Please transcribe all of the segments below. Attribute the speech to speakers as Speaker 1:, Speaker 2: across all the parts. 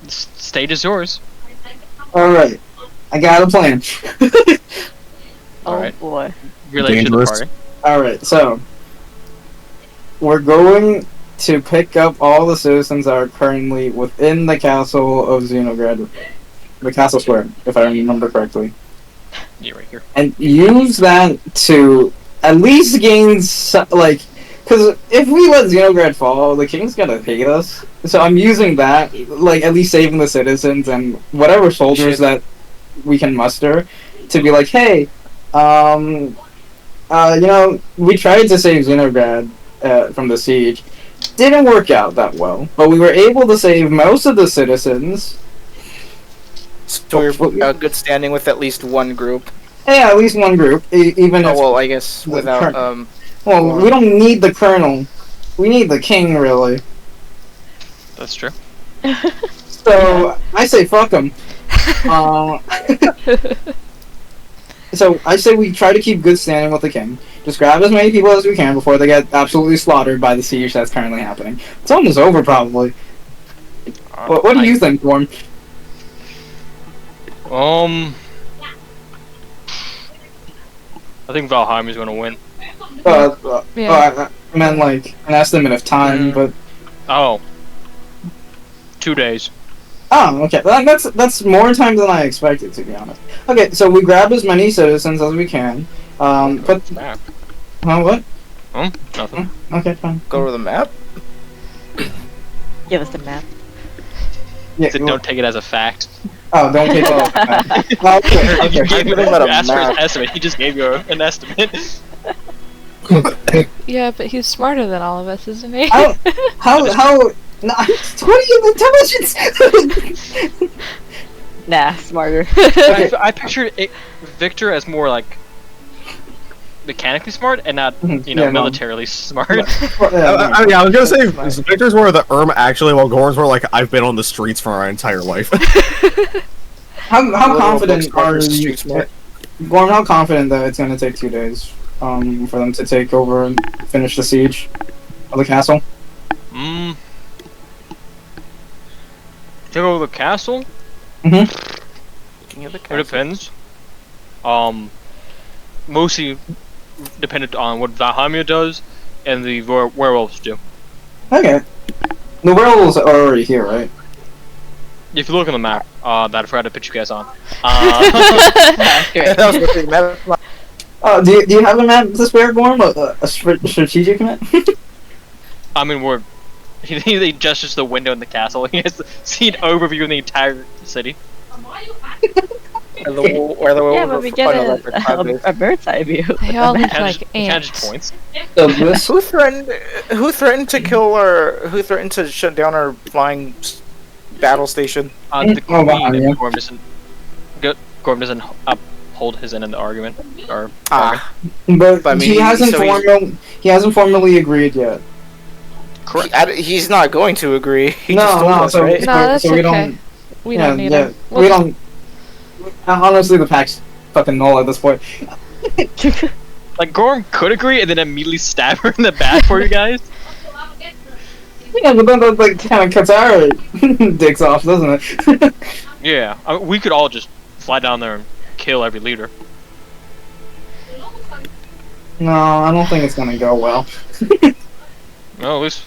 Speaker 1: Stage is yours.
Speaker 2: Alright. I got a plan.
Speaker 3: Oh
Speaker 1: Alright.
Speaker 3: boy.
Speaker 1: Relate to the
Speaker 4: Dangerous.
Speaker 1: party.
Speaker 2: Alright, so we're going to pick up all the citizens that are currently within the castle of Xenograd. The castle square, if I remember correctly.
Speaker 1: Yeah, right here.
Speaker 2: And use that to at least gain like, because if we let Xenograd fall, the king's gonna hate us. So I'm using that, like, at least saving the citizens and whatever soldiers that we can muster to be like, hey, we tried to save Xenograd from the siege. Didn't work out that well, but we were able to save most of the citizens.
Speaker 5: So we're good standing with at least one group.
Speaker 2: Yeah, at least one group, even if...
Speaker 5: well, I guess without,
Speaker 2: Well, we don't need the colonel. We need the king, really.
Speaker 1: That's true.
Speaker 2: So, I say fuck him. So, I say we try to keep good standing with the king. Just grab as many people as we can before they get absolutely slaughtered by the siege that's currently happening. It's almost over, probably. What do you think, Gorm?
Speaker 1: I think Valheim's gonna win.
Speaker 2: I meant like an estimate of time, but...
Speaker 1: Oh. 2 days.
Speaker 2: Oh, okay. That's more time than I expected, to be honest. Okay, so we grab as many citizens as we can. Put...
Speaker 1: Map.
Speaker 2: What?
Speaker 1: Nothing.
Speaker 2: Okay, fine.
Speaker 5: Go to the map?
Speaker 3: Give us the map.
Speaker 2: Yeah,
Speaker 1: Don't take it as a fact.
Speaker 2: Oh, don't take it. Okay.
Speaker 1: You gave him
Speaker 5: Forgetting about a
Speaker 1: asked for his
Speaker 5: map.
Speaker 1: estimate. He just gave you an estimate.
Speaker 6: Yeah, but he's smarter than all of us, isn't he?
Speaker 2: How? No, what are you intelligence?
Speaker 3: Nah, smarter.
Speaker 1: I pictured Victor as more like mechanically smart and not, militarily smart.
Speaker 4: I was gonna say Victor's more of the actually, while Gorm's more like I've been on the streets for my entire life.
Speaker 2: How confident are you,
Speaker 5: Street smart.
Speaker 2: Gorm? How confident that it's gonna take 2 days for them to take over and finish the siege of the castle?
Speaker 1: Take over the castle?
Speaker 2: Mm-hmm.
Speaker 1: It depends. Mostly dependent on what Valheimia does and the werewolves do.
Speaker 2: Okay. The werewolves are already here, right?
Speaker 1: If you look on the map, that I forgot to put you guys on.
Speaker 5: That was the map.
Speaker 2: Do you have a map to spare, Gorm? A strategic map?
Speaker 1: I mean, he gestures the window in the castle. He has seen an overview of the entire city.
Speaker 3: Yeah, but we get a bird's eye view.
Speaker 6: They all look
Speaker 1: He
Speaker 6: like
Speaker 1: kinda just
Speaker 6: ants.
Speaker 1: points.
Speaker 5: Who threatened to kill who threatened to shut down our flying battle station?
Speaker 1: The
Speaker 2: Oh, wow,
Speaker 1: queen,
Speaker 2: yeah.
Speaker 1: Gorm doesn't uphold his end in the argument. Or
Speaker 2: But
Speaker 5: I mean,
Speaker 2: he hasn't
Speaker 5: so
Speaker 2: he hasn't formally agreed yet.
Speaker 1: correct.
Speaker 5: He's not going to agree. He just told
Speaker 2: No,
Speaker 5: us,
Speaker 2: so,
Speaker 5: right?
Speaker 6: No, that's
Speaker 2: so we
Speaker 6: okay.
Speaker 2: don't.
Speaker 6: We don't need him.
Speaker 2: We don't. Honestly, the pack's fucking null at this point.
Speaker 1: Like, Gorm could agree and then immediately stab her in the back for you guys.
Speaker 2: Yeah, but then that like kind of cuts our dicks off, doesn't it?
Speaker 1: Yeah, I mean, we could all just fly down there and kill every leader.
Speaker 2: No, I don't think it's gonna go well.
Speaker 1: Well, at least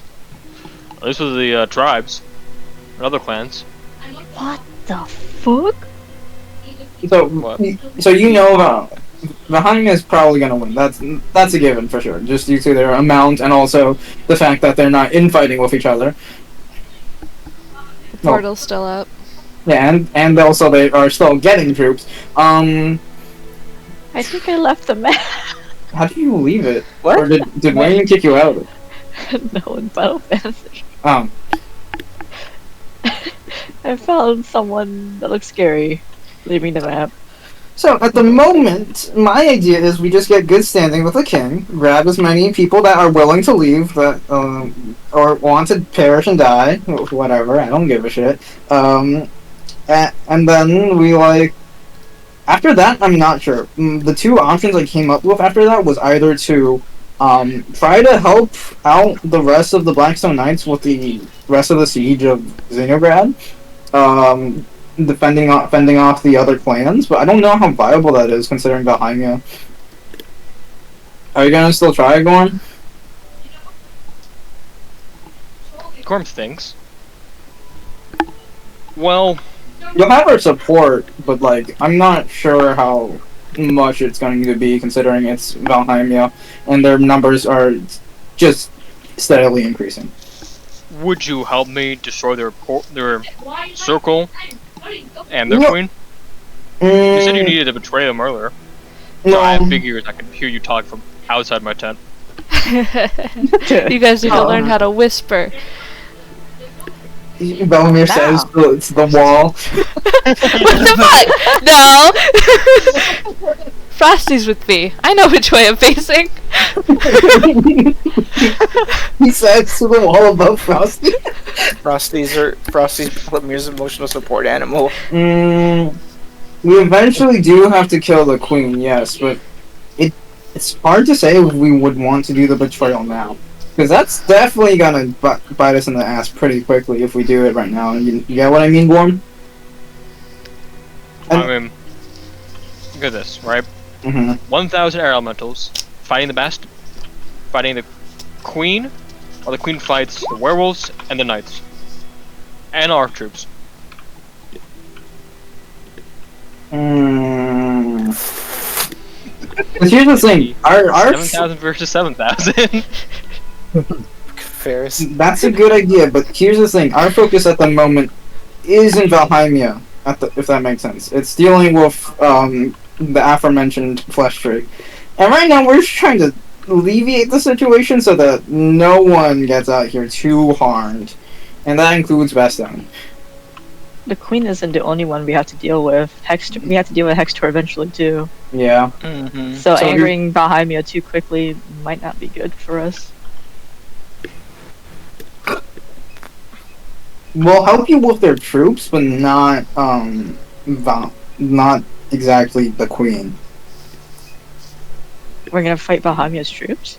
Speaker 1: with the tribes and other clans.
Speaker 3: What the fuck?
Speaker 2: So,
Speaker 1: What?
Speaker 2: so you know about Valheim is probably gonna win. That's a given for sure. Just due to their amount and also the fact that they're not infighting with each other.
Speaker 6: The portal's still up.
Speaker 2: Yeah, and also they are still getting troops.
Speaker 3: I think I left the map.
Speaker 2: How do you leave it?
Speaker 3: What?
Speaker 2: Or did Wayne kick you out?
Speaker 3: No, in Final Fantasy.
Speaker 2: Oh.
Speaker 3: I found someone that looks scary leaving the map.
Speaker 2: So, at the moment, my idea is we just get good standing with the king, grab as many people that are willing to leave, that or want to perish and die, whatever, I don't give a shit. And then we, like... After that, I'm not sure. The two options I came up with after that was either to Try to help out the rest of the Blackstone Knights with the rest of the siege of Xenograd. Fending off the other clans, but I don't know how viable that is considering Valheimia. Are you gonna still try it, Gorm?
Speaker 1: Gorm thinks. Well,
Speaker 2: you'll have our support, but like I'm not sure how much it's going to be considering it's Valheimia and their numbers are just steadily increasing.
Speaker 1: Would you help me destroy their circle and their queen? You said you needed to betray them earlier. So I figured I could hear you talk from outside my tent.
Speaker 6: You guys need to learn how to whisper.
Speaker 2: Bellamere says it's the wall.
Speaker 6: What the fuck? No! Frosty's with me. I know which way I'm facing.
Speaker 2: He says to the wall above Frosty.
Speaker 5: Frosty's Belamere's emotional support animal.
Speaker 2: We eventually do have to kill the queen, yes, but it's hard to say if we would want to do the betrayal now. Because that's definitely gonna bite us in the ass pretty quickly if we do it right now. You get what I mean, Gorm?
Speaker 1: I mean, look at this, right? 1,000 air elementals fighting the best, fighting the queen, while the queen fights the werewolves and the knights, and our troops.
Speaker 2: But here's the thing: our
Speaker 1: 7,000 versus 7,000.
Speaker 5: Ferris.
Speaker 2: That's a good idea, but here's the thing: our focus at the moment is in Valheimia, if that makes sense. It's dealing with the aforementioned flesh tree, and right now we're just trying to alleviate the situation so that no one gets out here too harmed, and that includes Bastion.
Speaker 3: The queen isn't the only one we have to deal with. We have to deal with Hextor eventually too.
Speaker 2: Yeah.
Speaker 3: So angering Valheimia too quickly might not be good for us.
Speaker 2: We'll help you with their troops, but not not exactly the queen.
Speaker 3: We're gonna fight Valheimia's troops?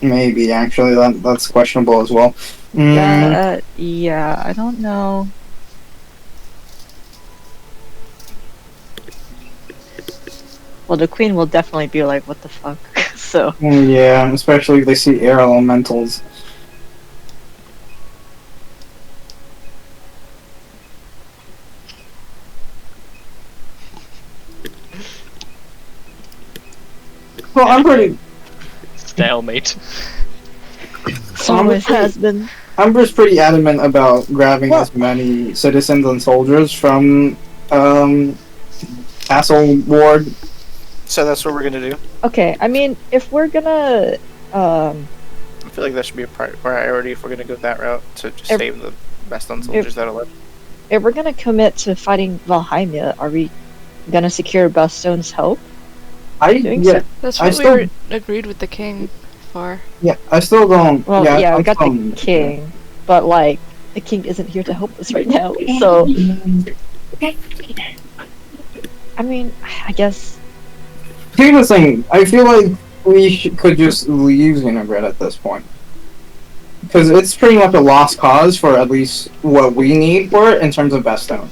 Speaker 2: Maybe actually that's questionable as well.
Speaker 3: Yeah, I don't know. Well, the queen will definitely be like, what the fuck? So.
Speaker 2: Yeah, especially if they see air elementals. Well, I'm pretty...
Speaker 1: Stalemate.
Speaker 3: Always has been.
Speaker 2: I'm just pretty adamant about grabbing as many citizens and soldiers from Castle Ward.
Speaker 5: So that's what we're gonna do?
Speaker 3: Okay, I mean, if we're gonna...
Speaker 5: I feel like that should be a priority if we're gonna go that route, to just save the best on soldiers that are left.
Speaker 3: If we're gonna commit to fighting Valheimia, are we gonna secure Bastone's help?
Speaker 6: That's what we agreed with the king for.
Speaker 2: Yeah, I still don't...
Speaker 3: Well, yeah, we got the king, but like, the king isn't here to help us right now, so... I mean, I guess...
Speaker 2: Here's the thing, I feel like we could just leave Xenograd at this point. Because it's pretty much a lost cause for at least what we need for it in terms of Bastone.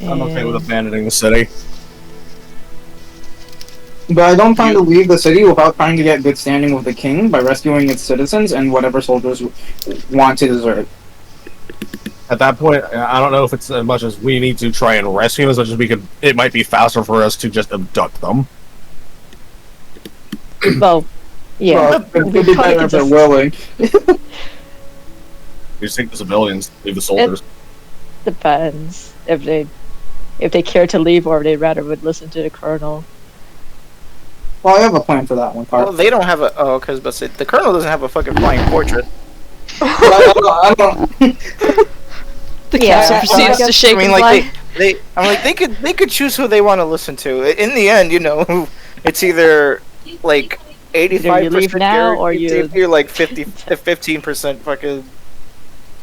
Speaker 4: I'm okay with abandoning the city.
Speaker 2: But I don't plan to leave the city without trying to get good standing with the king by rescuing its citizens and whatever soldiers want to desert.
Speaker 4: At that point, I don't know if it's as much as we need to try and rescue them as much as we could. It might be faster for us to just abduct them.
Speaker 3: Well, yeah.
Speaker 2: Well, it would be better if they're willing.
Speaker 4: You just take the civilians, leave the soldiers.
Speaker 3: It depends if they care to leave or if they rather would listen to the colonel.
Speaker 2: Well, I have a plan for that one part.
Speaker 5: Well, they don't have a... Oh, because the colonel doesn't have a fucking flying portrait.
Speaker 2: I don't
Speaker 6: The castle proceeds to shake and fly.
Speaker 5: They could choose who they want to listen to. In the end, you know, it's either like 85%
Speaker 3: you leave now or
Speaker 5: you're like 15% fucking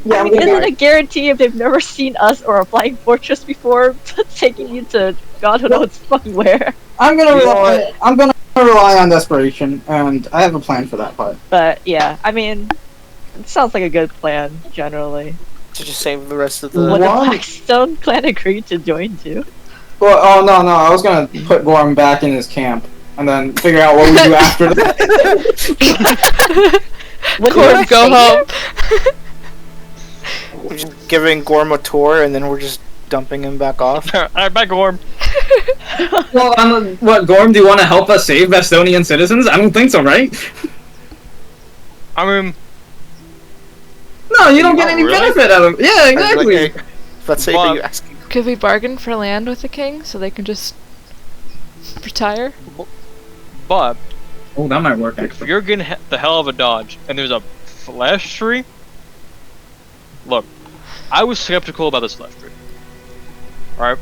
Speaker 2: Yeah,
Speaker 3: I mean, isn't it a guarantee if they've never seen us or a flying fortress before, taking you to God knows fucking where?
Speaker 2: I'm gonna rely on desperation, and I have a plan for that part.
Speaker 3: But yeah, I mean, it sounds like a good plan generally.
Speaker 5: To just save the rest of the.
Speaker 3: Would the Blackstone clan agree to join too?
Speaker 2: Well, oh no, I was gonna put Gorm back in his camp, and then figure out what we do after that.
Speaker 6: Gorm, go home.
Speaker 5: We're just giving Gorm a tour, and then we're just dumping him back off.
Speaker 1: Alright, bye, Gorm.
Speaker 2: Well, what, Gorm, do you want to help us save Bastonian citizens? I don't think so, right?
Speaker 1: I mean...
Speaker 2: No, you don't get any
Speaker 1: really?
Speaker 2: benefit out of it. Yeah, exactly.
Speaker 5: Let's say
Speaker 1: Well,
Speaker 5: you asking.
Speaker 6: Could we bargain for land with the king so they can just retire?
Speaker 1: But,
Speaker 2: Oh, that might work,
Speaker 1: if
Speaker 2: actually.
Speaker 1: you're getting the hell of a dodge, and there's a flesh tree... Look, I was skeptical about this flesh tree. Alright?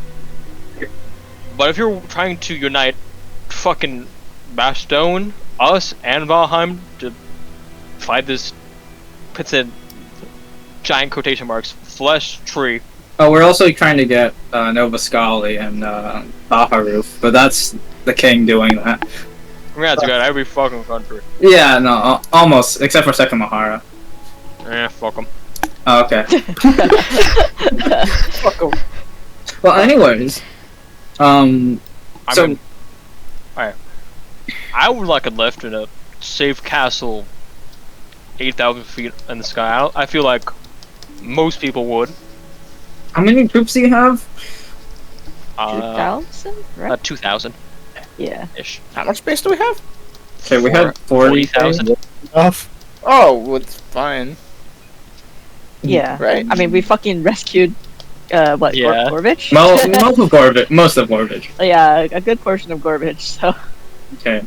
Speaker 1: But if you're trying to unite fucking Bastone, us, and Valheim to fight this... puts in giant quotation marks, flesh tree.
Speaker 2: Oh, we're also trying to get Nova Scali and Baharoof, but that's the king doing that.
Speaker 1: I mean, that's good, every fucking country.
Speaker 2: Yeah, no, almost, except for Second Mahara.
Speaker 1: Fuck them.
Speaker 2: Oh, okay.
Speaker 5: Fuck 'em.
Speaker 2: Well, anyways,
Speaker 1: I mean, I would like a lift in a safe castle 8,000 feet in the sky. I feel like most people would.
Speaker 2: how many troops do you have?
Speaker 3: 2,000, right?
Speaker 1: 2,000
Speaker 3: Yeah.
Speaker 1: ish.
Speaker 5: How much space do we have?
Speaker 2: Okay, we had
Speaker 1: 40,000.
Speaker 4: Enough.
Speaker 5: Oh, well, it's fine.
Speaker 3: Yeah.
Speaker 5: Right?
Speaker 3: I mean, we fucking rescued, what,
Speaker 1: Yeah.
Speaker 3: Gorvich?
Speaker 2: Most of Gorvich.
Speaker 3: Yeah, a good portion of Gorvich, so...
Speaker 2: Okay.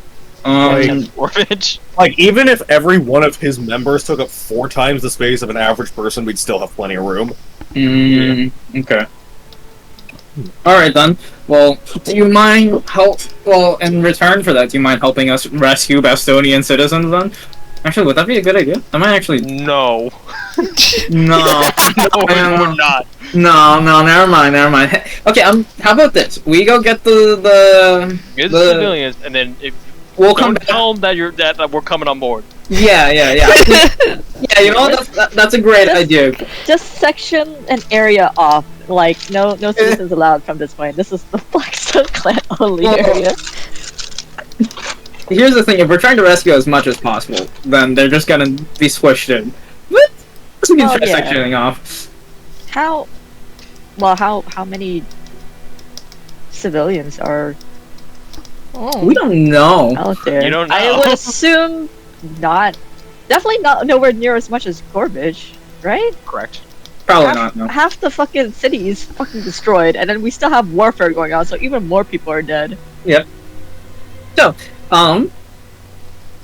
Speaker 1: Orphanage.
Speaker 4: Like, even if every one of his members took up 4 times the space of an average person, we'd still have plenty of room.
Speaker 2: Okay. Alright then. Well, do you mind in return for that, do you mind helping us rescue Bastonian citizens then? Actually, would that be a good idea? I might actually...
Speaker 1: No.
Speaker 2: No.
Speaker 1: No, we're not.
Speaker 2: No, never mind. Okay, how about this? We go get
Speaker 1: Get the civilians, and then if
Speaker 2: we'll come
Speaker 1: don't tell them that we're coming on board.
Speaker 2: Yeah. Yeah, you know, that's a great idea.
Speaker 3: Just section an area off. Like, no citizens allowed from this point. This is the Blackstone clan only area.
Speaker 2: Here's the thing, if we're trying to rescue as much as possible, then they're just gonna be squished in. What? We can try sectioning off.
Speaker 3: How many civilians are
Speaker 2: We don't know.
Speaker 3: out there?
Speaker 1: You don't know.
Speaker 3: I would assume not. Definitely not nowhere near as much as Gorvich, right?
Speaker 1: Correct.
Speaker 2: Probably not, no.
Speaker 3: Half the fucking city is fucking destroyed, and then we still have warfare going on, so even more people are dead.
Speaker 2: Yep. So,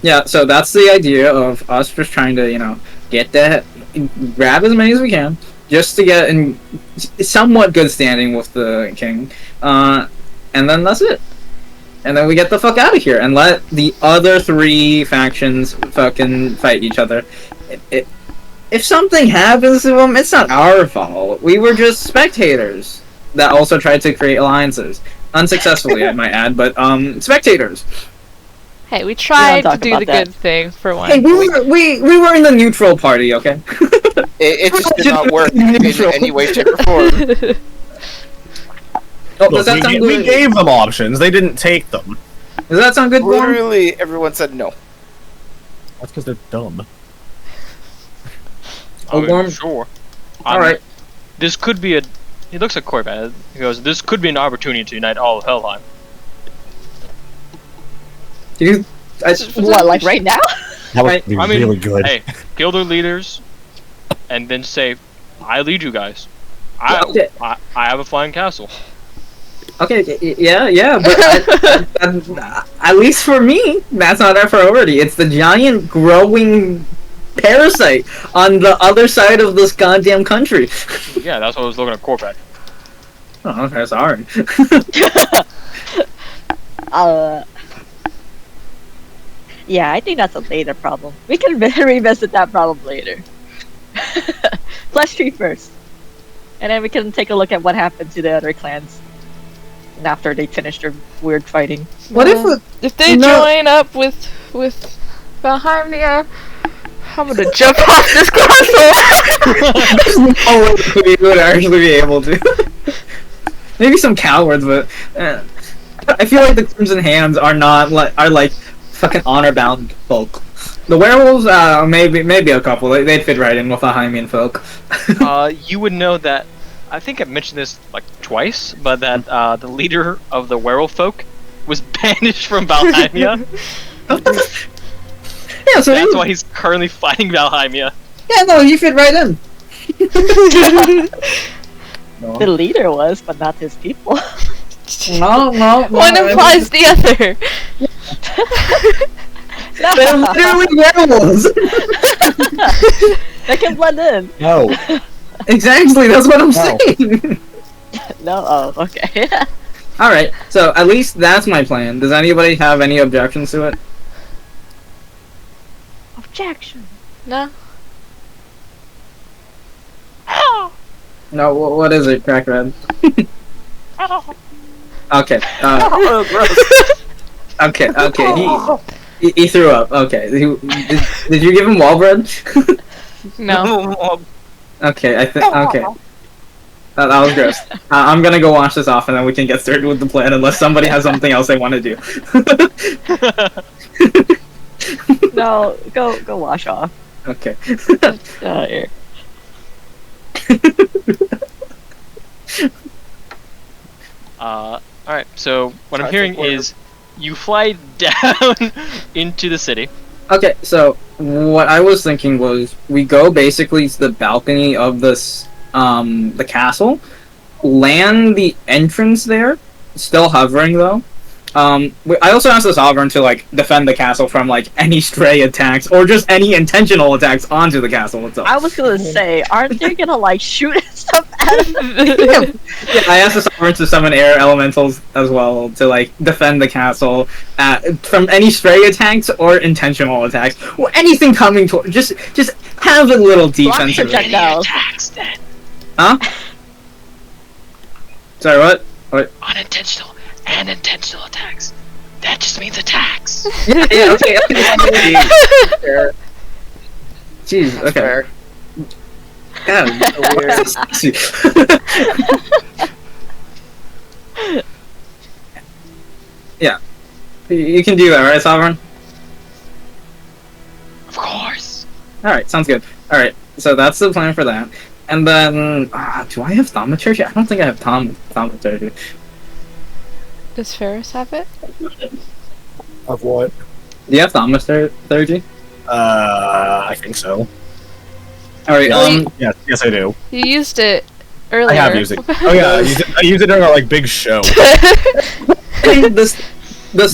Speaker 2: yeah, so that's the idea of us just trying to, grab as many as we can, just to get in somewhat good standing with the king, and then that's it. And then we get the fuck out of here and let the other 3 factions fucking fight each other. If something happens to them, it's not our fault. We were just spectators that also tried to create alliances. Unsuccessfully, I might add, but spectators.
Speaker 6: Hey, we tried to do
Speaker 3: about
Speaker 6: the
Speaker 3: that.
Speaker 6: good thing for once.
Speaker 2: Hey, we were in the neutral party, okay?
Speaker 5: It just did not work in any way, shape, or form.
Speaker 2: Oh,
Speaker 4: Look,
Speaker 2: does that sound
Speaker 4: we
Speaker 2: good?
Speaker 4: gave them options, they didn't take them.
Speaker 2: Does that sound good, Gorm?
Speaker 5: Literally, everyone said no.
Speaker 4: That's because they're dumb.
Speaker 2: Oh, Gorm?
Speaker 1: Sure.
Speaker 2: Alright.
Speaker 1: This could be he looks at Corbat. He goes, this could be an opportunity to unite all of Helheim.
Speaker 3: What, like right now?
Speaker 4: That would
Speaker 2: Right.
Speaker 4: be
Speaker 1: I mean,
Speaker 4: really good.
Speaker 1: Hey, kill their leaders, and then say, I lead you guys.
Speaker 2: Okay.
Speaker 1: I have a flying castle.
Speaker 2: Okay, yeah, but at least for me, that's not our priority. It's the giant growing parasite on the other side of this goddamn country.
Speaker 1: Yeah, that's what I was looking at Corbat.
Speaker 2: Oh, okay, sorry.
Speaker 3: Yeah, I think that's a later problem. We can revisit that problem later. Flesh Tree first. And then we can take a look at what happened to the other clans after they finished their weird fighting.
Speaker 2: What
Speaker 6: if they join up with Valheimia, I'm gonna jump off this castle.
Speaker 2: There's no way we would actually be able to. Maybe some cowards, but I feel like the Crimson Hands are like fucking honor-bound folk. The werewolves, maybe a couple. They'd fit right in with the Hymian folk.
Speaker 1: You would know that. I think I mentioned this like twice, but that the leader of the werewolf folk was banished from Valheimia.
Speaker 2: Yeah, so
Speaker 1: that's why he's currently fighting Valheimia.
Speaker 2: Yeah, no, he fit right in.
Speaker 3: The leader was, but not his people.
Speaker 2: No.
Speaker 6: One implies the other.
Speaker 2: They're literally werewolves.
Speaker 3: They can blend in.
Speaker 4: No.
Speaker 2: Exactly, that's what I'm saying.
Speaker 3: No, oh, okay.
Speaker 2: Alright, so at least that's my plan. Does anybody have any objections to it?
Speaker 3: Objection.
Speaker 6: No.
Speaker 2: No, what is it, Crack Red? Okay, okay, he threw up. Okay, did you give him wall bread?
Speaker 6: No.
Speaker 2: Okay, okay. That was gross. I'm gonna go wash this off and then we can get started with the plan unless somebody has something else they want to do.
Speaker 3: No, go wash off.
Speaker 2: Okay.
Speaker 3: Here.
Speaker 1: Alright, so what I'm hearing is you fly down into the city.
Speaker 2: Okay, so what I was thinking was we go basically to the balcony of this the castle, land the entrance there, still hovering though. I also asked the Sovereign to like defend the castle from like any stray attacks or just any intentional attacks onto the castle itself.
Speaker 3: I was gonna say, aren't they gonna like shoot stuff at him?
Speaker 2: Yeah, I asked the Sovereign to summon air elementals as well to like defend the castle from any stray attacks or intentional attacks or anything coming to just have a little defense.
Speaker 3: Projectiles.
Speaker 1: Attacks then.
Speaker 2: Huh? Sorry, what?
Speaker 1: Unintentional and intentional attacks. That just means attacks.
Speaker 2: Yeah, okay. Jeez, okay.
Speaker 5: Fair.
Speaker 2: God, weird. Yeah. You can do that, right, Sovereign?
Speaker 1: Of course.
Speaker 2: Alright, sounds good. Alright, so that's the plan for that. And then, do I have thaumaturgy? I don't think I have thaumaturgy.
Speaker 6: Does Ferris have it?
Speaker 4: Of what?
Speaker 2: Do you have thaumaturgy?
Speaker 4: I think so.
Speaker 2: Alright,
Speaker 4: Yes, I do.
Speaker 6: You used it earlier.
Speaker 4: I have used it. Oh yeah, I used it during our like big show.
Speaker 2: Does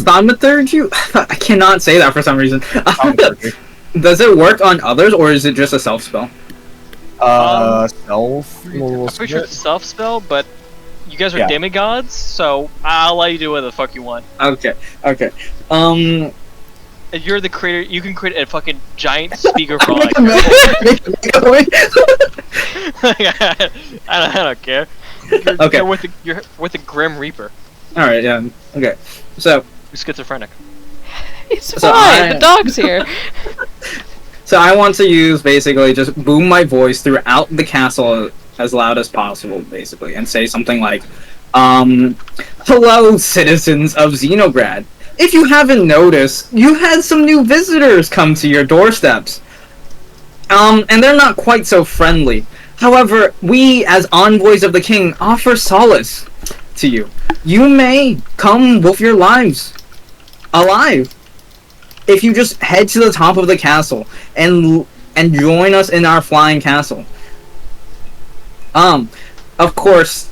Speaker 2: thaumaturgy? I cannot say that for some reason.
Speaker 4: Thaumaturgy.
Speaker 2: Does it work on others, or is it just a self spell?
Speaker 4: Self.
Speaker 1: I'm pretty sure it's a self spell, but you guys are
Speaker 4: Yeah.
Speaker 1: demigods, so I'll let you do whatever the fuck you want.
Speaker 2: Okay.
Speaker 1: If you're the creator, you can create a fucking giant speaker for like. I don't care.
Speaker 2: Okay.
Speaker 1: You're with the Grim Reaper.
Speaker 2: All right. Yeah. Okay. So.
Speaker 1: Who's schizophrenic.
Speaker 6: It's
Speaker 2: So
Speaker 6: fine.
Speaker 2: I-
Speaker 6: The dog's here.
Speaker 2: So I want to use basically just boom my voice throughout the castle as loud as possible, basically, and say something like, "Hello, citizens of Xenograd. If you haven't noticed, you had some new visitors come to your doorsteps. And they're not quite so friendly. However, we, as envoys of the king, offer solace to you. You may come with your lives alive if you just head to the top of the castle and join us in our flying castle. Of course,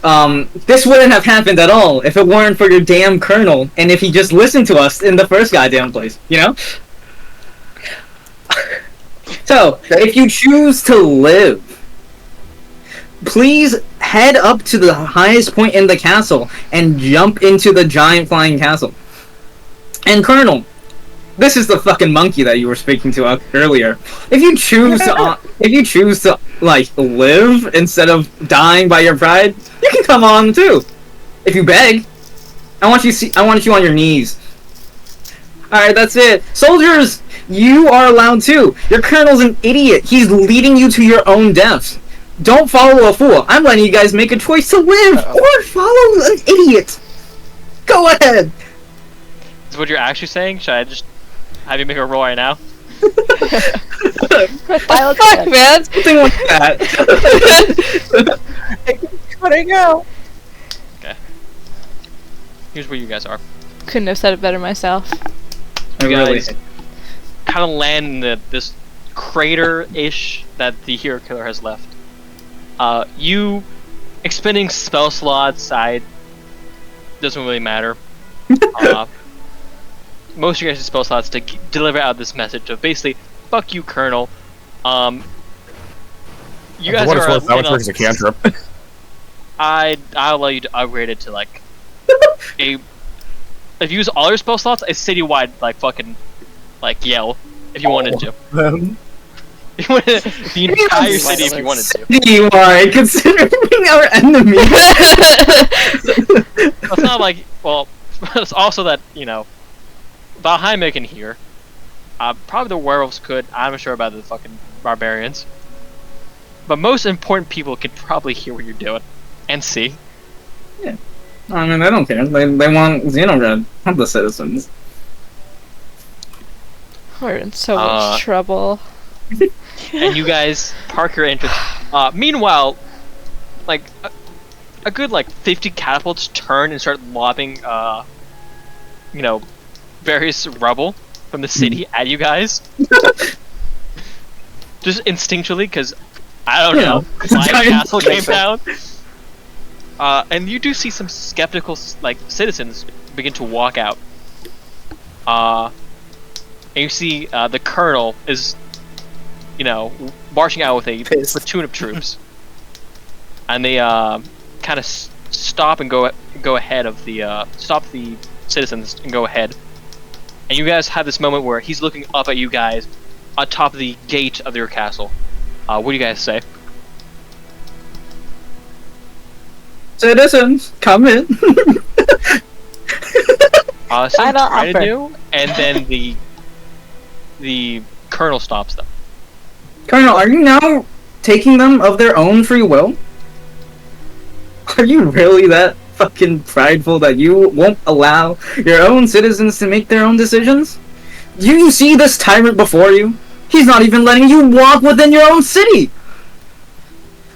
Speaker 2: this wouldn't have happened at all if it weren't for your damn colonel, and if he just listened to us in the first goddamn place, you know? So, if you choose to live, please head up to the highest point in the castle and jump into the giant flying castle. And Colonel, this is the fucking monkey that you were speaking to earlier. If you choose to, like, live instead of dying by your pride, you can come on too. If you beg, I want you on your knees. All right, that's it, soldiers. You are allowed too. Your colonel's an idiot. He's leading you to your own deaths. Don't follow a fool. I'm letting you guys make a choice to live or follow an idiot. Go ahead.
Speaker 1: Is what you're actually saying? Should I just have you make a roll right now?
Speaker 3: Fuck,
Speaker 6: man.
Speaker 2: Something like that.
Speaker 5: Cutting out.
Speaker 1: Okay. Here's where you guys are.
Speaker 6: Couldn't have said it better myself.
Speaker 2: I
Speaker 1: You
Speaker 2: really.
Speaker 1: guys kind of land in this crater-ish that the hero killer has left. You expending spell slots, doesn't really matter. Most of your guys' spell slots to deliver out this message of basically, fuck you, Colonel. You guys are
Speaker 4: that works as a cantrip.
Speaker 1: I'll allow you to upgrade it to like a. If you use all your spell slots, a citywide like fucking like yell if you wanted to. You wanted the entire city if you wanted to.
Speaker 2: Citywide, considering our enemy.
Speaker 1: It's not like it's also that Valheim can hear. Probably the werewolves could. I'm not sure about the fucking barbarians. But most important people could probably hear what you're doing and see.
Speaker 2: Yeah. I mean, they don't care. They want Xenored, not the citizens.
Speaker 6: We're in so much trouble.
Speaker 1: And you guys park your entrance. Meanwhile, like a good 50 catapults turn and start lobbing, various rubble from the city at you guys. Just instinctually, because I don't know, my castle came down. And you do see some skeptical citizens begin to walk out. And you see the colonel is, marching out with a platoon of troops, and they kind of stop and go ahead of the stop the citizens and go ahead. And you guys have this moment where he's looking up at you guys on top of the gate of your castle. What do you guys say?
Speaker 2: Citizens, come in.
Speaker 1: Some try to do, and then the colonel stops them.
Speaker 2: Colonel, are you now taking them of their own free will? Are you really that fucking prideful that you won't allow your own citizens to make their own decisions? Do you see this tyrant before you? He's not even letting you walk within your own city!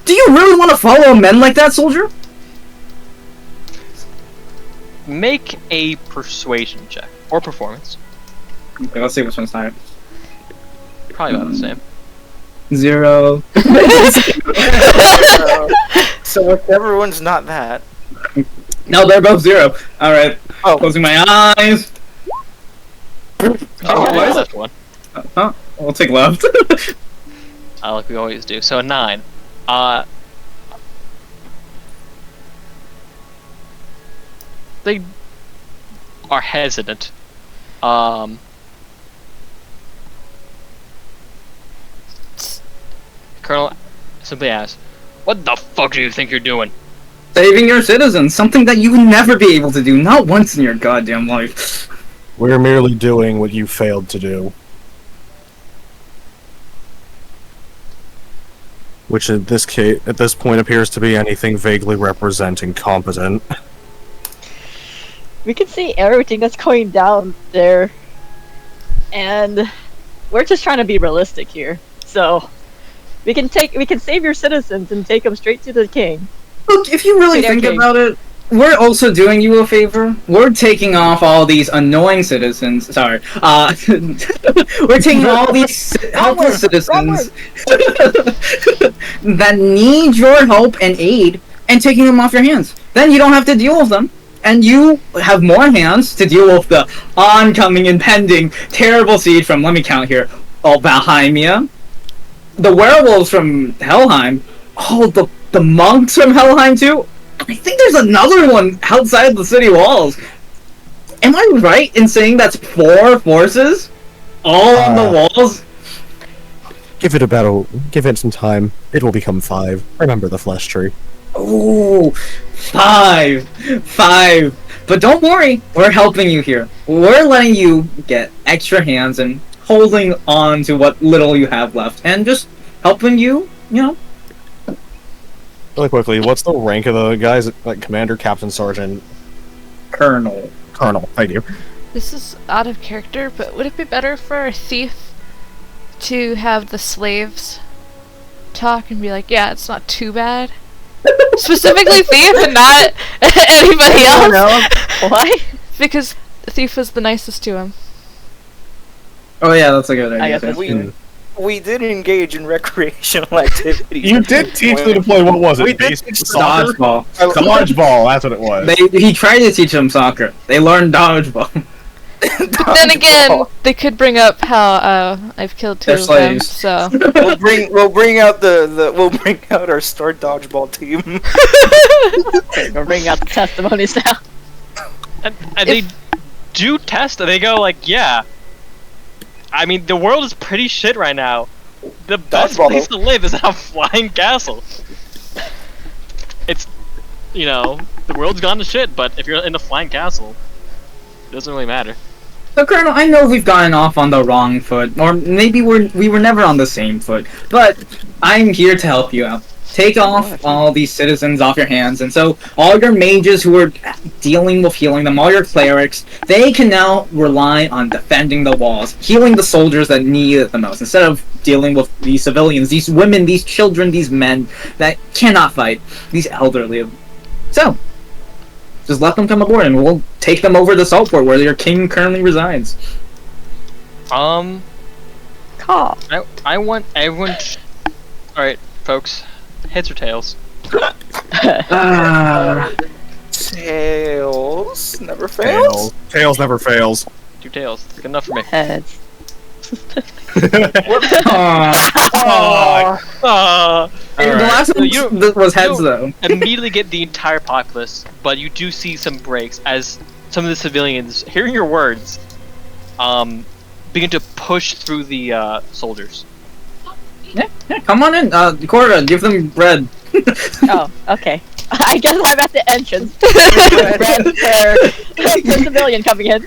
Speaker 2: Do you really want to follow men like that, soldier?
Speaker 1: Make a persuasion check or performance.
Speaker 2: Okay, let's see which one's higher.
Speaker 1: Probably about the same.
Speaker 2: 0.
Speaker 5: So if everyone's not that.
Speaker 2: No, they're both 0. Alright.
Speaker 5: Oh.
Speaker 2: Closing my eyes.
Speaker 1: Why is that one?
Speaker 2: Huh? We'll take left.
Speaker 1: Like we always do. So a 9. They are hesitant. Colonel simply asks, "What the fuck do you think you're doing?"
Speaker 2: Saving your citizens, something that you would never be able to do, not once in your goddamn life.
Speaker 4: We're merely doing what you failed to do. Which in this case, at this point, appears to be anything vaguely representing competent.
Speaker 3: We can see everything that's going down there, and we're just trying to be realistic here. So we can save your citizens and take them straight to the king.
Speaker 2: Look, if you really think about it, we're also doing you a favor. We're taking off all these annoying citizens. Sorry, we're taking all these helpless citizens that need your help and aid, and taking them off your hands. Then you don't have to deal with them. And you have more hands to deal with the oncoming, impending, terrible siege from, let me count here, Valheimia, the werewolves from Helheim, the monks from Helheim too. I think there's another one outside the city walls. Am I right in saying that's 4 forces? All on the walls?
Speaker 7: Give it some time. It will become 5. Remember the flesh tree.
Speaker 2: Ooh, 5. 5. But don't worry, we're helping you here. We're letting you get extra hands and holding on to what little you have left, and just helping you, you know.
Speaker 4: Really quickly, what's the rank of the guys? Like commander, captain, sergeant,
Speaker 2: Colonel.
Speaker 4: colonel. Thank you.
Speaker 6: This is out of character, but would it be better for a thief to have the slaves talk and be like, yeah, it's not too bad? Specifically thief and not anybody else?
Speaker 3: No. Why?
Speaker 6: Because thief is the nicest to him.
Speaker 2: Oh yeah, that's a good
Speaker 3: I
Speaker 2: idea.
Speaker 3: guess
Speaker 2: too.
Speaker 5: We did engage in recreational activities.
Speaker 4: You did teach them to play. What was it?
Speaker 5: We did
Speaker 4: Basic
Speaker 5: teach
Speaker 4: soccer?
Speaker 2: Dodgeball.
Speaker 4: Dodgeball. That's what it was.
Speaker 2: He tried to teach them soccer. They learned dodgeball.
Speaker 6: Then again, they could bring up how I've killed 2
Speaker 2: They're
Speaker 6: of them,
Speaker 2: slaves.
Speaker 6: so
Speaker 5: we'll bring out we'll bring out our star dodgeball team.
Speaker 3: We're bringing out the testimonies now.
Speaker 1: And they do test and they go like, yeah. I mean, the world is pretty shit right now. The best
Speaker 5: Dodgeball.
Speaker 1: place to live is in a flying castle. It's, you know, the world's gone to shit, but if you're in a flying castle, it doesn't really matter.
Speaker 2: So, Colonel, I know we've gotten off on the wrong foot, or maybe we were never on the same foot, but I'm here to help you out. Take off all these citizens off your hands, and so all your mages who are dealing with healing them, all your clerics, they can now rely on defending the walls, healing the soldiers that need it the most, instead of dealing with these civilians, these women, these children, these men that cannot fight, these elderly. So, just let them come aboard, and we'll take them over to Saltport, where your king currently resides.
Speaker 3: Call.
Speaker 1: I want everyone. Alright, folks. Heads or tails?
Speaker 5: Tails never fails.
Speaker 4: Tails never fails.
Speaker 1: 2 tails. Good enough for me.
Speaker 3: Heads.
Speaker 1: Ah.
Speaker 2: The last
Speaker 1: So you
Speaker 2: one was heads,
Speaker 1: you
Speaker 2: though.
Speaker 1: immediately get the entire populace, but you do see some breaks as some of the civilians, hearing your words, begin to push through the soldiers.
Speaker 2: Yeah, come on in. Corda, give them bread.
Speaker 3: Oh, okay. I guess I'm at the entrance. Bread for civilian coming in.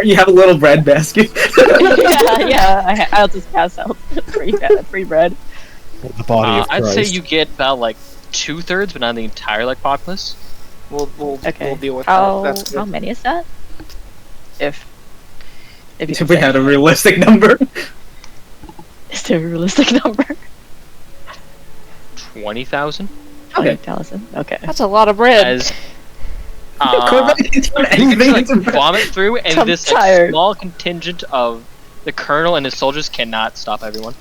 Speaker 2: you have a little bread basket.
Speaker 3: yeah. I'll just pass out free bread.
Speaker 7: The body of
Speaker 1: I'd
Speaker 7: Christ.
Speaker 1: say you get about like 2/3, but not the entire like populace.
Speaker 5: We'll
Speaker 3: Okay.
Speaker 5: deal with
Speaker 3: How
Speaker 5: that. That's good.
Speaker 3: how many is that? If you
Speaker 2: If
Speaker 3: can
Speaker 2: we
Speaker 3: say.
Speaker 2: had a realistic number.
Speaker 3: Is there a realistic number?
Speaker 1: 20,000.
Speaker 2: Okay.
Speaker 3: 20,000. Okay.
Speaker 6: that's a lot of bread.
Speaker 1: As
Speaker 2: Corda can turn
Speaker 1: you
Speaker 2: anything
Speaker 1: like
Speaker 2: into bread.
Speaker 1: vomit through, and
Speaker 3: I'm
Speaker 1: this like,
Speaker 3: tired.
Speaker 1: small contingent of the colonel and his soldiers cannot stop everyone.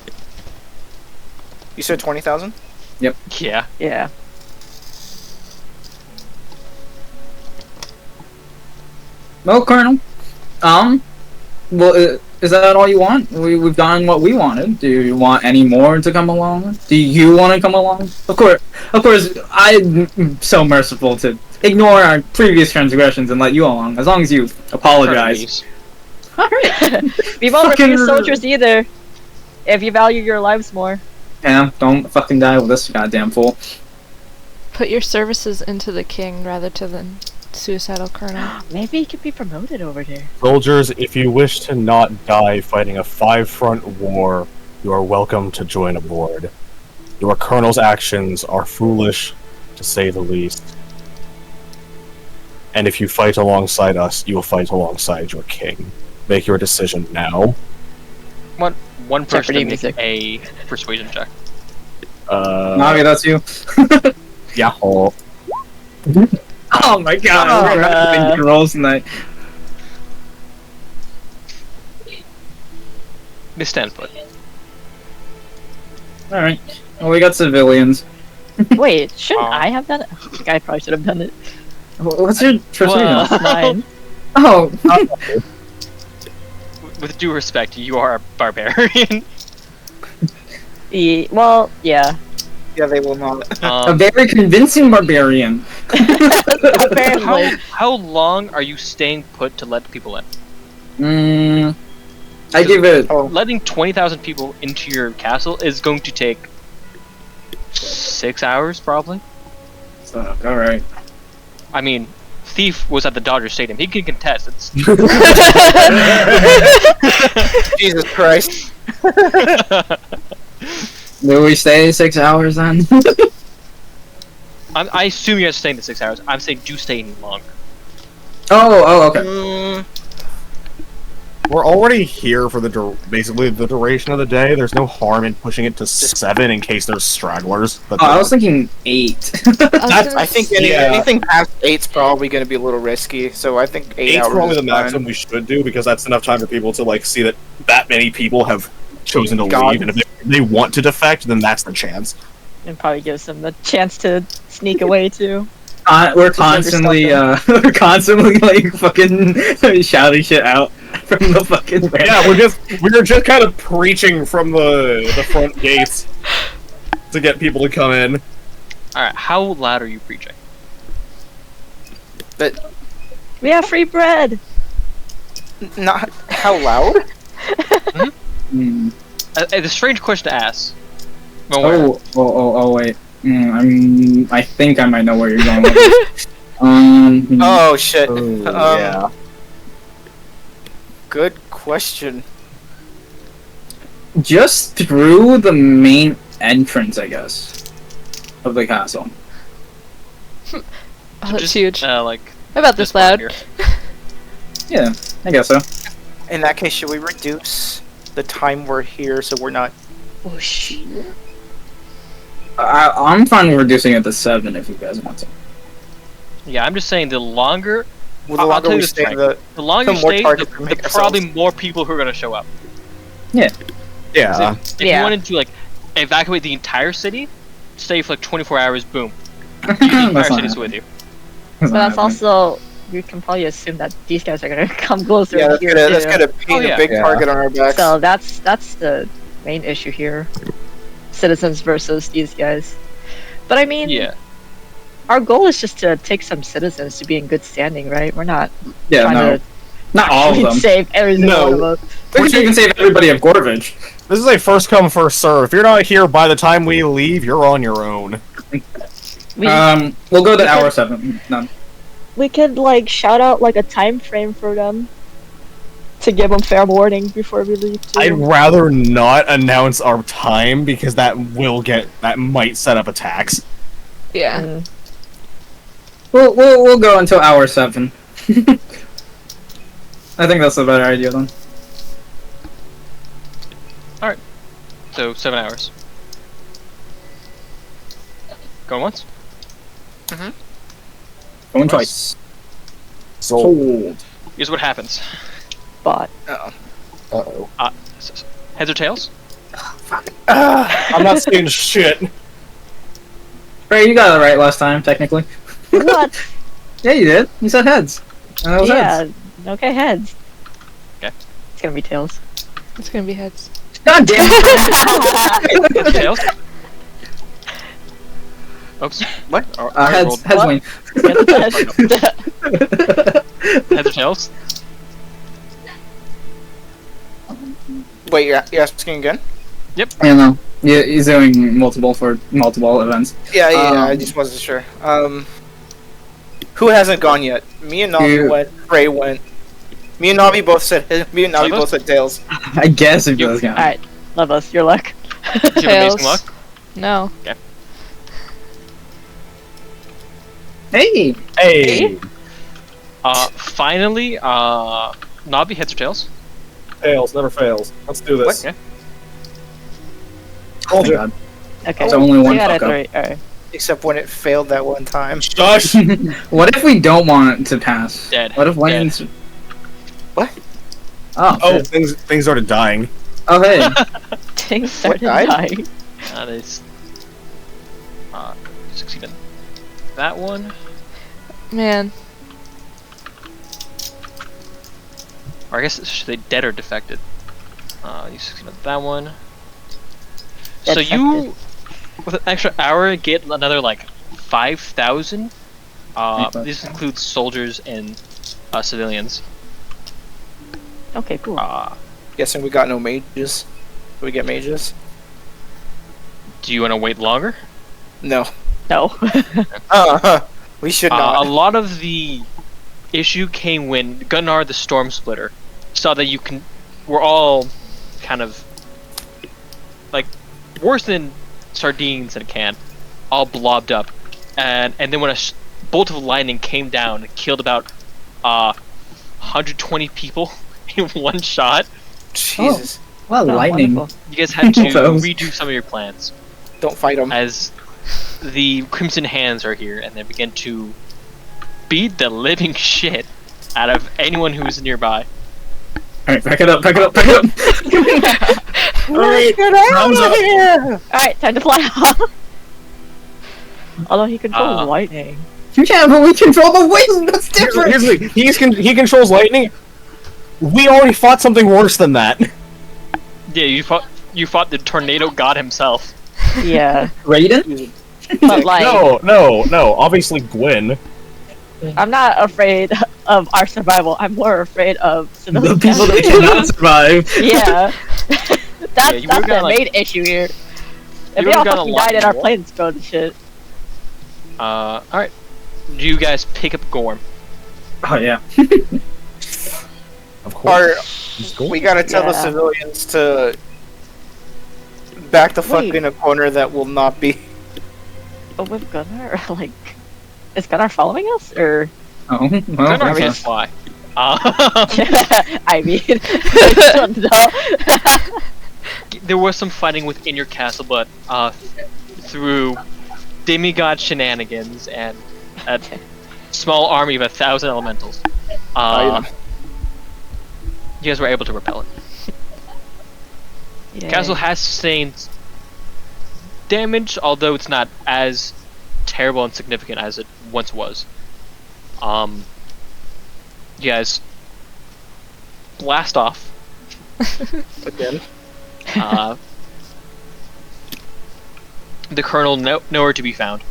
Speaker 5: You said 20,000?
Speaker 1: Yeah.
Speaker 3: Yeah.
Speaker 2: Well, Colonel, well, is that all you want? We've done what we wanted. Do you want any more to come along? Do you want to come along? Of course, I'm so merciful to ignore our previous transgressions and let you along, as long as you apologize. Alright.
Speaker 3: We won't
Speaker 2: Fucking-
Speaker 3: refuse soldiers either. If you value your lives more.
Speaker 2: Yeah, don't fucking die with this goddamn fool.
Speaker 6: Put your services into the king rather than suicidal colonel.
Speaker 3: Maybe he could be promoted over there.
Speaker 4: Soldiers, if you wish to not die fighting a 5-front war, you are welcome to join aboard. Your colonel's actions are foolish, to say the least. And if you fight alongside us, you will fight alongside your king. Make your decision now.
Speaker 1: One person
Speaker 3: Jeopardy
Speaker 1: to make
Speaker 3: music.
Speaker 1: a persuasion check.
Speaker 2: Navi, that's you.
Speaker 4: Yeah. Oh.
Speaker 2: Oh my god, we're having good rolls tonight.
Speaker 1: Miss Stanfoot.
Speaker 2: Alright. Well, we got civilians.
Speaker 3: Wait, shouldn't I have done it? I think I probably should have done it.
Speaker 2: What's your persuasion?
Speaker 1: Well-
Speaker 3: 9.
Speaker 2: Oh,
Speaker 1: With due respect, you are a barbarian.
Speaker 3: Well, yeah.
Speaker 5: Yeah, they will not.
Speaker 2: a very convincing barbarian.
Speaker 3: Apparently.
Speaker 1: How long are you staying put to let people in?
Speaker 2: I give it.
Speaker 1: Letting 20,000 people into your castle is going to take 6 hours, probably.
Speaker 2: All right.
Speaker 1: I mean, Thief was at the Dodger Stadium. He can contest. It's...
Speaker 5: Jesus Christ.
Speaker 2: Do we stay 6 hours then?
Speaker 1: I assume you guys are staying the 6 hours. I'm saying do stay any longer.
Speaker 2: Oh, okay.
Speaker 4: We're already here for basically the duration of the day. There's no harm in pushing it to 7 in case there's stragglers. But
Speaker 2: I was thinking 8.
Speaker 5: I think anything past 8's probably going to be a little risky. So I think 8 hours.
Speaker 4: 8's probably
Speaker 5: is
Speaker 4: the maximum
Speaker 5: fine.
Speaker 4: we should do because that's enough time for people to like see that many people have chosen to leave, and if they want to defect, then that's the chance.
Speaker 3: And probably gives them the chance to sneak away too.
Speaker 2: We're constantly like fucking shouting shit out from the fucking.
Speaker 4: Yeah, we're just kind of preaching from the front gates to get people to come in.
Speaker 1: All right, how loud are you preaching?
Speaker 5: But
Speaker 3: We have free bread.
Speaker 5: not how loud?
Speaker 1: It's a strange question to ask.
Speaker 2: Oh, wait. I think I might know where you're going with this.
Speaker 5: Oh shit.
Speaker 4: Yeah.
Speaker 5: Good question.
Speaker 2: Just through the main entrance, I guess, of the castle.
Speaker 6: Oh, that's
Speaker 1: Just,
Speaker 6: huge.
Speaker 1: Like,
Speaker 6: How about this
Speaker 1: part
Speaker 6: loud?
Speaker 1: here.
Speaker 2: Yeah, I guess so.
Speaker 5: In that case, should we reduce the time we're here so we're not?
Speaker 3: Oh shit.
Speaker 2: I'm fine with reducing it to 7 if you guys want to.
Speaker 1: Yeah, I'm just saying the longer.
Speaker 5: Well, the
Speaker 1: I'll
Speaker 5: longer
Speaker 1: tell you
Speaker 5: we
Speaker 1: this,
Speaker 5: stay,
Speaker 1: Frank. The longer you
Speaker 5: the more
Speaker 1: stay,
Speaker 5: targets we
Speaker 1: the
Speaker 5: make
Speaker 1: probably
Speaker 5: ourselves.
Speaker 1: more people who are going to show up.
Speaker 4: Yeah.
Speaker 1: If you
Speaker 3: Yeah.
Speaker 1: wanted to like evacuate the entire city, stay for like 24 hours, boom, the entire
Speaker 2: That's not
Speaker 1: city's
Speaker 2: happening.
Speaker 1: with you.
Speaker 3: But that's
Speaker 2: not
Speaker 3: also, we can probably assume that these guys are gonna come closer
Speaker 5: Yeah, that's
Speaker 3: here
Speaker 5: gonna,
Speaker 3: too.
Speaker 5: that's gonna paint
Speaker 1: yeah.
Speaker 5: a big
Speaker 2: Yeah.
Speaker 5: target on our backs.
Speaker 3: So that's the main issue here. Citizens versus these guys. But I mean,
Speaker 1: Yeah.
Speaker 3: our goal is just to take some citizens to be in good standing, right? We're not
Speaker 2: Yeah,
Speaker 3: trying
Speaker 2: no.
Speaker 3: to
Speaker 2: Not all of them.
Speaker 3: save every single
Speaker 4: No.
Speaker 3: one of them.
Speaker 2: We're trying to save everybody of Gorvage.
Speaker 4: This is a first come, first serve. If you're not here by the time we leave, you're on your own.
Speaker 2: We'll go to hour 7. None.
Speaker 3: We could like shout out like a time frame for them to give them fair warning before we leave too.
Speaker 4: I'd rather not announce our time because that might set up attacks.
Speaker 6: Yeah.
Speaker 3: Mm.
Speaker 2: We'll go until hour 7. I think that's a better idea then.
Speaker 1: So 7 hours. Going once.
Speaker 2: Going twice.
Speaker 4: So,
Speaker 1: Here's what happens.
Speaker 3: But
Speaker 4: uh-oh.
Speaker 1: Heads or tails?
Speaker 4: I'm not saying shit.
Speaker 2: Right, you got it right last time, technically.
Speaker 3: what?
Speaker 2: Yeah, you did. You said heads. And that was
Speaker 3: Yeah.
Speaker 2: heads.
Speaker 3: Okay, heads.
Speaker 1: Okay.
Speaker 3: It's gonna be tails.
Speaker 6: It's gonna be heads.
Speaker 2: God damn it!
Speaker 1: Heads or tails? Oops.
Speaker 5: What?
Speaker 2: Heads, heads win.
Speaker 1: Heads or tails?
Speaker 5: Wait, you're asking again?
Speaker 2: I don't know. Yeah, he's doing multiple events.
Speaker 5: Yeah, I
Speaker 2: Um,
Speaker 5: just wasn't sure. Who hasn't gone yet? Me and Navi
Speaker 2: You-
Speaker 5: went. Ray went. Me and Navi both said. Me and Navi both said tails.
Speaker 2: I guess if
Speaker 1: You-
Speaker 2: those count.
Speaker 3: Alright, love us. Your luck.
Speaker 1: Do you have
Speaker 6: Tails.
Speaker 1: amazing luck?
Speaker 6: No.
Speaker 2: Hey!
Speaker 4: Hey,
Speaker 1: Finally, Navi, heads or tails?
Speaker 4: fails, never fails. Let's do this.
Speaker 1: Okay.
Speaker 2: Oh my god.
Speaker 3: Okay.
Speaker 2: It's only one
Speaker 3: you got it
Speaker 2: fuck up.
Speaker 3: right. Alright.
Speaker 5: Except when it failed that one time.
Speaker 4: Shush!
Speaker 2: What if we don't want it to pass?
Speaker 1: Dead.
Speaker 2: What if Wayne's...
Speaker 5: What?
Speaker 2: Oh,
Speaker 4: Oh,
Speaker 2: shit.
Speaker 4: things started dying.
Speaker 2: Oh, hey.
Speaker 3: Things started
Speaker 5: died?
Speaker 3: dying.
Speaker 1: They succeeded. That one.
Speaker 6: Man.
Speaker 1: Or I guess should they dead or defected? You succeeded that one. So you, with an extra hour, get another like 5,000. This includes soldiers and civilians.
Speaker 3: Okay, cool.
Speaker 5: Guessing we got no mages. Do we get mages?
Speaker 1: Do you want to wait longer?
Speaker 5: No.
Speaker 3: No.
Speaker 5: We should not.
Speaker 1: A lot of the issue came when Gunnar the Storm Splitter saw that we're all kind of like worse than sardines in a can, all blobbed up, and then when a bolt of lightning came down and killed about 120 people in one shot.
Speaker 5: Jesus.
Speaker 2: Well,
Speaker 3: Oh,
Speaker 2: lightning.
Speaker 3: wonderful.
Speaker 1: You guys had to
Speaker 2: Those.
Speaker 1: redo some of your plans
Speaker 5: Don't fight them.
Speaker 1: as the Crimson Hands are here and they begin to beat the living shit out of anyone who's nearby.
Speaker 2: Alright, back it up, back it up, back it up! Alright, thumbs up.
Speaker 3: Alright, time to fly off. Although he controls lightning.
Speaker 2: Yeah, but we control the wind, that's different!
Speaker 4: Here's the thing, he controls lightning. We already fought something worse than that.
Speaker 1: Yeah, you fought the tornado god himself.
Speaker 3: Yeah,
Speaker 2: Raiden?
Speaker 3: but like,
Speaker 4: No. Obviously Gwen.
Speaker 3: I'm not afraid of our survival. I'm more afraid of
Speaker 2: The
Speaker 3: civilians.
Speaker 2: people that cannot survive.
Speaker 3: Yeah. That's
Speaker 1: you
Speaker 3: the
Speaker 1: would've got, like-
Speaker 3: main issue here. If
Speaker 1: you
Speaker 3: they all
Speaker 1: would've got a
Speaker 3: fucking
Speaker 1: lot
Speaker 3: died in our
Speaker 1: more.
Speaker 3: planes go to shit.
Speaker 1: Alright. Do you guys pick up Gorm?
Speaker 2: Oh yeah.
Speaker 4: Of course.
Speaker 5: We gotta tell the
Speaker 3: Yeah.
Speaker 5: civilians to back the fuck
Speaker 3: Wait.
Speaker 5: in a corner that will not be.
Speaker 3: But with Gunnar, like, is Gunnar following us, or?
Speaker 2: Oh, well,
Speaker 1: Gunnar
Speaker 3: are we
Speaker 1: can't
Speaker 3: just-
Speaker 1: fly.
Speaker 3: I mean, I just want to know.
Speaker 1: There was some fighting within your castle, but through demigod shenanigans and a small army of 1,000 elementals,
Speaker 5: yeah.
Speaker 1: you guys were able to repel it.
Speaker 3: Yay.
Speaker 1: Castle has sustained damage, although it's not as terrible and significant as it once was. You guys blast off.
Speaker 5: Again.
Speaker 1: The colonel nowhere to be found.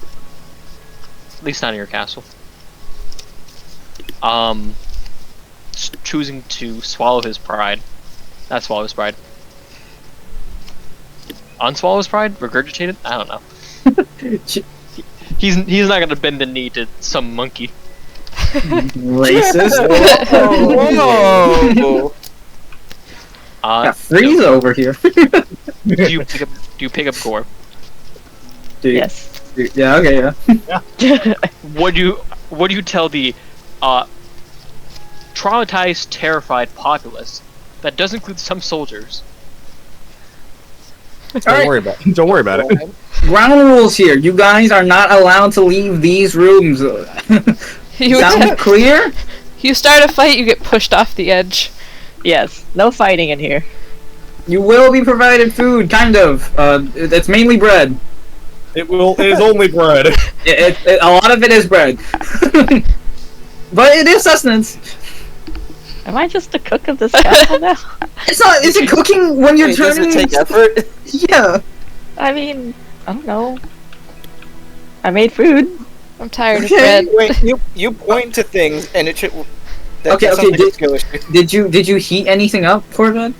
Speaker 1: At least not in your castle. Choosing to swallow his pride. Not swallow his pride. Unswallow his pride? Regurgitate it? I don't know. He's not gonna bend the knee to some monkey.
Speaker 2: Racist.
Speaker 5: Whoa!
Speaker 2: Got Frieza over here.
Speaker 1: do you pick up Gore?
Speaker 2: Dude,
Speaker 3: Yes.
Speaker 2: dude, yeah, okay, yeah.
Speaker 1: What do you tell the traumatized, terrified populace that does include some soldiers?
Speaker 4: Don't worry about it.
Speaker 2: Ground rules here. You guys are not allowed to leave these rooms. Sound clear?
Speaker 6: You start a fight, you get pushed off the edge.
Speaker 3: Yes. No fighting in here.
Speaker 2: You will be provided food, kind of. It's mainly bread.
Speaker 4: It is only bread.
Speaker 2: A lot of it is bread. But it is sustenance.
Speaker 3: Am I just the cook of this castle now?
Speaker 2: It's not. Is it cooking when you're
Speaker 5: Wait, does
Speaker 2: turning?
Speaker 5: it take effort?
Speaker 2: Yeah.
Speaker 3: I mean, I don't know. I made food.
Speaker 6: I'm tired
Speaker 2: Okay.
Speaker 6: of bread.
Speaker 5: Wait, you point to things and it should.
Speaker 2: Okay,
Speaker 5: that sounds
Speaker 2: okay,
Speaker 5: like a skill issue.
Speaker 2: Did you heat anything up for that?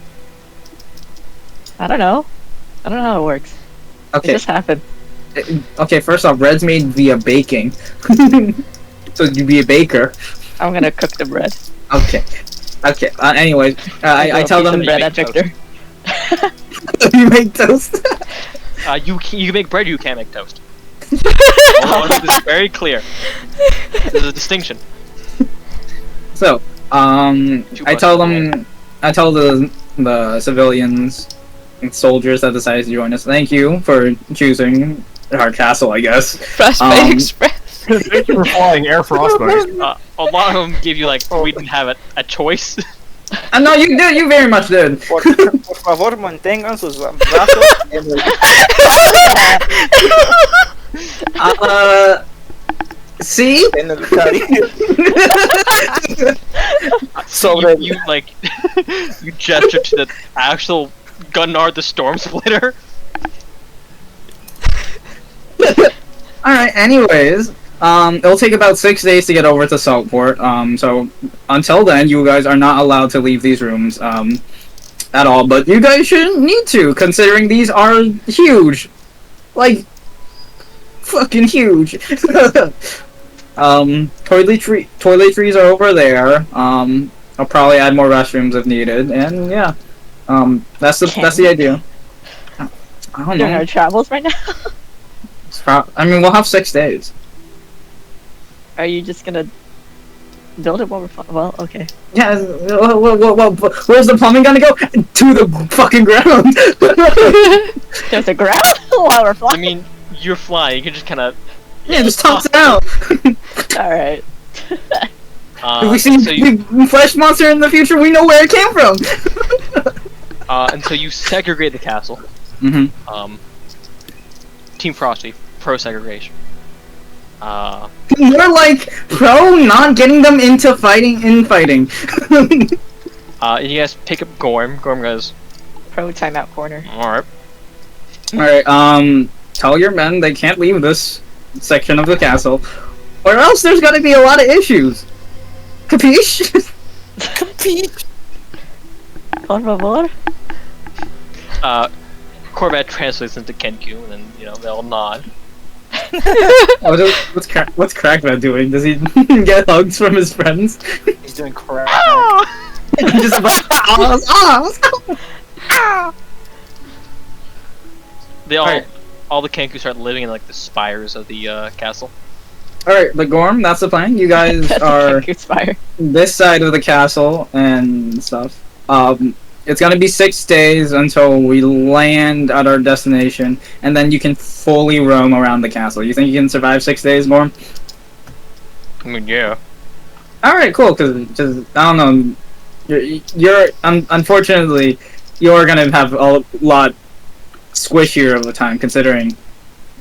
Speaker 3: I don't know. I don't know how it works. It
Speaker 2: Okay.
Speaker 3: just happened.
Speaker 2: Okay. First off, bread's made via baking, so you'd be a baker.
Speaker 3: I'm gonna cook the bread.
Speaker 2: Okay. Okay. Anyways, I tell them
Speaker 3: bread
Speaker 1: make
Speaker 3: at Victor.
Speaker 2: you make toast.
Speaker 1: You can make bread, you can't make toast. I want to make this very clear. There's a distinction.
Speaker 2: So, I tell them, I tell the civilians and soldiers that decided to join us. Thank you for choosing our castle, I guess.
Speaker 6: Frostbite Express.
Speaker 4: Thank you for flying Air Frostbite.
Speaker 1: A lot of them give you like we didn't have a choice.
Speaker 2: No, you did. You very much did.
Speaker 5: Por favor, mantengan sus brazos en
Speaker 2: See?
Speaker 5: el cariño.
Speaker 1: you like you gesture to the actual Gunnar the Storm Splitter.
Speaker 2: Alright, anyways, It'll take about 6 days to get over to Saltport. So until then, you guys are not allowed to leave these rooms at all. But you guys shouldn't need to, considering these are huge, like fucking huge. Toiletries are over there. I'll probably add more restrooms if needed, and yeah, that's the idea. I don't
Speaker 3: During
Speaker 2: know.
Speaker 3: our travels right now.
Speaker 2: I mean, we'll have 6 days.
Speaker 3: Are you just gonna build it while we're well, okay.
Speaker 2: Yeah, where's the plumbing gonna go? To the fucking ground!
Speaker 3: There's a ground while we're
Speaker 1: I
Speaker 3: flying.
Speaker 1: mean, you're flying. You can just kind of.
Speaker 2: Yeah, just toss it out!
Speaker 3: Alright.
Speaker 2: If we see
Speaker 1: so you,
Speaker 2: a flesh monster in the future, we know where it came from!
Speaker 1: and so you segregate the castle.
Speaker 2: Mm-hmm.
Speaker 1: Team Frosty, pro segregation.
Speaker 2: More like pro not getting them into fighting.
Speaker 1: And you guys pick up Gorm. Gorm goes,
Speaker 3: Pro timeout corner.
Speaker 1: alright.
Speaker 2: Alright, tell your men they can't leave this section of the castle, or else there's gonna be a lot of issues. Capiche?
Speaker 5: Compete.
Speaker 3: Por favor.
Speaker 1: Corvette translates into Kenku, and then, they all nod.
Speaker 2: What's Crackbat doing? Does he get hugs from his friends?
Speaker 5: He's doing crap.
Speaker 2: Just like,
Speaker 1: They
Speaker 2: Alright.
Speaker 1: all the Kenku start living in, like, the spires of the, castle.
Speaker 2: Alright, but Gorm, that's the plan. You guys
Speaker 3: That's
Speaker 2: are
Speaker 3: a cute spire.
Speaker 2: this side of the castle and stuff. It's gonna be 6 days until we land at our destination, and then you can fully roam around the castle. You think you can survive 6 days, Gorm?
Speaker 1: I mean, yeah.
Speaker 2: Alright, cool, because, I don't know, you're unfortunately, you're gonna have a lot squishier of a time, considering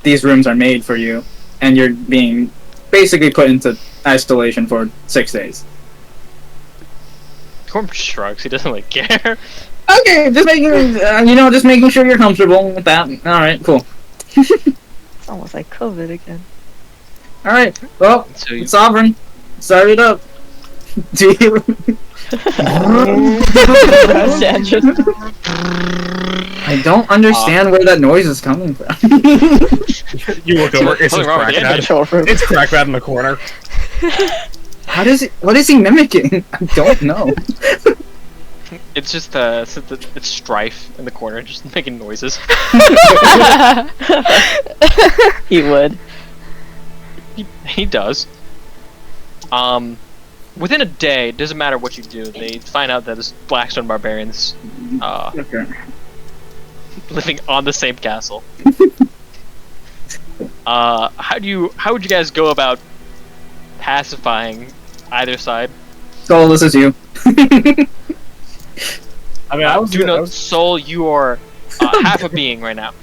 Speaker 2: these rooms are made for you, and you're being basically put into isolation for 6 days.
Speaker 1: Gorm shrugs. He doesn't, like, care.
Speaker 2: Okay, just making sure you're comfortable with that. Alright, cool.
Speaker 3: It's almost like COVID again.
Speaker 2: Alright, well,
Speaker 1: So you,
Speaker 2: Sovereign, start it up. Do you...
Speaker 3: Sandra.
Speaker 2: I don't understand where that noise is coming from.
Speaker 4: You look over. It's
Speaker 1: Something wrong with the
Speaker 4: Crackbat.
Speaker 3: Control room.
Speaker 4: It's Crackbat in the corner.
Speaker 2: What is he mimicking? I don't know.
Speaker 1: it's just, it's Strife in the corner, just making noises.
Speaker 3: He would.
Speaker 1: He does. Within a day, it doesn't matter what you do, they find out that it's Blackstone barbarians,
Speaker 2: Okay.
Speaker 1: living on the same castle. How would you guys go about pacifying either side?
Speaker 2: Soul, this is you.
Speaker 4: I mean, I was
Speaker 1: do note, Soul, you are half a being right now.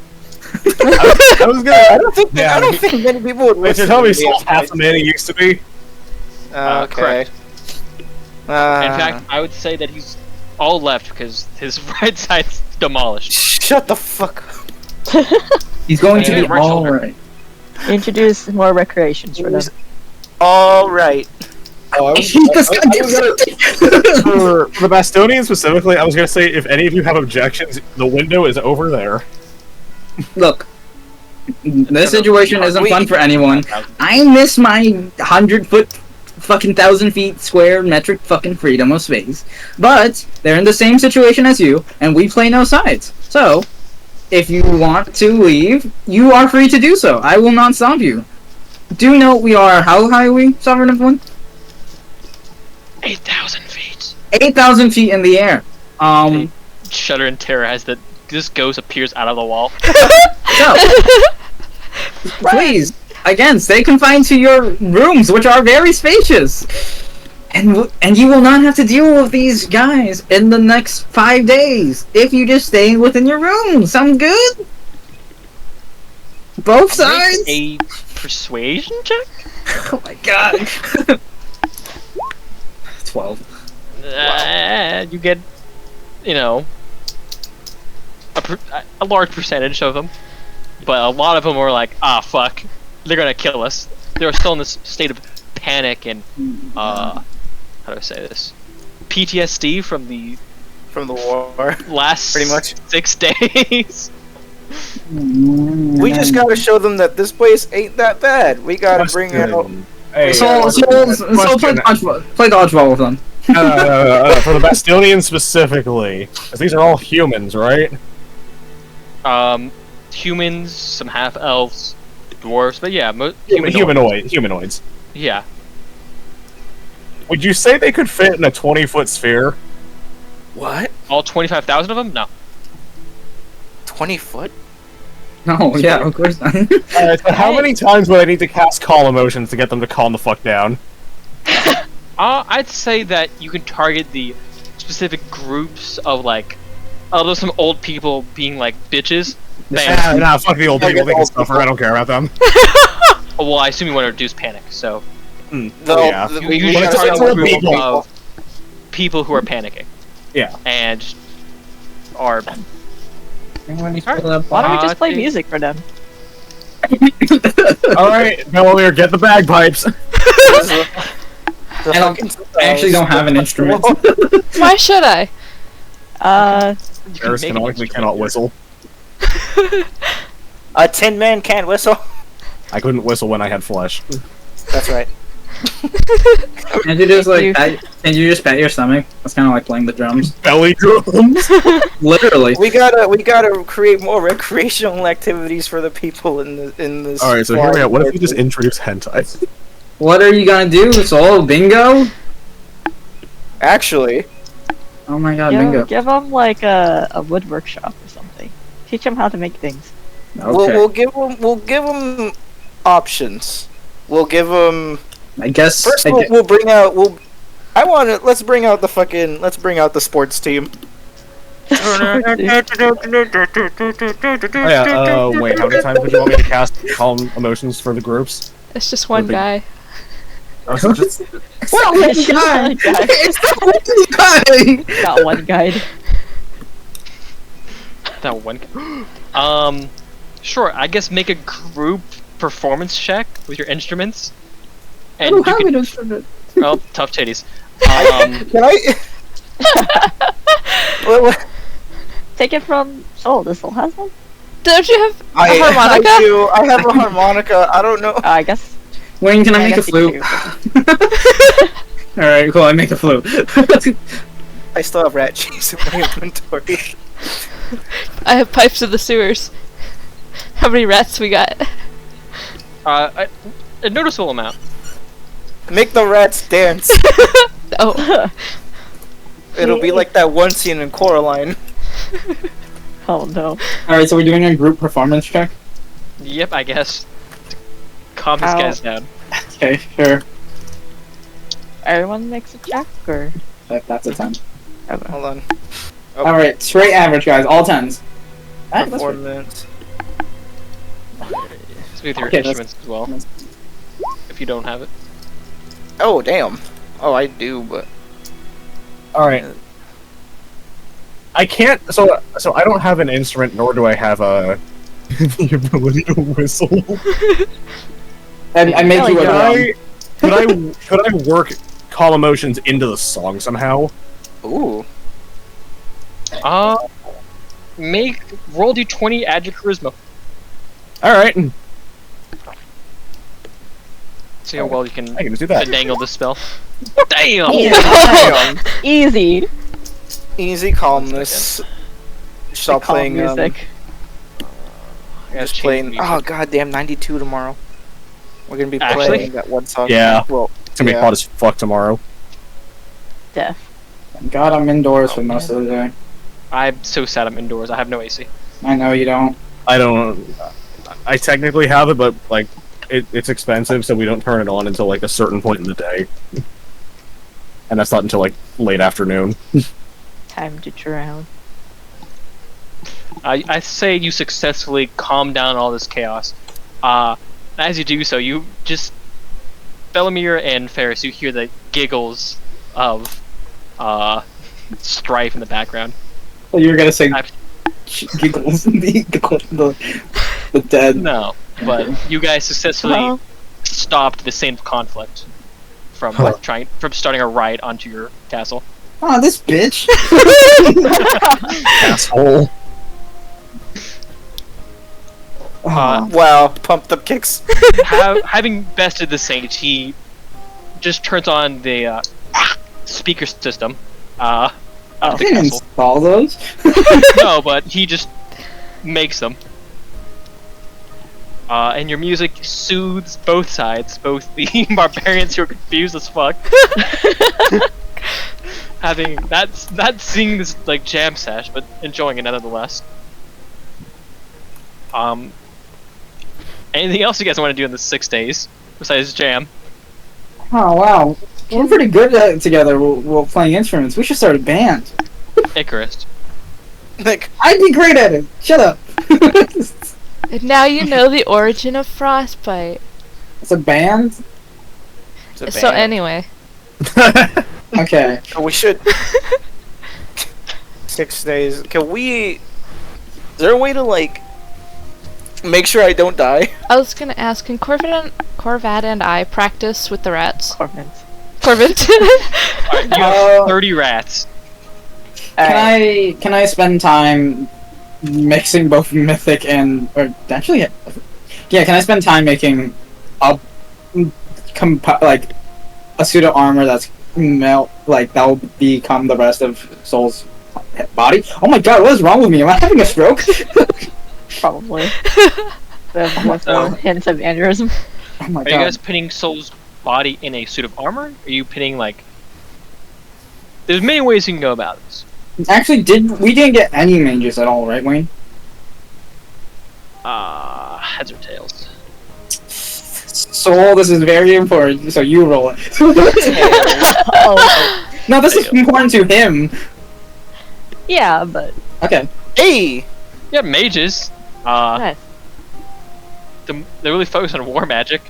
Speaker 4: I was gonna.
Speaker 5: I don't think many people would
Speaker 4: Wait,
Speaker 5: listen
Speaker 4: to tell me
Speaker 5: to
Speaker 4: Soul's half the man he used to be.
Speaker 5: Okay.
Speaker 1: Correct. In fact, I would say that he's all left because his right side's demolished.
Speaker 5: Shut the fuck up.
Speaker 2: He's going to
Speaker 1: Yeah,
Speaker 2: be
Speaker 1: right shoulder.
Speaker 2: alright.
Speaker 3: Introduce more recreations for them.
Speaker 5: All right.
Speaker 4: Oh, I was gonna, for the Bastonian specifically, I was gonna say if any of you have objections, the window is over there.
Speaker 2: Look, this situation isn't fun for anyone.
Speaker 1: 1,000.
Speaker 2: I miss my 100-foot, fucking 1,000 feet square metric fucking freedom of space. But they're in the same situation as you, and we play no sides. So, if you want to leave, you are free to do so. I will not stop you. Do note we are, how high are we, Sovereign of One?
Speaker 1: 8,000 feet.
Speaker 2: 8,000 feet in the air.
Speaker 1: Shudder in terror as this ghost appears out of the wall.
Speaker 2: So, please, again, stay confined to your rooms, which are very spacious. And you will not have to deal with these guys in the next 5 days if you just stay within your room. Sound good? Both sides?
Speaker 1: Make a persuasion check?
Speaker 2: Oh my god. 12.
Speaker 1: You get, a large percentage of them. But a lot of them are like, ah, fuck. They're gonna kill us. they're still in this state of panic and how do I say this? PTSD from the
Speaker 5: war.
Speaker 1: last
Speaker 5: Pretty much
Speaker 1: 6 days.
Speaker 5: We just gotta show them that this place ain't that bad. We gotta bring out.
Speaker 4: Hey,
Speaker 2: So play dodgeball with them.
Speaker 4: for the Bastilians specifically, 'cause these are all humans, right?
Speaker 1: Humans, some half elves, dwarves, but yeah,
Speaker 4: Humanoids.
Speaker 1: Yeah.
Speaker 4: Would you say they could fit in a 20-foot sphere?
Speaker 5: What?
Speaker 1: All 25,000 of them? No.
Speaker 5: 20 foot?
Speaker 2: No, yeah, of course not.
Speaker 4: Alright, so how many times would I need to cast Call Emotions to get them to calm the fuck down?
Speaker 1: I'd say that you can target the specific groups of like, there's some old people being like bitches. Bam.
Speaker 4: Nah, fuck the old people, they can suffer, I don't care about them.
Speaker 1: Well, I assume you want to reduce panic, so
Speaker 4: Oh, yeah.
Speaker 1: you usually
Speaker 4: But
Speaker 1: target
Speaker 4: it's
Speaker 1: a group
Speaker 4: people.
Speaker 1: of people who are panicking.
Speaker 4: Yeah.
Speaker 1: And are.
Speaker 3: Why don't we just play music for them?
Speaker 4: Alright, Bellamere, get the bagpipes.
Speaker 2: I actually don't have an instrument.
Speaker 6: Why should I?
Speaker 4: Eris cannot whistle.
Speaker 5: A Tin Man can't whistle.
Speaker 4: I couldn't whistle when I had flesh.
Speaker 5: That's right.
Speaker 2: And you just like, can you just pat your stomach? That's kind of like playing the drums.
Speaker 4: Belly drums.
Speaker 2: Literally.
Speaker 5: We gotta create more recreational activities for the people in this.
Speaker 4: Alright, so here we are. What if we just introduce hentai?
Speaker 2: What are you gonna do? Solo bingo?
Speaker 5: Actually,
Speaker 2: Oh my god, bingo.
Speaker 3: Give them like a wood workshop or something. Teach them how to make things.
Speaker 2: Okay.
Speaker 5: we'll give them options. We'll give them.
Speaker 2: I guess.
Speaker 5: First, we'll bring out. Let's bring out the sports team.
Speaker 4: Oh yeah, wait, how many times would you want me to cast Calm Emotions for the groups?
Speaker 6: It's just one guy.
Speaker 2: What one guy? It's the one guy.
Speaker 3: Got one guide.
Speaker 1: That one. Sure. I guess make a group performance check with your instruments. And you can. Well, tough titties.
Speaker 5: Can I? what?
Speaker 3: Take it from Soul. Does Soul has one?
Speaker 6: Don't you have a
Speaker 5: I
Speaker 6: harmonica?
Speaker 5: do. I have a harmonica. I don't know.
Speaker 3: I guess.
Speaker 2: Wayne, can I make a
Speaker 3: guess you
Speaker 2: flute? Alright, cool, I make a flute.
Speaker 5: I still have rat cheese in my inventory.
Speaker 6: I have pipes in the sewers. How many rats we got?
Speaker 1: A noticeable amount.
Speaker 5: Make the rats dance.
Speaker 6: Oh.
Speaker 5: It'll be like that one scene in Coraline.
Speaker 3: Oh no.
Speaker 2: Alright, so we're doing a group performance check?
Speaker 1: Yep, I guess. Calm these guys down.
Speaker 2: Okay, sure.
Speaker 3: Everyone makes a check, or
Speaker 2: That's a 10.
Speaker 3: okay.
Speaker 5: Hold on.
Speaker 2: Alright, straight average, guys, all 10s.
Speaker 5: Performance.
Speaker 1: With your
Speaker 2: Okay,
Speaker 1: instruments as well. If you don't have it.
Speaker 5: Oh damn. Oh, I do, but
Speaker 4: Alright. I can't. So I don't have an instrument, nor do I have the ability to whistle.
Speaker 2: I make you a drum.
Speaker 4: Could I work Call Emotions into the song somehow?
Speaker 5: ooh.
Speaker 1: Roll d20, add your charisma.
Speaker 4: Alright.
Speaker 1: See how well you can
Speaker 4: I can just do that.
Speaker 1: dangle this spell. Damn!
Speaker 5: Damn.
Speaker 3: Easy.
Speaker 5: Easy calmness. Stop
Speaker 3: Calm
Speaker 5: playing
Speaker 3: music.
Speaker 5: Just playing. Oh goddamn, 92 tomorrow. We're gonna be
Speaker 1: Actually?
Speaker 5: playing that one song.
Speaker 4: Yeah.
Speaker 5: Well,
Speaker 4: It's gonna be hot as fuck tomorrow.
Speaker 3: Death.
Speaker 2: Thank God I'm indoors for most of the day.
Speaker 1: I'm so sad I'm indoors. I have no AC.
Speaker 2: I know you don't.
Speaker 4: I technically have it, but like it's expensive, so we don't turn it on until like a certain point in the day, and that's not until like late afternoon.
Speaker 3: Time to drown.
Speaker 1: I say you successfully calm down all this chaos. As you do so, you just Bellamere and Ferris, you hear the giggles of strife in the background.
Speaker 2: Well, you were gonna say giggles, the dead.
Speaker 1: No, but you guys successfully stopped the same conflict from from starting a riot onto your castle.
Speaker 2: Oh, this bitch.
Speaker 4: Asshole.
Speaker 5: Wow, pumped up kicks.
Speaker 1: Having bested the Saint, he just turns on the speaker system of
Speaker 2: I
Speaker 1: the
Speaker 2: didn't
Speaker 1: castle.
Speaker 2: install those.
Speaker 1: No, but he just makes them. And your music soothes both sides, both the barbarians who are confused as fuck, having not seeing this like jam sesh, but enjoying it nonetheless. Anything else you guys want to do in the 6 days besides jam?
Speaker 2: Oh wow, we're pretty good together. We're playing instruments. We should start a band.
Speaker 1: Icarus.
Speaker 5: Like,
Speaker 2: I'd be great at it. Shut up.
Speaker 6: And now you know the origin of frostbite.
Speaker 2: It's a band.
Speaker 5: it's a
Speaker 6: So
Speaker 5: band.
Speaker 6: anyway,
Speaker 2: Okay.
Speaker 5: Oh, we should. 6 days. Can we? Is there a way to like make sure I don't die?
Speaker 6: I was gonna ask, can Corvad and I practice with the rats?
Speaker 3: Corvin.
Speaker 6: Corvid?
Speaker 1: Alright, you have 30 rats.
Speaker 2: Can I spend time mixing both mythic and actually yeah, can I spend time making a like a pseudo armor that's that will become the rest of Soul's body? Oh my god, what is wrong with me? Am I having a stroke?
Speaker 3: Probably. With more hints of aneurysm.
Speaker 2: Oh my
Speaker 1: Are
Speaker 2: god.
Speaker 1: you guys pinning Soul's body in a suit of armor? Are you pinning like? There's many ways you can go about this.
Speaker 2: Actually, we didn't get any mages at all, right, Wayne?
Speaker 1: Heads or tails?
Speaker 2: Soul, this is very important, so you roll it.
Speaker 3: Oh,
Speaker 2: No, this is important to him.
Speaker 3: yeah, but
Speaker 2: Okay.
Speaker 5: Hey,
Speaker 1: Yeah, mages.
Speaker 3: nice.
Speaker 1: They really focus on war magic.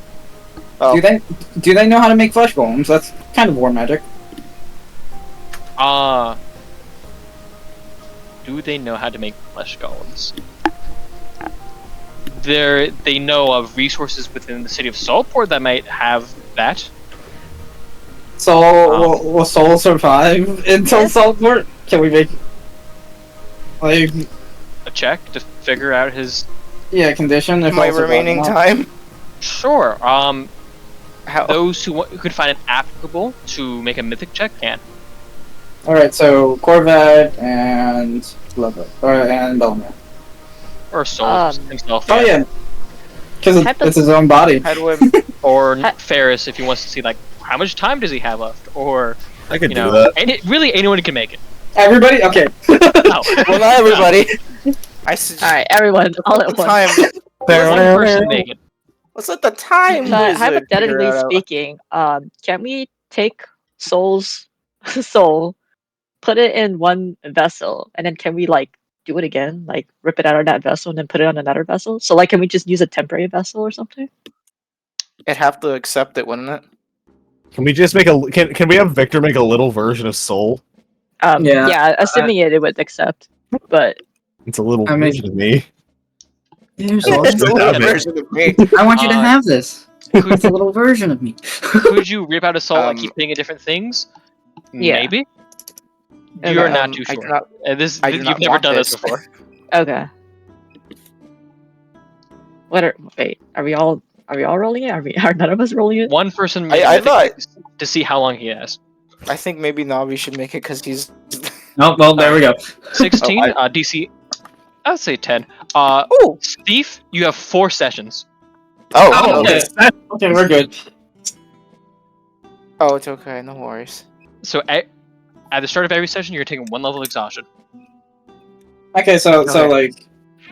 Speaker 5: Oh.
Speaker 2: Do they know how to make flesh golems? That's kind of war magic.
Speaker 1: Do they know how to make flesh golems? They know of resources within the city of Soulport that might have that.
Speaker 2: So will Soul survive until Soulport? Can we make like
Speaker 1: A check to figure out his.
Speaker 2: condition? If
Speaker 5: my
Speaker 2: Soul survives
Speaker 5: remaining
Speaker 2: or not?
Speaker 5: time.
Speaker 1: Sure.
Speaker 5: How?
Speaker 1: Those who could find it applicable to make a mythic check can.
Speaker 2: All right, so Corvad and and Belmont.
Speaker 1: Or Soul himself.
Speaker 2: Oh yeah, because
Speaker 3: Type of-
Speaker 2: it's his own body.
Speaker 5: How do I?
Speaker 1: Or Ferris if he wants to see like how much time does he have left, or
Speaker 4: I could
Speaker 1: you
Speaker 4: do
Speaker 1: know,
Speaker 4: that.
Speaker 1: really anyone can make it.
Speaker 2: Everybody, okay.
Speaker 1: No.
Speaker 5: Well, not everybody. I suggest.
Speaker 3: All right, everyone, all at
Speaker 5: the
Speaker 3: once.
Speaker 5: time.
Speaker 1: One person make it.
Speaker 5: Let's let the time.
Speaker 3: So,
Speaker 5: wizard
Speaker 3: hypothetically
Speaker 5: figure it out.
Speaker 3: speaking, can we take Soul's soul, put it in one vessel, and then can we like do it again, like rip it out of that vessel and then put it on another vessel? So like, can we just use a temporary vessel or something?
Speaker 5: It'd have to accept it, wouldn't it?
Speaker 4: Can we just make can we have Victor make a little version of Soul?
Speaker 3: Yeah, assuming it would accept, but
Speaker 4: It's a little
Speaker 2: I mean-
Speaker 4: version of me.
Speaker 2: Here's
Speaker 4: a
Speaker 5: It's a
Speaker 4: little
Speaker 5: little
Speaker 4: bit.
Speaker 5: version of me.
Speaker 2: I want you to
Speaker 1: Uh,
Speaker 2: have this. It's a little version of me.
Speaker 1: Could you rip out a soul and keep putting in different things?
Speaker 3: Yeah.
Speaker 1: Maybe.
Speaker 3: Okay.
Speaker 1: You're not too
Speaker 5: I
Speaker 1: sure.
Speaker 5: do not- I do
Speaker 1: You've
Speaker 5: not
Speaker 1: never
Speaker 5: want
Speaker 1: done this
Speaker 5: this.
Speaker 1: before.
Speaker 3: okay. Are we all rolling it? Are none of us rolling it?
Speaker 1: One person
Speaker 5: I
Speaker 1: made a
Speaker 5: thought-
Speaker 1: mythic to see how long he has.
Speaker 5: I think maybe Navi should make it because he's.
Speaker 2: Oh well, there we go.
Speaker 1: 16,
Speaker 5: Oh,
Speaker 1: DC. I'd say 10.
Speaker 5: Oh.
Speaker 1: Steve, you have 4 sessions.
Speaker 5: Oh.
Speaker 2: okay. Okay, we're good.
Speaker 5: Oh, it's okay. No worries.
Speaker 1: So at the start of every session, you're taking 1 level of exhaustion.
Speaker 2: Okay, so like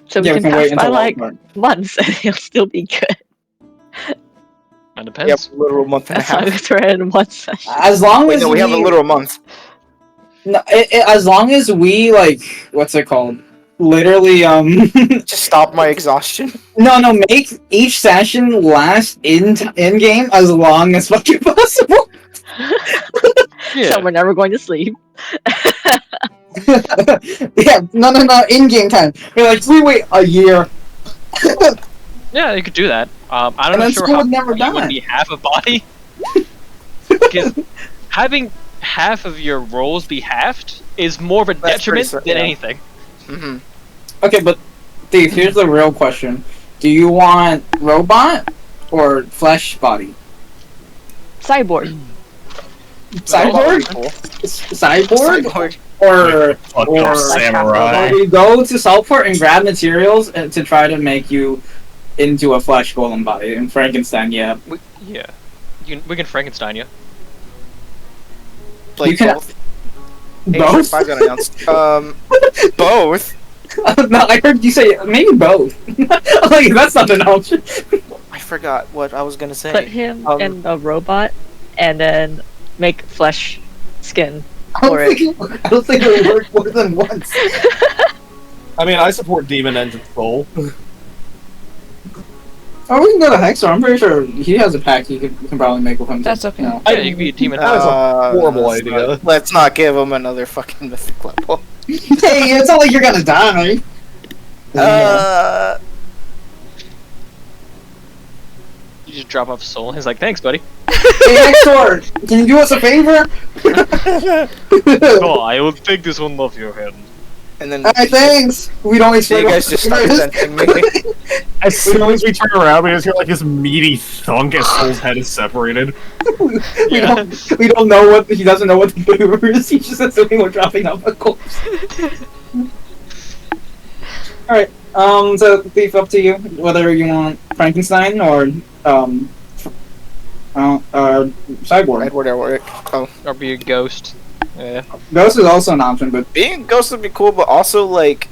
Speaker 3: So we
Speaker 2: yeah, we
Speaker 3: can
Speaker 2: can wait
Speaker 3: pass by
Speaker 2: until
Speaker 3: like
Speaker 2: Walmart.
Speaker 3: months and it'll still be good.
Speaker 1: That depends.
Speaker 5: Yep, literal month and a
Speaker 3: As long
Speaker 5: half.
Speaker 3: as we're in one session.
Speaker 2: As long
Speaker 5: Wait,
Speaker 2: as
Speaker 5: no, we have a literal month.
Speaker 2: No, as long as we like, what's it called? Literally,
Speaker 5: Just stop my exhaustion.
Speaker 2: no, make each session last in game as long as fucking possible.
Speaker 1: Yeah.
Speaker 3: So we're never going to sleep.
Speaker 2: Yeah, no, in game time. We're like, we wait a year.
Speaker 1: Yeah, you could do that. I'm
Speaker 2: And
Speaker 1: not
Speaker 2: then
Speaker 1: sure
Speaker 2: Skull
Speaker 1: how
Speaker 2: would never
Speaker 1: you
Speaker 2: die.
Speaker 1: would be half a body. Because having half of your rolls be halved is more of a
Speaker 5: That's pretty
Speaker 1: detriment than
Speaker 5: yeah.
Speaker 1: anything.
Speaker 5: Mm-hmm.
Speaker 2: Okay, but Steve, here's the real question: do you want robot or flesh body?
Speaker 3: Cyborg.
Speaker 2: Cyborg? Cyborg? Or
Speaker 4: samurai.
Speaker 2: you go to Southport and grab materials to try to make you into a flesh golem body in Frankenstein? Yeah.
Speaker 1: We can Frankenstein you.
Speaker 5: Like
Speaker 2: You can-
Speaker 5: both.
Speaker 2: Both?
Speaker 5: Age 5 got announced. Both.
Speaker 2: No, I heard you say maybe both. Like that's not an option.
Speaker 5: I forgot what I was gonna say.
Speaker 3: Put him
Speaker 5: Um,
Speaker 3: in a robot, and then make flesh skin
Speaker 2: I
Speaker 3: for it.
Speaker 2: don't think it would work more than once.
Speaker 4: I mean, I support Demon Engine Soul.
Speaker 2: Oh, we can go to Hexor. I'm pretty sure he has a pack you can probably make with him.
Speaker 6: That's okay.
Speaker 2: No.
Speaker 1: Yeah, you can be a demon.
Speaker 4: That was a horrible
Speaker 5: let's
Speaker 4: idea.
Speaker 5: let's not give him another fucking mythic level.
Speaker 2: Hey, it's not like you're gonna die.
Speaker 1: You just drop off soul. He's like, thanks, buddy.
Speaker 2: Hey, Hexor, can you do us a favor?
Speaker 1: Oh, I will take this one off your head.
Speaker 5: And then
Speaker 2: Alright, thanks. We don't
Speaker 5: so
Speaker 2: explain
Speaker 5: you guys just start sensing me.
Speaker 4: As soon as we turn around, we just hear like this meaty thunk as Soul's head is separated.
Speaker 2: we don't know what he doesn't know what the favor is. He's just assuming we're dropping off a corpse. Alright, so Thief, up to you whether you want Frankenstein or Cyborg.
Speaker 5: Edward. Oh,
Speaker 1: Or be a ghost. Yeah.
Speaker 2: Ghost is also an option, but
Speaker 5: being a ghost would be cool, but also like,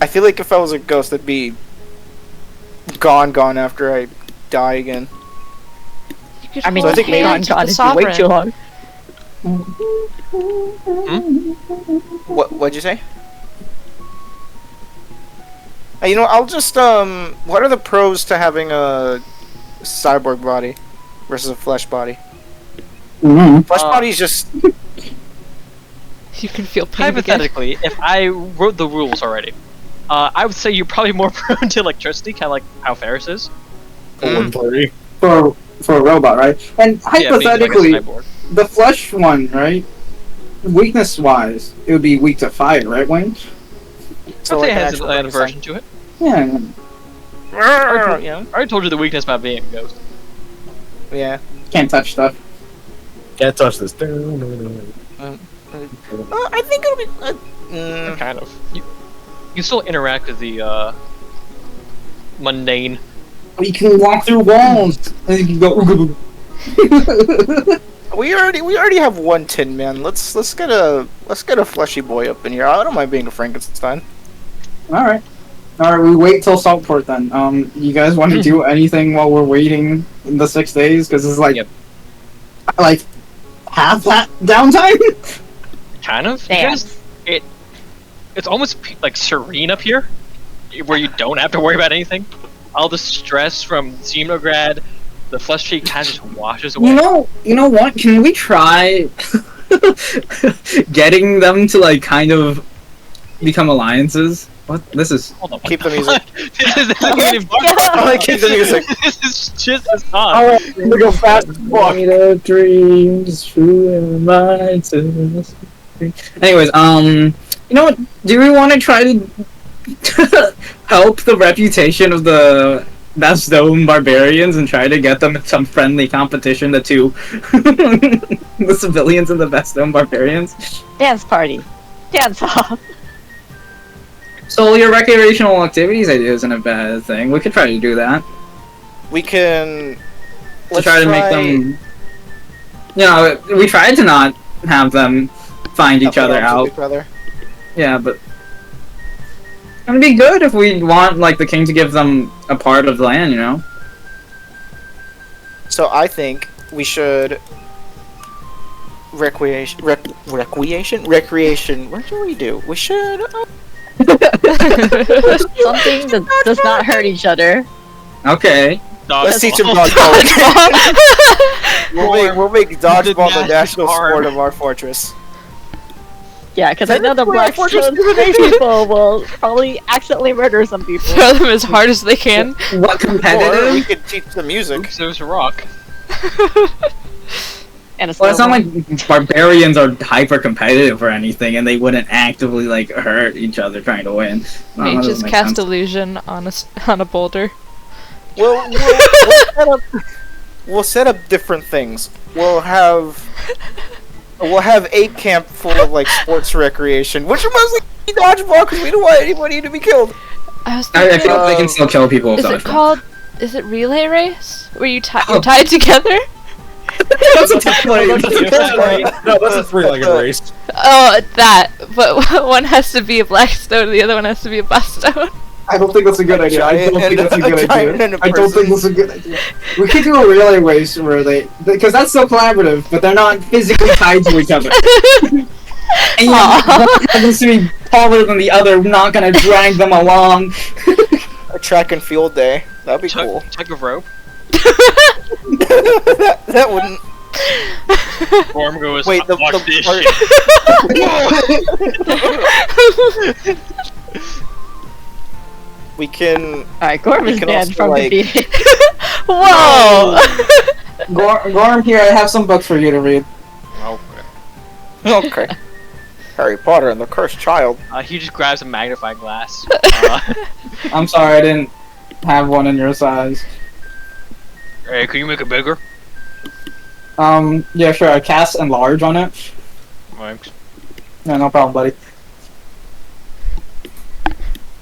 Speaker 5: I feel like if I was a ghost, I'd be gone after I die again.
Speaker 6: You could
Speaker 3: I mean,
Speaker 5: So I think maybe
Speaker 3: gone,
Speaker 6: hands
Speaker 3: gone,
Speaker 6: with
Speaker 3: if
Speaker 6: the
Speaker 3: you wait too
Speaker 6: sovereign.
Speaker 3: long.
Speaker 5: What'd you say? You know, I'll just what are the pros to having a cyborg body versus a flesh body? Flesh body's just
Speaker 6: You can feel pain again.
Speaker 1: Hypothetically, if I wrote the rules already, I would say you're probably more prone to electricity, kind of like how Ferris is.
Speaker 2: for a robot, right? And hypothetically,
Speaker 1: Yeah, being like a cyborg.
Speaker 2: the flesh one, right? Weakness-wise, it would be weak to fire, right, Wayne?
Speaker 5: so
Speaker 1: I'd
Speaker 5: like
Speaker 1: say it
Speaker 5: an
Speaker 1: has
Speaker 5: actual
Speaker 1: an
Speaker 5: Frankenstein.
Speaker 1: aversion to it.
Speaker 2: Yeah,
Speaker 5: Yeah,
Speaker 1: I already told you the weakness about being a ghost.
Speaker 5: yeah.
Speaker 2: can't touch stuff.
Speaker 4: Can't touch this.
Speaker 5: I think it'll be.
Speaker 1: Kind of. You still interact with the mundane.
Speaker 2: You can walk through walls, and you can go.
Speaker 5: We already have one Tin Man. Let's get a fleshy boy up in here. I don't mind being a Frankenstein.
Speaker 2: Alright. Alright, we wait till Saltport then. You guys want to do anything while we're waiting in the 6 days? Because it's like,
Speaker 1: Yep.
Speaker 2: like, half that downtime?
Speaker 1: Kind of.
Speaker 3: Damn.
Speaker 1: Because it's almost like serene up here, where you don't have to worry about anything. All the stress from Xenograd, the flesh tree kind of just washes away.
Speaker 2: You know what? Can we try getting them to, like, kind of become alliances? What? This is...
Speaker 1: Hold on, what
Speaker 5: Keep the
Speaker 1: fuck?
Speaker 5: music.
Speaker 1: This isn't even
Speaker 5: I like keep the music.
Speaker 1: This is just as hot.
Speaker 2: Alright, we go fast as fuck. Dreams, true alliances. Anyways, you know what? Do we want to try to help the reputation of the Basdome barbarians and try to get them in some friendly competition, the two, the civilians and the Basdome barbarians?
Speaker 3: Dance party. Dance off.
Speaker 2: So your recreational activities idea isn't a bad thing. We could try to do that.
Speaker 5: We can.
Speaker 2: To try to make them... You know, we tried to not have them find each other out. Yeah, but it'd be good if we want, like, the king to give them a part of the land, you know?
Speaker 5: So I think we should recreation. What should we do? We should.
Speaker 3: Something that does not hurt each other.
Speaker 2: Okay.
Speaker 5: Let's teach them
Speaker 1: Dodgeball.
Speaker 5: dodgeball. We'll make dodgeball the national
Speaker 1: national
Speaker 5: sport of our fortress.
Speaker 3: Yeah, because I know the
Speaker 5: That's why
Speaker 3: Blackstone people will probably accidentally murder some people.
Speaker 6: Throw them as hard as they can.
Speaker 2: What
Speaker 5: Or we
Speaker 2: competitive?
Speaker 5: could teach the music.
Speaker 1: Oops, there's a rock.
Speaker 3: And
Speaker 2: Well, it's not like barbarians are hyper competitive or anything, and they wouldn't actively like hurt each other trying to win. I don't know,
Speaker 6: Mages
Speaker 2: doesn't make
Speaker 6: cast
Speaker 2: sense.
Speaker 6: illusion on a boulder.
Speaker 5: We'll set up different things. We'll have ape camp full of like sports recreation, which are mostly dodgeball because we don't want anybody to be killed.
Speaker 6: I was
Speaker 2: I
Speaker 6: thinking,
Speaker 2: feel like they can still kill people with
Speaker 6: is it
Speaker 2: dodgeball.
Speaker 6: called? Is it relay race? Where you're tied together?
Speaker 2: That's a tough play.
Speaker 4: No, that's a three-legged race.
Speaker 6: Oh, that. But one has to be a Blackstone, the other one has to be a Bustone.
Speaker 2: I don't think that's a good idea. I don't think that's a good
Speaker 5: giant
Speaker 2: idea.
Speaker 5: and a
Speaker 2: I don't think that's a good idea. We could do a relay race where because that's still collaborative, but they're not physically tied to each other. And you know, one happens to be taller than the other, not gonna drag them along.
Speaker 5: A track and field day. That'd be cool.
Speaker 1: Tug of rope.
Speaker 5: that wouldn't.
Speaker 1: Gorm goes.
Speaker 5: Wait, the
Speaker 1: watch this shit.
Speaker 5: We can.
Speaker 3: Alright, Gorm is
Speaker 5: can
Speaker 3: banned
Speaker 5: also,
Speaker 3: from
Speaker 5: like-
Speaker 3: competing.
Speaker 6: Whoa!
Speaker 2: Gorm, here, I have some books for you to read.
Speaker 5: Okay. Harry Potter and the Cursed Child.
Speaker 1: He just grabs a magnifying glass.
Speaker 2: I'm sorry, I didn't have one in your size.
Speaker 1: Hey, can you make it bigger?
Speaker 2: Yeah, sure, I cast enlarge on it.
Speaker 1: Thanks.
Speaker 2: Yeah, no problem, buddy.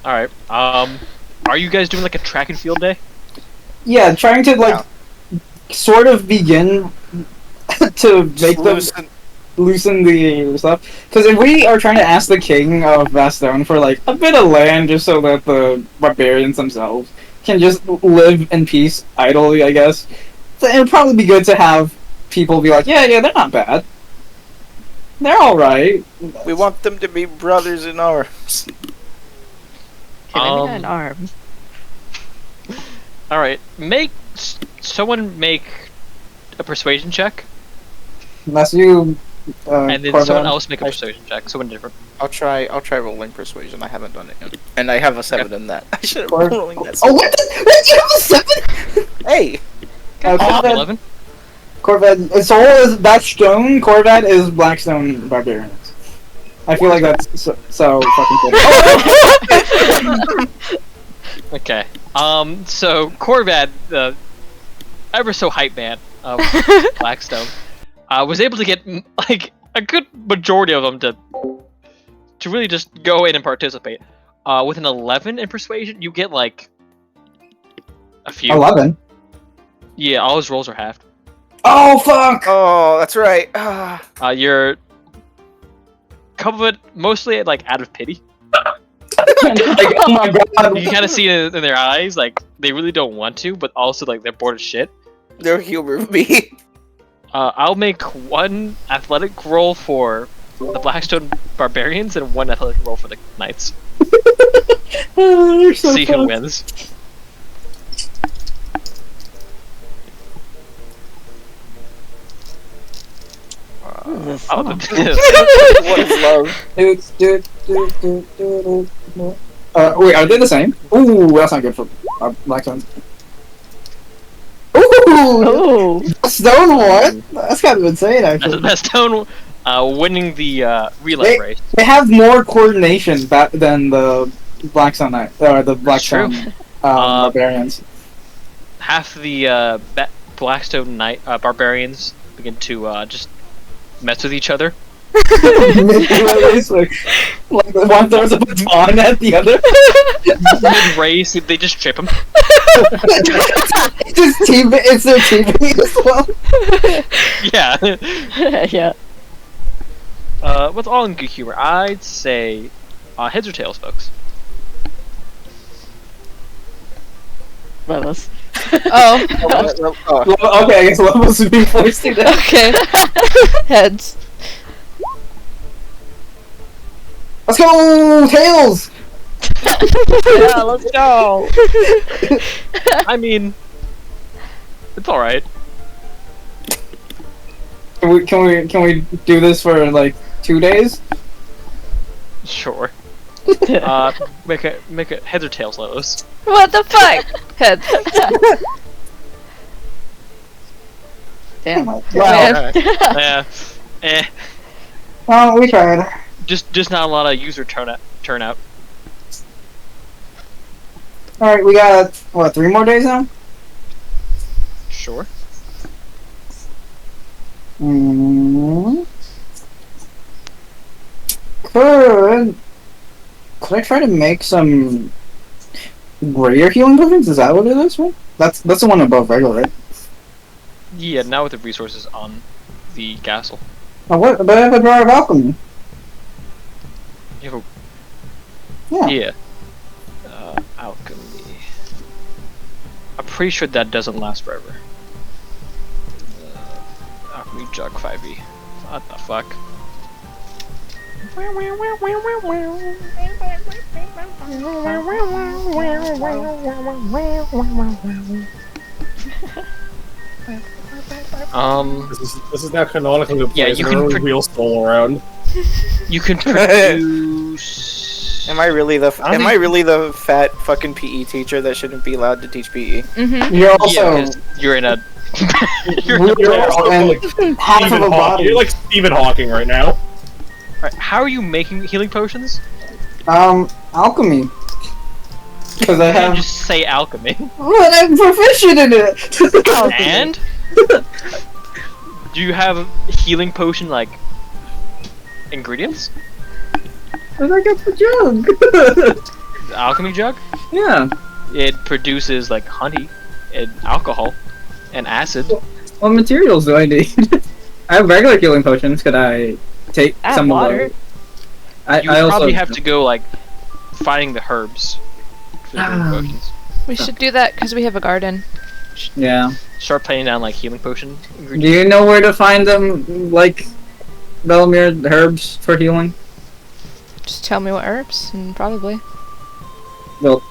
Speaker 1: Alright. Are you guys doing like a track and field day?
Speaker 2: Yeah, trying to, like, sort of begin to make them loosen the stuff. Because if we are trying to ask the king of Bastone for, like, a bit of land just so that the barbarians themselves can just live in peace idly, I guess, so it'd probably be good to have people be like, yeah, they're not bad. They're alright.
Speaker 5: We want them to be brothers in arms.
Speaker 3: An arm.
Speaker 1: Alright, someone make a persuasion check,
Speaker 2: Unless you,
Speaker 1: and then
Speaker 2: Corvin.
Speaker 1: someone else make a persuasion check, someone different.
Speaker 5: I'll try rolling persuasion. I haven't done it yet. And I have a 7 in that. I should have
Speaker 2: Corv-
Speaker 5: rolling that.
Speaker 2: Oh, what the? You have a 7?
Speaker 5: Hey!
Speaker 2: Corvette,
Speaker 1: 11?
Speaker 2: Corvette, Soul is Blackstone, Corvette is Blackstone Barbarians. I feel like that's so fucking cool.
Speaker 1: Okay. So Corvad, the ever so hype man of Blackstone, was able to get like a good majority of them to really just go in and participate. With an 11 in persuasion, you get like a few.
Speaker 2: 11?
Speaker 1: Yeah, all his rolls are halved.
Speaker 2: Oh, fuck!
Speaker 5: Oh, that's right.
Speaker 1: You're covered mostly like out of pity.
Speaker 2: Like, oh my god.
Speaker 1: You kind of see it in their eyes, like they really don't want to, but also like they're bored as shit.
Speaker 5: They'll humor me.
Speaker 1: I'll make one athletic roll for the Blackstone Barbarians and one athletic roll for the Knights.
Speaker 2: Oh, you're so
Speaker 1: See who
Speaker 2: fun.
Speaker 1: wins.
Speaker 3: This
Speaker 1: Oh,
Speaker 3: song.
Speaker 5: What is love?
Speaker 2: Wait, are they the same? Ooh, that's not good for Blackstones. Ooh!
Speaker 3: Oh,
Speaker 2: Stone won? That's kind of insane, actually.
Speaker 1: Blackstone winning the relay race.
Speaker 2: They have more coordination than the Blackstone Knight, or the Blackstone Barbarians.
Speaker 1: Half the Blackstone Knight Barbarians begin to just mess with each other.
Speaker 2: like one throws a baton at the other.
Speaker 1: Mid race, they just trip him.
Speaker 2: It's their teammate as well.
Speaker 1: Yeah.
Speaker 3: yeah.
Speaker 1: What's all in good humor? I'd say heads or tails, folks.
Speaker 3: Levels.
Speaker 6: Oh,
Speaker 2: Okay, I guess levels would be forced to that.
Speaker 6: okay. Heads.
Speaker 2: Let's go, tails!
Speaker 3: Yeah, let's go.
Speaker 1: I mean, it's all right.
Speaker 2: Can we do this for like 2 days?
Speaker 1: Sure. Make it heads or tails, Lotus.
Speaker 6: What the fuck? Heads.
Speaker 3: Damn.
Speaker 2: Wow.
Speaker 1: Alright. Yeah.
Speaker 2: Well, we tried.
Speaker 1: Just not a lot of user turnout.
Speaker 2: Alright, we got, what, 3 more days now?
Speaker 1: Sure.
Speaker 2: Could I try to make some greater healing potions? Is that what it is, right? That's the one above regular, right?
Speaker 1: Yeah, now with the resources on the castle.
Speaker 2: Oh, what? But I have a jar of alchemy.
Speaker 1: You have
Speaker 2: Yeah.
Speaker 1: Yeah. Alchemy. I'm pretty sure that doesn't last forever. Alchemy jug 5e. What the fuck?
Speaker 4: This is now canonically the place.
Speaker 1: Yeah, you can
Speaker 4: wheel soul around.
Speaker 1: You can produce.
Speaker 5: Am I really the fat fucking PE teacher that shouldn't be allowed to teach PE?
Speaker 6: Mm-hmm.
Speaker 2: You're also...
Speaker 1: Yeah, 'cause you're in a.
Speaker 2: You're also in half of a body.
Speaker 4: You're like Stephen Hawking right now.
Speaker 1: Alright, how are you making healing potions?
Speaker 2: Alchemy. Because I
Speaker 1: You can't
Speaker 2: have...
Speaker 1: just say alchemy.
Speaker 2: But I'm proficient in it!
Speaker 1: And? Do you have healing potion like ingredients?
Speaker 2: But I got the jug!
Speaker 1: The alchemy jug?
Speaker 2: Yeah.
Speaker 1: It produces like honey and alcohol and acid.
Speaker 2: What materials do I need? I have regular healing potions. Could I take
Speaker 3: I have
Speaker 2: some
Speaker 3: water.
Speaker 2: of those?
Speaker 1: You
Speaker 2: I also
Speaker 1: probably have to go like finding the herbs for the healing potions.
Speaker 6: We should do that because we have a garden.
Speaker 2: Yeah.
Speaker 1: Start playing down like healing potion
Speaker 2: Do
Speaker 1: ingredients.
Speaker 2: you know where to find them, like, Belmere herbs for healing?
Speaker 6: Just tell me what herbs, and probably.
Speaker 2: Well,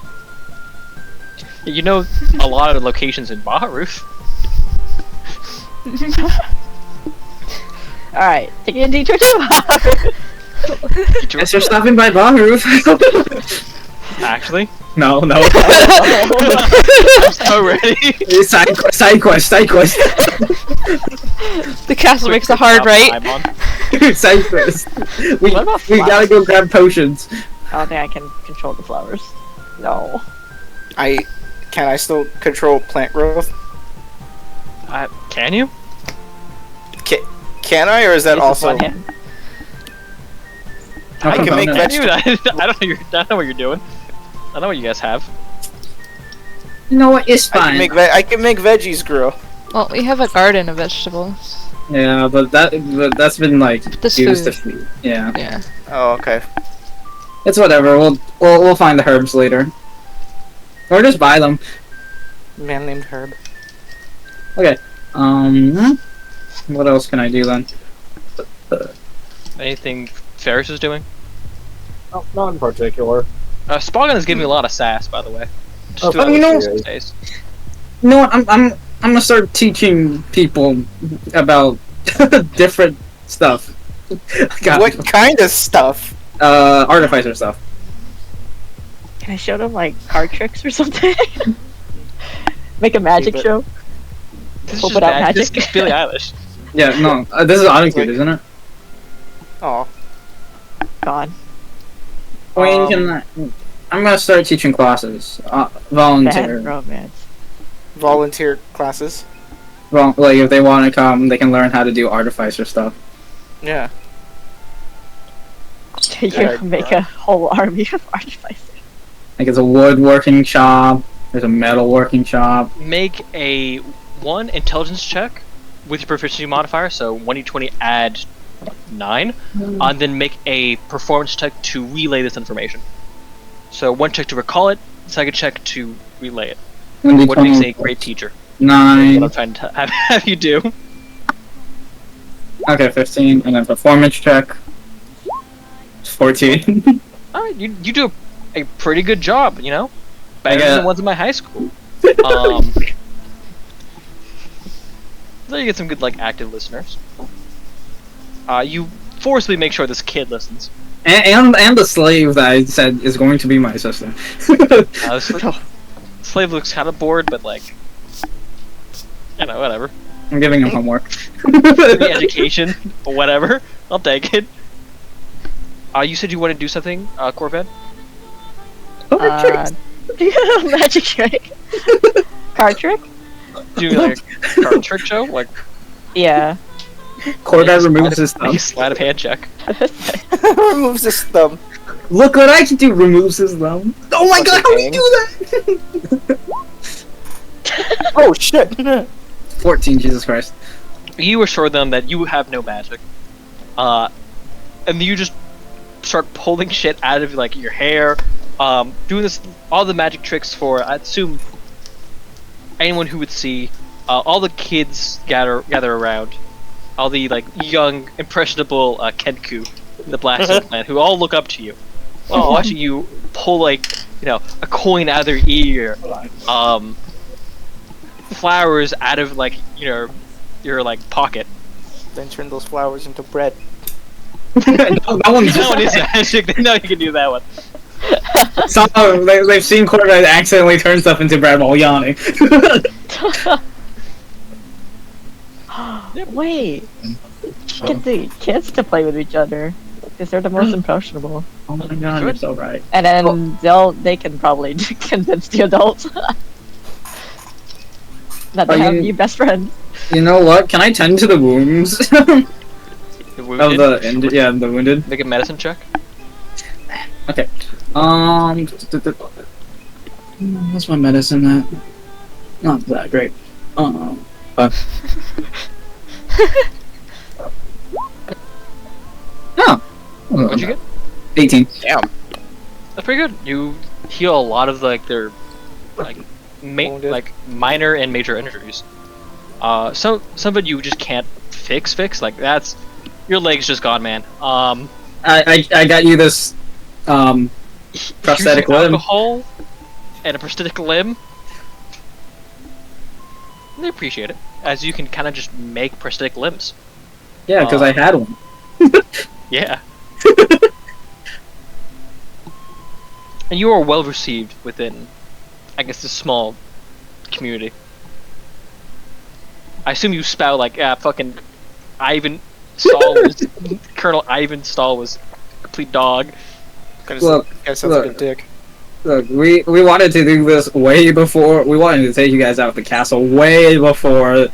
Speaker 1: You know a lot of locations in Baharuf.
Speaker 3: Alright, taking a detour to
Speaker 2: guess you're stopping by Baharuf.
Speaker 1: Actually,
Speaker 2: no.
Speaker 1: I'm so ready.
Speaker 2: Side quest.
Speaker 6: The castle makes a hard right.
Speaker 2: Side quest. We
Speaker 3: What about
Speaker 2: gotta go grab potions.
Speaker 3: I don't think I can control the flowers. No.
Speaker 5: Can I still control plant growth?
Speaker 1: Can you?
Speaker 5: Can I, or is that
Speaker 3: This is
Speaker 5: also?
Speaker 3: one hand.
Speaker 5: I can make
Speaker 1: Can you?
Speaker 5: vegetables.
Speaker 1: I don't know. I know what you're doing. I know what you guys have.
Speaker 2: You know what? It's
Speaker 5: I
Speaker 2: fine.
Speaker 5: I can make veggies grow.
Speaker 6: Well, we have a garden of vegetables.
Speaker 2: Yeah, but that's been like
Speaker 6: This
Speaker 2: used to
Speaker 6: food.
Speaker 2: feed. Yeah,
Speaker 6: Yeah.
Speaker 5: Oh, okay.
Speaker 2: it's whatever. We'll find the herbs later, or just buy them.
Speaker 5: Man named Herb.
Speaker 2: Okay. What else can I do then?
Speaker 1: Anything Ferris is doing?
Speaker 4: Oh, not in particular.
Speaker 1: Spalgan is giving me a lot of sass, by the way. Just
Speaker 4: Oh,
Speaker 1: do that
Speaker 2: you know-
Speaker 1: these days.
Speaker 2: You know what? I'm gonna start teaching people about different stuff.
Speaker 5: What kind of stuff?
Speaker 2: Artificer stuff.
Speaker 3: Can I show them like card tricks or something? Make a magic
Speaker 5: Stupid.
Speaker 3: show?
Speaker 1: This is
Speaker 3: Hope
Speaker 1: just
Speaker 3: without
Speaker 1: bad. This
Speaker 3: magic.
Speaker 1: is Billie Eilish.
Speaker 2: Yeah, no, this is Autocute, isn't it?
Speaker 5: Oh,
Speaker 3: God.
Speaker 2: Wayne, can I'm gonna start teaching classes. Volunteer.
Speaker 3: Bad romance.
Speaker 5: volunteer classes.
Speaker 2: Well, like if they want to come, they can learn how to do artificer stuff.
Speaker 5: Yeah.
Speaker 3: You
Speaker 1: Yeah,
Speaker 3: make a whole army of artificers.
Speaker 2: Like it's a woodworking shop. There's a metalworking shop.
Speaker 1: Make a 1 intelligence check with your proficiency modifier, so 1d20 add 9, and then make a performance check to relay this information. So 1 check to recall it, 2nd check to relay it. What makes a great teacher? That's
Speaker 2: 9.
Speaker 1: what I'm trying to have you do.
Speaker 2: Okay, 15, and then performance check. 14.
Speaker 1: Alright, you do a pretty good job, you know? Better
Speaker 2: got-
Speaker 1: than the ones in my high school. So you get some good, like, active listeners. You forcibly make sure this kid listens.
Speaker 2: And the slave that I said is going to be my assistant.
Speaker 1: Slave looks kind of bored, but like, you know, whatever.
Speaker 2: I'm giving him homework.
Speaker 1: The education, or whatever. I'll take it. You said you want to do something, Corvette?
Speaker 3: Magic trick. Card trick?
Speaker 1: Do like a card trick show? Like,
Speaker 3: Yeah.
Speaker 2: Corvette removes his
Speaker 1: make
Speaker 2: thumb.
Speaker 1: a sleight of hand check.
Speaker 5: Removes his thumb.
Speaker 2: Look what I can do! Removes his thumb. Oh my
Speaker 5: What's
Speaker 2: god,
Speaker 5: it
Speaker 2: how do you do that?
Speaker 5: Oh shit!
Speaker 2: 14, Jesus Christ.
Speaker 1: You assure them that you have no magic, and you just start pulling shit out of like your hair, doing this all the magic tricks for I assume anyone who would see. All the kids gather around, all the like young impressionable Kenku, the Blacksmith clan, who all look up to you. Well, watching you pull like a coin out of their ear, flowers out of like your like pocket.
Speaker 5: Then turn those flowers into bread.
Speaker 2: that one's
Speaker 1: That one is magic. They know you can do that one.
Speaker 2: somehow they've seen Corvette accidentally turn stuff into bread while yawning.
Speaker 3: Wait. Get the kids to play with each other. Because they're the most impressionable.
Speaker 2: Oh my god, you're so right.
Speaker 3: And then they can probably convince the adults that they have new best friends.
Speaker 2: You know what? Can I tend to the wounds
Speaker 1: The wounded.
Speaker 2: of the wounded?
Speaker 1: Make a medicine check.
Speaker 2: Okay. What's my medicine at? Not that great. Oh.
Speaker 1: What'd you get?
Speaker 2: 18.
Speaker 5: Damn.
Speaker 1: That's pretty good. You heal a lot of like their like
Speaker 5: Wounded.
Speaker 1: like minor and major injuries. Some of it you just can't fix. Like that's your leg's just gone, man.
Speaker 2: I got you this prosthetic
Speaker 1: Here's some
Speaker 2: limb.
Speaker 1: alcohol and a prosthetic limb. They appreciate it, as you can kind of just make prosthetic limbs.
Speaker 2: Yeah, because I had one.
Speaker 1: Yeah. And you are well received within, I guess, this small community. I assume you spout like, fucking Ivan Stahl was Colonel Ivan Stahl was a complete dog.
Speaker 2: Look,
Speaker 5: That sounds like a dick.
Speaker 2: Look, we wanted to do this way before. We wanted to take you guys out of the castle way before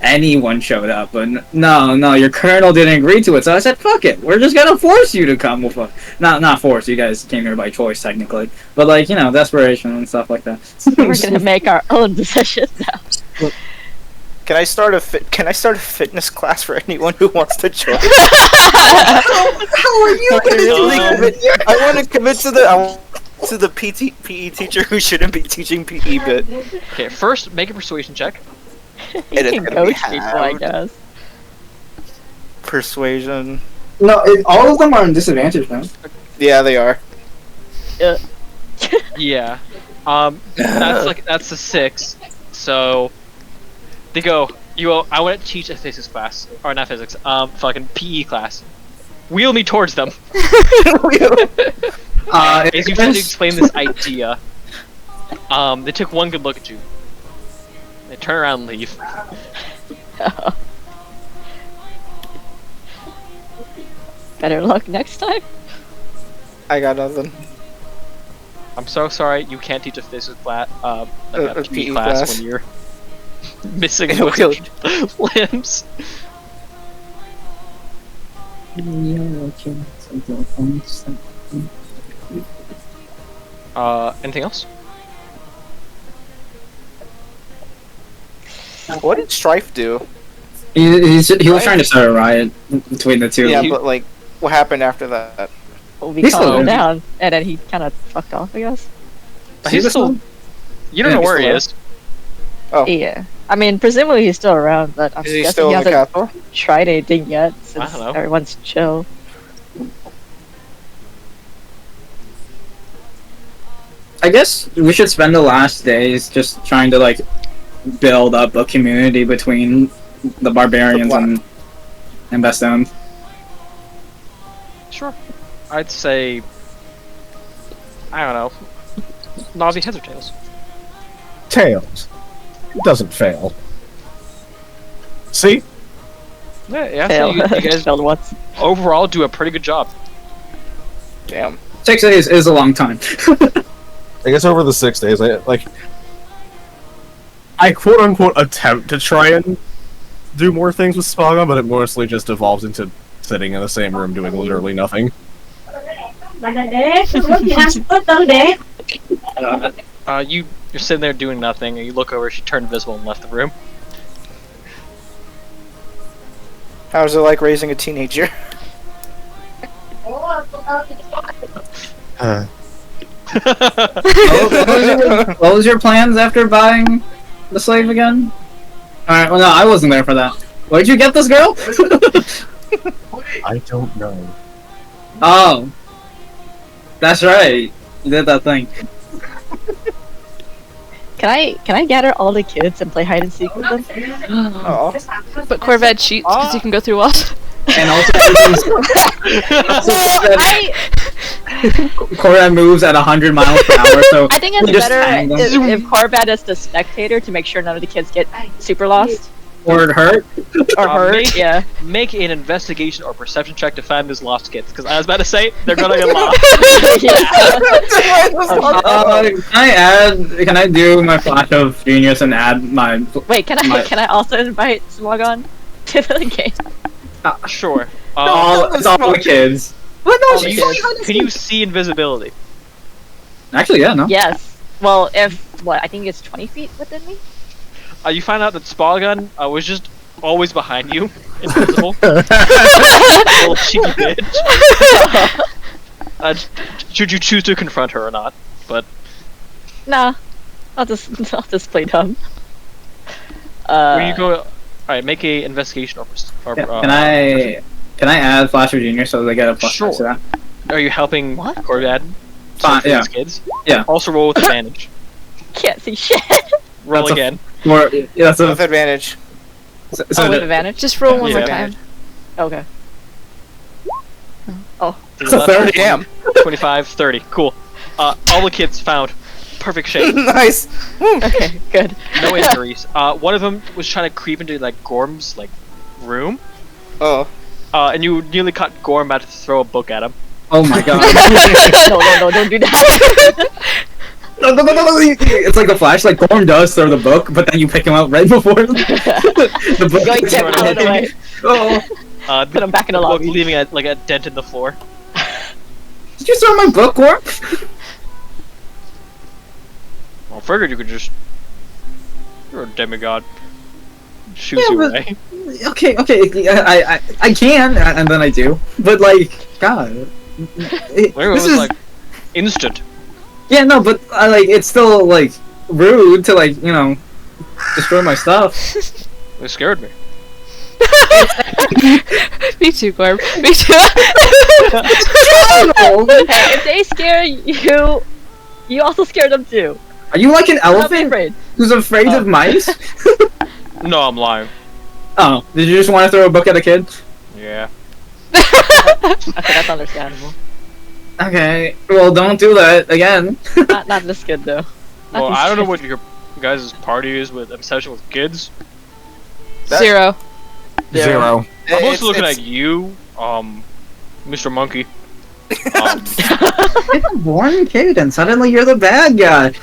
Speaker 2: anyone showed up. But no, your colonel didn't agree to it. So I said, "Fuck it, we're just gonna force you to come." With not force. You guys came here by choice, technically. But like desperation and stuff like that.
Speaker 3: We're gonna make our own decisions now.
Speaker 5: Can I start a fitness class for anyone who wants to join?
Speaker 2: How are you
Speaker 5: I want to commit to the PE teacher who shouldn't be teaching PE bit.
Speaker 1: Okay, first make a persuasion check.
Speaker 3: You
Speaker 5: It is
Speaker 3: can
Speaker 5: gonna be
Speaker 3: coach people, I
Speaker 5: hard.
Speaker 3: guess.
Speaker 5: Persuasion.
Speaker 2: No, all of them are in disadvantage now.
Speaker 5: Yeah, they are.
Speaker 1: Yeah. That's a 6. So they go. I want to teach a physics class, or not physics. Fucking PE class. Wheel me towards them. As you try to explain this idea, they took one good look at you. They turn around and leave.
Speaker 3: Better luck next time.
Speaker 5: I got nothing.
Speaker 1: I'm so sorry you can't teach a physics class, a
Speaker 5: A
Speaker 1: PE
Speaker 5: PE
Speaker 1: class
Speaker 5: class.
Speaker 1: when you're missing
Speaker 5: In a wheel-
Speaker 1: limbs. Anything else?
Speaker 5: What did Strife do?
Speaker 2: He was trying to start a riot between the two.
Speaker 5: Yeah, but like, what happened after that?
Speaker 3: We
Speaker 2: He's
Speaker 3: calmed
Speaker 2: still-
Speaker 3: him down, and then he kind of fucked off, I guess.
Speaker 1: He's still. You don't
Speaker 2: Yeah,
Speaker 1: know where
Speaker 2: he's
Speaker 1: he
Speaker 2: still
Speaker 1: is.
Speaker 5: Oh,
Speaker 3: Yeah. I mean, presumably he's still around, but I'm
Speaker 5: is he
Speaker 3: guessing
Speaker 5: still
Speaker 3: he
Speaker 5: in the
Speaker 3: hasn't
Speaker 5: castle?
Speaker 3: tried anything yet,
Speaker 1: I
Speaker 3: since
Speaker 1: don't know.
Speaker 3: everyone's chill.
Speaker 2: I guess we should spend the last days just trying to like build up a community between the barbarians and Bastogne.
Speaker 1: Sure. I'd say, I don't know, Navi heads or tails.
Speaker 4: Tails. It doesn't fail. See?
Speaker 1: Yeah,
Speaker 3: Fail.
Speaker 1: so you guys
Speaker 3: Failed once.
Speaker 1: overall do a pretty good job.
Speaker 5: Damn.
Speaker 2: 6 days is a long time.
Speaker 4: I guess over the 6 days, I quote unquote attempt to try and do more things with Spagon, but it mostly just evolves into sitting in the same room doing literally nothing.
Speaker 1: You're sitting there doing nothing, and you look over, she turned invisible and left the room.
Speaker 5: How's it like raising a teenager?
Speaker 2: What was your plans after buying the slave again? Alright, well no, I wasn't there for that. Where'd you get this girl?
Speaker 4: I don't know.
Speaker 2: Oh. That's right. You did that thing.
Speaker 3: Can I gather all the kids and play hide and seek with them?
Speaker 5: Oh.
Speaker 6: But Corvette cheats because you can go through walls.
Speaker 2: And also, Corvette moves at 100 miles per hour, so
Speaker 3: I think it's
Speaker 2: we just
Speaker 3: better
Speaker 2: hang them.
Speaker 3: if Corvette is the spectator to make sure none of the kids get super lost
Speaker 2: Or hurt.
Speaker 3: or hurt. Yeah.
Speaker 1: Make an investigation or perception check to find those lost kids, because I was about to say, they're gonna get lost.
Speaker 2: Can I do my flash of genius and add my...
Speaker 3: Wait, can I also invite Smogon to the game?
Speaker 1: Sure.
Speaker 2: It's all the kids. What? No,
Speaker 3: All the kids.
Speaker 1: Can you see invisibility?
Speaker 2: Actually, yeah, no.
Speaker 3: Yes. Well, if I think it's 20 feet within me.
Speaker 1: You find out that Spalgun was just always behind you, invisible. Little cheeky bitch. Should you choose to confront her or not? But
Speaker 3: Nah, I'll just play dumb.
Speaker 1: when you go, all right, make a investigation or
Speaker 2: Can I add flash of genius so they get a plus
Speaker 1: Sure.
Speaker 2: to that?
Speaker 1: Are you helping
Speaker 3: What?
Speaker 1: Corvette?
Speaker 2: Fine, yeah.
Speaker 1: These kids.
Speaker 2: Yeah.
Speaker 1: Also roll with advantage.
Speaker 3: Can't see shit.
Speaker 1: Roll
Speaker 2: That's a-
Speaker 1: again.
Speaker 2: Or yeah, that's
Speaker 5: With advantage.
Speaker 2: so
Speaker 3: With advantage.
Speaker 6: Just roll one more
Speaker 1: Yeah.
Speaker 6: time.
Speaker 3: Okay.
Speaker 2: It's a 30.
Speaker 5: Damn.
Speaker 1: 25, 30. Cool. All the kids found. Perfect shape.
Speaker 5: Nice.
Speaker 3: Okay. Good.
Speaker 1: No injuries. One of them was trying to creep into Gorm's room.
Speaker 5: Oh.
Speaker 1: And you nearly caught Gorm about to throw a book at him.
Speaker 2: Oh my god.
Speaker 3: No, don't do that.
Speaker 2: No. It's like the Flash, Gorm does throw the book, but then you pick him up right before the book.
Speaker 3: Go get out of the way.
Speaker 2: Oh.
Speaker 3: Put him back in the
Speaker 1: book,
Speaker 3: lobby.
Speaker 1: leaving a dent in the floor.
Speaker 2: Did you throw my book, Gorm?
Speaker 1: Well, I figured you could just... You're a demigod. Shoots
Speaker 2: Yeah,
Speaker 1: you
Speaker 2: but-
Speaker 1: away.
Speaker 2: Okay, I can, and then I do, but God,
Speaker 1: It was instant.
Speaker 2: yeah, no, but it's still rude to destroy my stuff.
Speaker 1: It scared me.
Speaker 6: Me too, Corb. Me too.
Speaker 3: Hey, if they scare you, you also scare them too.
Speaker 2: Are you like an
Speaker 3: Don't be
Speaker 2: elephant
Speaker 3: afraid.
Speaker 2: who's afraid of mice?
Speaker 1: No, I'm lying.
Speaker 2: Oh, did you just want to throw a book at a kid?
Speaker 1: Yeah.
Speaker 3: Okay, that's understandable.
Speaker 2: Okay, well, don't do that again.
Speaker 3: Not this kid though.
Speaker 1: Well,
Speaker 3: Not
Speaker 1: I don't know
Speaker 3: this
Speaker 1: what your guys' party is with obsession with kids.
Speaker 6: Zero.
Speaker 3: Yeah.
Speaker 4: 0.
Speaker 1: I'm also looking at you, Mr. Monkey.
Speaker 2: You're a boring kid, and suddenly you're the bad guy.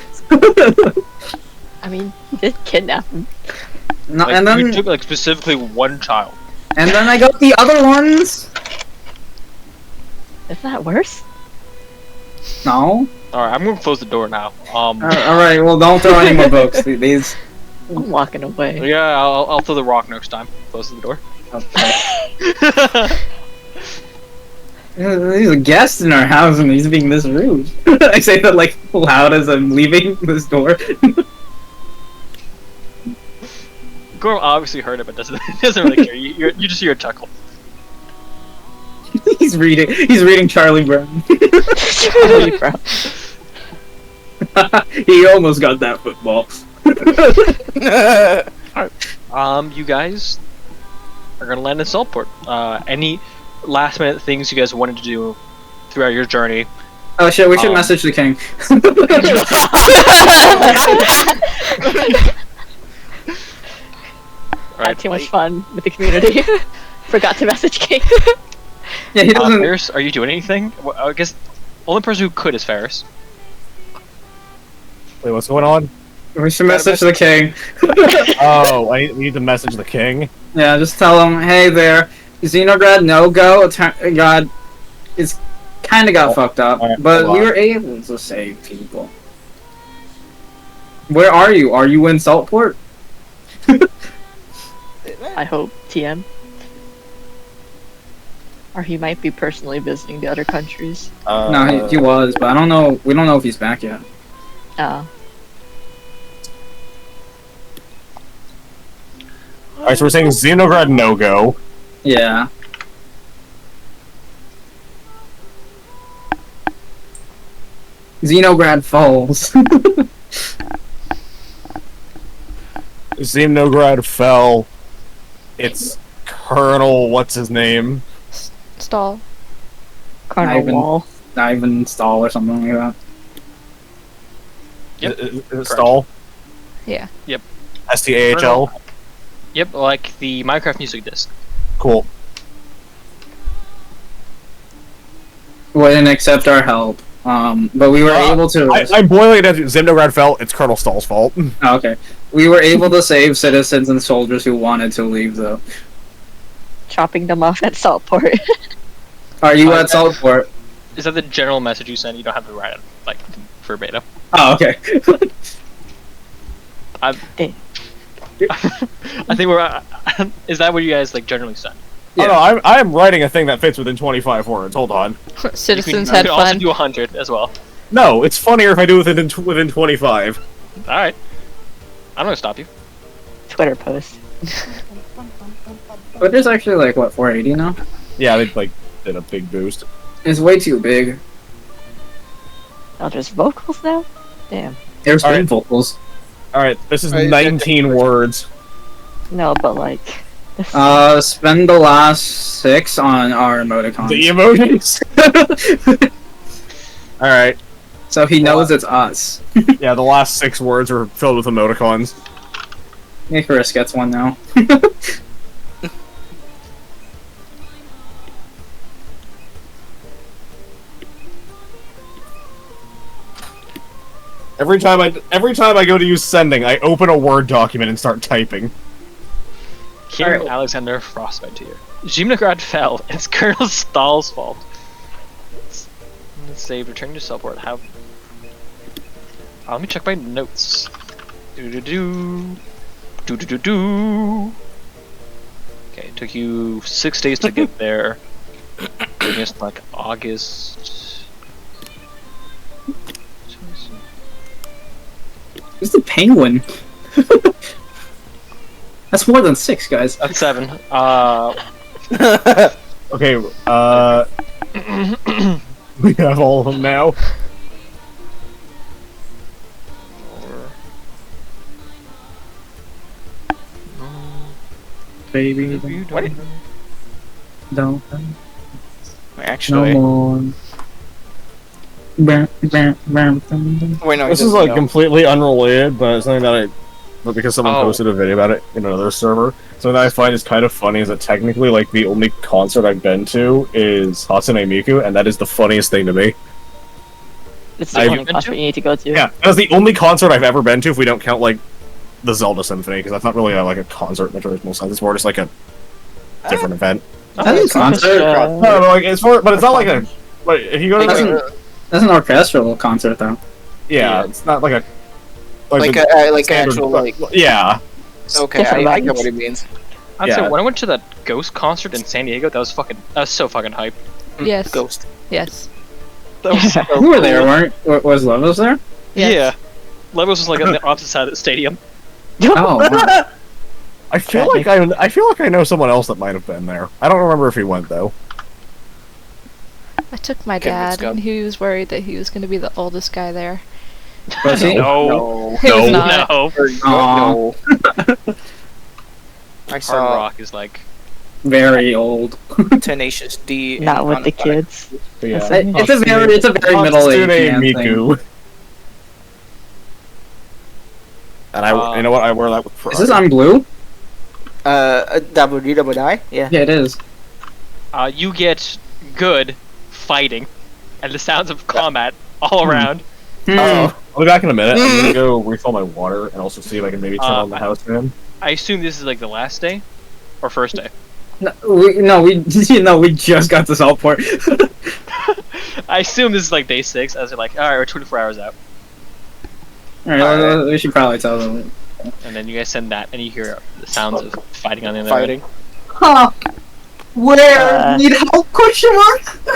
Speaker 3: I mean, you did kidnap him.
Speaker 2: No,
Speaker 1: Like,
Speaker 2: and then
Speaker 1: you took specifically one child.
Speaker 2: I got the other ones.
Speaker 3: Is that worse?
Speaker 2: No.
Speaker 1: Alright, I'm gonna close the door now.
Speaker 2: All right. Well, don't throw any more books. These.
Speaker 3: I'm walking away.
Speaker 1: Yeah, I'll throw the rock next time. Close the door.
Speaker 2: He's a guest in our house and he's being this rude. I say that loud as I'm leaving this door.
Speaker 1: Gorm obviously heard it, but doesn't really care. You just hear a chuckle.
Speaker 2: He's reading Charlie Brown.
Speaker 3: Charlie Brown.
Speaker 2: He almost got that football.
Speaker 1: You guys are gonna land in Saltport. Any last minute things you guys wanted to do throughout your journey.
Speaker 2: Oh shit, we should message the king.
Speaker 3: Had too much fun with the community. Forgot to message King.
Speaker 2: Yeah, he doesn't.
Speaker 1: Ferris, are you doing anything? Well, I guess only person who could is Ferris.
Speaker 4: Wait, what's going on?
Speaker 2: We should message the king.
Speaker 4: Oh, we need to message the king?
Speaker 2: Yeah, just tell him, hey there, Xenograd no go. God, it's kind of got fucked up,
Speaker 4: Alright,
Speaker 2: but
Speaker 4: hold
Speaker 2: we
Speaker 4: on.
Speaker 2: were able to save people. Where are you? Are you in Saltport?
Speaker 3: I hope, TM. Or he might be personally visiting the other countries.
Speaker 2: No, he was, but I don't know. We don't know if he's back yet.
Speaker 3: Oh.
Speaker 4: Alright, so we're saying Xenograd no-go.
Speaker 2: Yeah. Xenograd falls.
Speaker 4: Xenograd fell. It's Colonel, what's his name?
Speaker 6: Stall.
Speaker 3: Colonel
Speaker 2: Ivan.
Speaker 3: Wall.
Speaker 2: Not even install or something like that.
Speaker 1: Yep.
Speaker 4: Is it Stall?
Speaker 6: Yeah.
Speaker 4: S-T-A-H-L?
Speaker 1: Yep, like the Minecraft music disc.
Speaker 4: Cool.
Speaker 2: Wouldn't accept our help. But we were able to.
Speaker 4: I'm boiling it as Xenograd fell, it's Colonel Stall's fault.
Speaker 2: Oh, okay. We were able to save citizens and soldiers who wanted to leave, though.
Speaker 3: Chopping them off at Saltport.
Speaker 2: Are you at Saltport?
Speaker 1: Is that the general message you send? You don't have to write it, like, verbatim.
Speaker 2: Oh, okay.
Speaker 1: I think we're... is that what you guys, like, generally send?
Speaker 2: Yeah.
Speaker 4: Oh no, I'm writing a thing that fits within 25 words, hold on.
Speaker 6: Citizens
Speaker 1: you
Speaker 6: had
Speaker 1: can also
Speaker 6: fun.
Speaker 1: do 100 as well.
Speaker 4: No, it's funnier if I do it within 25.
Speaker 1: Alright. I'm gonna stop you.
Speaker 3: Twitter post.
Speaker 2: But there's actually, like, what, 480 now?
Speaker 4: Yeah, they, like, did a big boost.
Speaker 2: It's way too big.
Speaker 3: Oh, there's vocals now? Damn.
Speaker 2: There's
Speaker 4: Alright.
Speaker 2: vocals.
Speaker 4: Alright, this is
Speaker 5: Alright,
Speaker 4: 19 words.
Speaker 3: No, but like...
Speaker 2: Spend the last 6 on our emoticons.
Speaker 4: The emojis? Alright,
Speaker 2: So he knows it's us.
Speaker 4: yeah, the last 6 words are filled with emoticons.
Speaker 2: Icarus gets one now.
Speaker 4: Every time I go to use sending, I open a Word document and start typing.
Speaker 1: Kieran
Speaker 2: Alright.
Speaker 1: Alexander Frostbite here. Zimnograd fell. It's Colonel Stahl's fault. Let's save, return to Saltport. How... let me check my notes. Do-do-do. Do-do-do-do. Okay, it took you 6 days to get there. I guess like August...
Speaker 2: Who's the penguin? That's more than 6, guys.
Speaker 1: That's 7.
Speaker 4: Okay, we have all of them now.
Speaker 2: Baby,
Speaker 1: What?
Speaker 2: don't.
Speaker 5: Actually,
Speaker 2: No more.
Speaker 5: wait, no.
Speaker 4: This is like completely unrelated, but it's something that but because someone
Speaker 1: Oh.
Speaker 4: posted a video about it in another server. Something that I find is kind of funny is that technically, like, the only concert I've been to is Hatsune Miku, and that is the funniest thing to me.
Speaker 3: It's the
Speaker 4: I've
Speaker 3: only
Speaker 1: been
Speaker 3: concert
Speaker 1: to?
Speaker 3: you need to go to.
Speaker 4: Yeah, that's the only concert I've ever been to, if we don't count, like, the Zelda Symphony, because that's not really like a concert in the traditional sense. It's more just like a different event.
Speaker 2: That is concert.
Speaker 4: No, no, like it's more, but it's not like a. Like if you go to
Speaker 2: That's That's an orchestral concert, though.
Speaker 4: yeah, it's not like a
Speaker 5: Like
Speaker 4: the
Speaker 5: like
Speaker 4: standard-
Speaker 5: actual like.
Speaker 4: yeah.
Speaker 5: Okay, I get what he means.
Speaker 1: I'd say
Speaker 4: Yeah.
Speaker 1: when I went to that Ghost concert in San Diego, that was so fucking hype.
Speaker 6: Yes.
Speaker 5: Ghost.
Speaker 6: Yes.
Speaker 1: That was so
Speaker 2: Who were there?
Speaker 1: cool.
Speaker 2: Was Levos there?
Speaker 6: Yes.
Speaker 1: Yeah. Levos was like on the opposite side of the stadium.
Speaker 2: Oh, wow.
Speaker 4: I feel like I know someone else that might have been there. I don't remember if he went though.
Speaker 6: I took my
Speaker 5: Okay, let's
Speaker 6: dad,
Speaker 5: go.
Speaker 6: and he was worried that he was going to be the oldest guy there.
Speaker 2: Was he?
Speaker 1: No.
Speaker 6: He was not.
Speaker 1: No.
Speaker 2: Aw.
Speaker 5: I
Speaker 1: Hard
Speaker 5: saw.
Speaker 1: Rock is like
Speaker 2: very old.
Speaker 5: Tenacious D.
Speaker 3: Not
Speaker 5: and
Speaker 3: with the
Speaker 5: Hanataka.
Speaker 3: kids.
Speaker 4: But yeah.
Speaker 2: It's a very middle-aged man thing.
Speaker 4: Miku. And you know what? I wear that with pride.
Speaker 2: Is this on blue?
Speaker 5: Dabudai? Yeah.
Speaker 2: Yeah, it is.
Speaker 1: You get good fighting and the sounds of combat all around.
Speaker 4: I'll be back in a minute. I'm gonna go refill my water and also see if I can maybe turn on the house fan.
Speaker 1: I assume this is like the last day or first day.
Speaker 2: We just got this out port.
Speaker 1: I assume this is like day 6, as they're like, alright, we're 24 hours out.
Speaker 2: Alright, we should probably tell them.
Speaker 1: And then you guys send that, and you hear the sounds of fighting on the other
Speaker 5: Fighting.
Speaker 1: end.
Speaker 2: Huh. Where? Need help? Question mark? We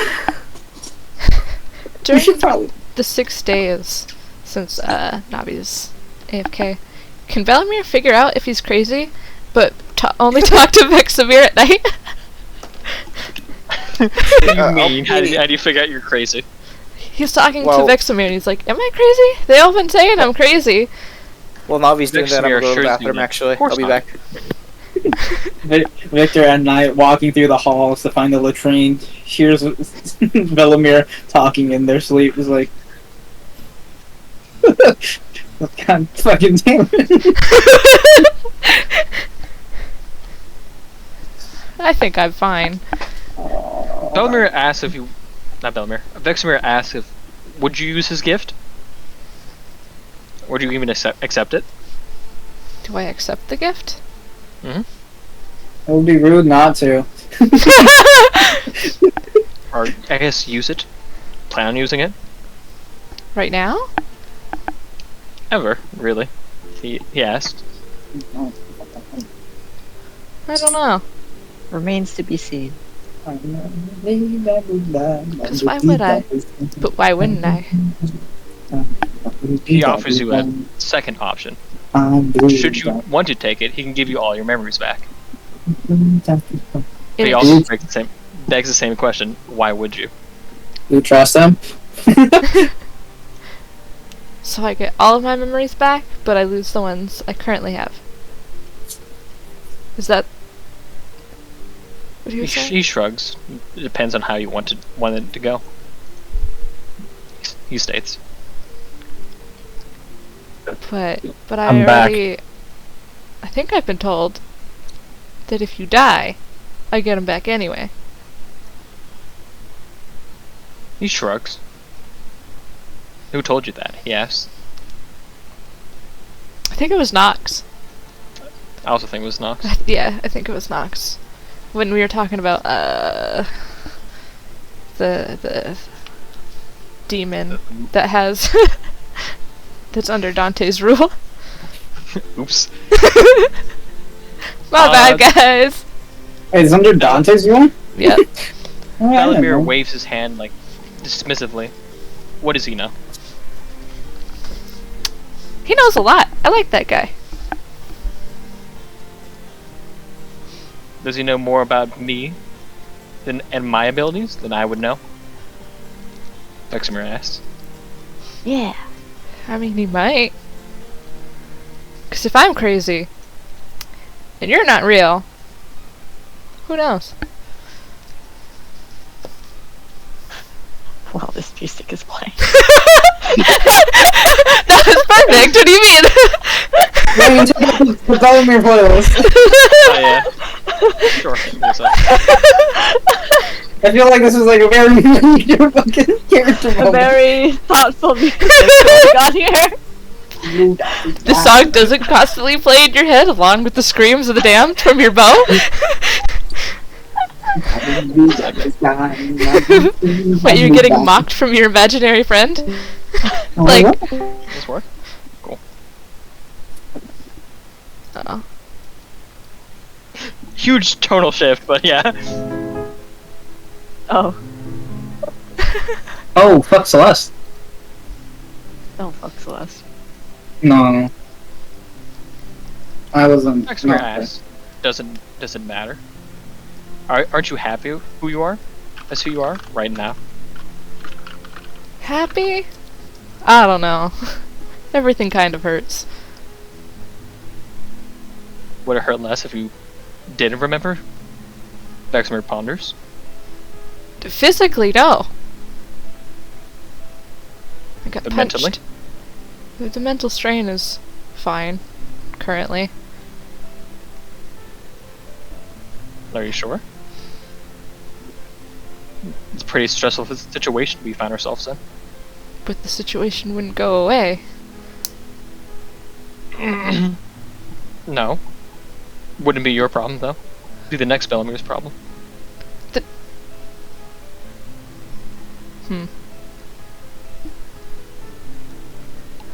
Speaker 6: During
Speaker 2: should probably...
Speaker 6: the 6 days since Nabi's AFK, can Valimir figure out if he's crazy, but only talk to Vexamir at night?
Speaker 1: What do you mean? How do you figure out you're crazy?
Speaker 6: He's talking to Vexamir and he's like, am I crazy? They all been saying I'm crazy.
Speaker 5: Well, Navi's doing that. I'm
Speaker 1: Vexamir
Speaker 5: gonna go to the
Speaker 1: assures you
Speaker 5: bathroom,
Speaker 1: that.
Speaker 5: actually.
Speaker 1: Of course
Speaker 5: I'll be
Speaker 1: not.
Speaker 5: back.
Speaker 2: Victor and I walking through the halls to find the latrine. Here's Velimir talking in their sleep. Is like, God fucking damn it!
Speaker 6: I think I'm fine.
Speaker 1: Belmir asks if you... Not Belmir. Vexamir asks if... Would you use his gift? Or do you even accept it?
Speaker 6: Do I accept the gift?
Speaker 2: It would be rude not to.
Speaker 1: Or, I guess, use it? Plan on using it?
Speaker 6: Right now?
Speaker 1: Ever, really. He asked.
Speaker 6: I don't know.
Speaker 3: Remains to be seen.
Speaker 6: Because why would I? But why wouldn't I?
Speaker 1: He offers you a second option. Should you want to take it, he can give you all your memories back. But he also begs the same question, why would you?
Speaker 2: You trust him?
Speaker 6: So I get all of my memories back, but I lose the ones I currently have. Is that... What do you say?
Speaker 1: He shrugs. It depends on how you want it to go. He states.
Speaker 6: But
Speaker 4: I'm
Speaker 6: I think I've been told that if you die, I get them back anyway.
Speaker 1: He shrugs. Who told you that? He asks.
Speaker 6: I think it was Nox.
Speaker 1: I also think it was Nox.
Speaker 6: Yeah, I think it was Nox. When we were talking about the demon that has that's under Dante's rule.
Speaker 1: Oops.
Speaker 6: My bad, guys.
Speaker 2: Hey, it's under Dante's rule?
Speaker 6: Yep.
Speaker 1: Valimir waves his hand like dismissively. What does he know?
Speaker 6: He knows a lot. I like that guy.
Speaker 1: Does he know more about me and my abilities than I would know? Vexamir asks.
Speaker 3: Yeah.
Speaker 6: I mean, he might. Because if I'm crazy, and you're not real, who knows?
Speaker 3: Well, this music is playing.
Speaker 6: That was perfect. What do you mean?
Speaker 2: The Velimir playlist.
Speaker 1: Oh yeah. Sure.
Speaker 2: I feel like this is like a very major fucking character
Speaker 3: A
Speaker 2: moment.
Speaker 3: very thoughtful music going on here.
Speaker 6: The song doesn't constantly play in your head along with the screams of the damned from your bow? What, you're getting mocked from your imaginary friend? Like...
Speaker 1: This work? Cool.
Speaker 6: Uh-oh.
Speaker 1: Huge tonal shift, but yeah.
Speaker 3: Oh.
Speaker 2: Oh, fuck Celeste.
Speaker 3: Don't fuck Celeste.
Speaker 2: No. I wasn't.
Speaker 1: Vexamir asks. Doesn't matter. Aren't you happy who you are? As who you are right now?
Speaker 6: Happy? I don't know. Everything kind of hurts.
Speaker 1: Would it hurt less if you didn't remember Vexmir ponders.
Speaker 6: Physically, no. I got
Speaker 1: But
Speaker 6: punched.
Speaker 1: mentally?
Speaker 6: The mental strain is fine, currently.
Speaker 1: Are you sure? It's a pretty stressful situation we find ourselves in.
Speaker 6: But the situation wouldn't go away.
Speaker 1: No. Wouldn't be your problem, though. It'd be the next Bellomir's problem.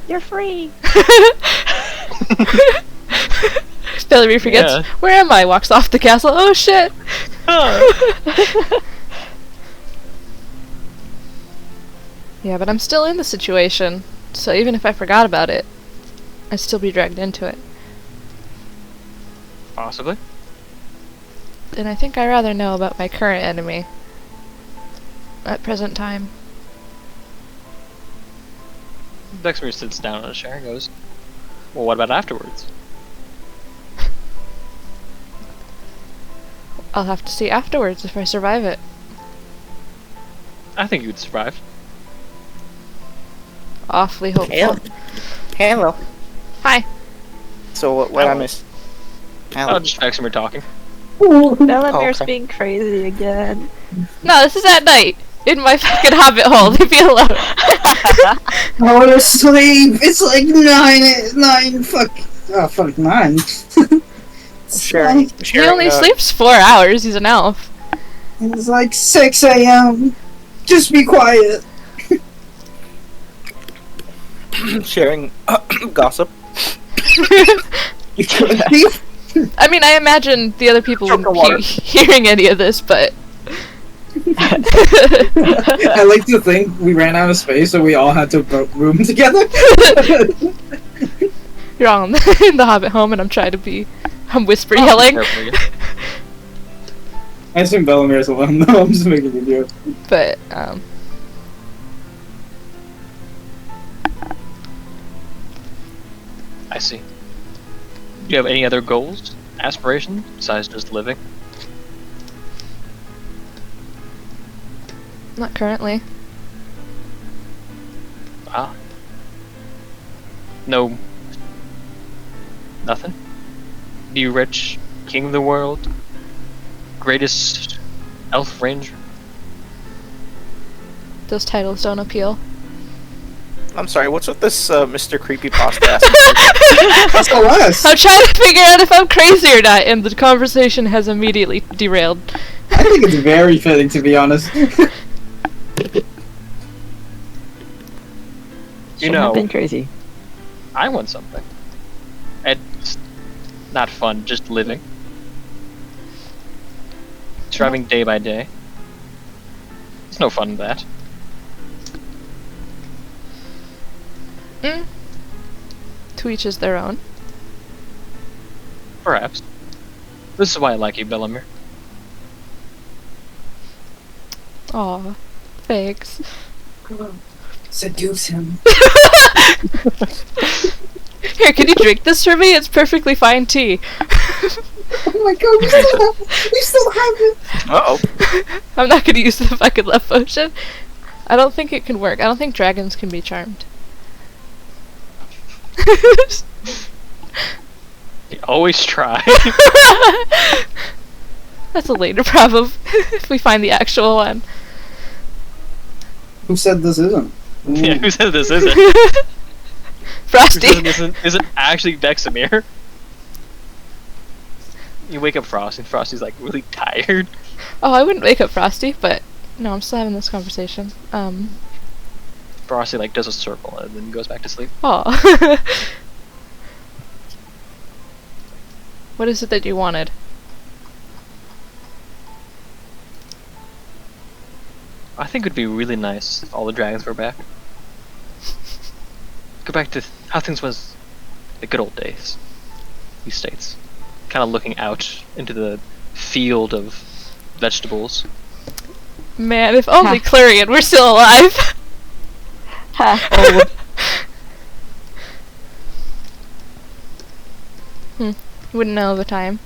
Speaker 3: You're free.
Speaker 6: Bellamy forgets,
Speaker 1: Yeah.
Speaker 6: where am I? Walks off the castle. Oh shit! Yeah, but I'm still in the situation, so even if I forgot about it, I'd still be dragged into it.
Speaker 1: Possibly.
Speaker 6: And I think I'd rather know about my current enemy at present time.
Speaker 1: Vexmir sits down on a chair and goes, well, what about afterwards?
Speaker 6: I'll have to see afterwards if I survive it.
Speaker 1: I think you'd survive.
Speaker 6: Awfully hopeful.
Speaker 5: Hello.
Speaker 6: Hi.
Speaker 5: So what I missed?
Speaker 1: Oh, just Vexmir talking.
Speaker 3: Bellamir's
Speaker 5: okay.
Speaker 3: being crazy again.
Speaker 6: No, this is at night. In my fucking hobbit hole. Leave me alone.
Speaker 2: I want to sleep. It's like 9.
Speaker 5: Sharing.
Speaker 6: He only sleeps 4 hours. He's an elf.
Speaker 2: It's like 6 a.m. Just be quiet.
Speaker 5: Sharing gossip.
Speaker 2: You could be.
Speaker 6: I mean, I imagine the other people
Speaker 5: Choke
Speaker 6: wouldn't be hearing any of this, but
Speaker 2: I like to think we ran out of space, so we all had to room together.
Speaker 6: you're all in the hobbit home, and I'm whisper
Speaker 1: Oh,
Speaker 6: yelling.
Speaker 1: careful,
Speaker 2: I assume Bellamir's alone, though. I'm just making a joke.
Speaker 6: But
Speaker 1: I see. Do you have any other goals, aspirations, besides just living?
Speaker 6: not currently.
Speaker 1: Ah. No. Nothing? Be rich, king of the world, greatest elf ranger?
Speaker 6: Those titles don't appeal.
Speaker 5: I'm sorry, what's with this Mr. Creepypasta ass?
Speaker 2: That's the last.
Speaker 6: I'm trying to figure out if I'm crazy or not, and the conversation has immediately derailed.
Speaker 2: I think it's very fitting, to be honest.
Speaker 1: You
Speaker 3: Shouldn't
Speaker 1: know,
Speaker 3: have been crazy.
Speaker 1: I want something. It's not fun, just living. Surviving day by day. There's no fun in that.
Speaker 6: To each is their own.
Speaker 1: Perhaps. This is why I like you, Bellamir.
Speaker 6: Aw, thanks.
Speaker 2: Seduce him.
Speaker 6: Here, can you drink this for me? It's perfectly fine tea.
Speaker 2: Oh my god, we still have it.
Speaker 5: Uh-oh.
Speaker 6: I'm not gonna use the fucking love potion. I don't think it can work. I don't think dragons can be charmed.
Speaker 1: You always try.
Speaker 6: That's a later problem, if we find the actual one.
Speaker 2: Who said this isn't?
Speaker 1: Yeah, who said this isn't? Who
Speaker 6: Frosty!
Speaker 1: said this isn't actually Vexamir? You wake up Frosty, and Frosty's like really tired.
Speaker 6: Oh, I wouldn't wake up Frosty, but no, I'm still having this conversation.
Speaker 1: Frosty like does a circle and then goes back to sleep.
Speaker 6: Oh. What is it that you wanted?
Speaker 1: I think it'd be really nice if all the dragons were back. Go back to how things was the good old days. He states, kind of looking out into the field of vegetables.
Speaker 6: Man, if only Clarion were still alive!
Speaker 3: Ha.
Speaker 6: Wouldn't know of a time.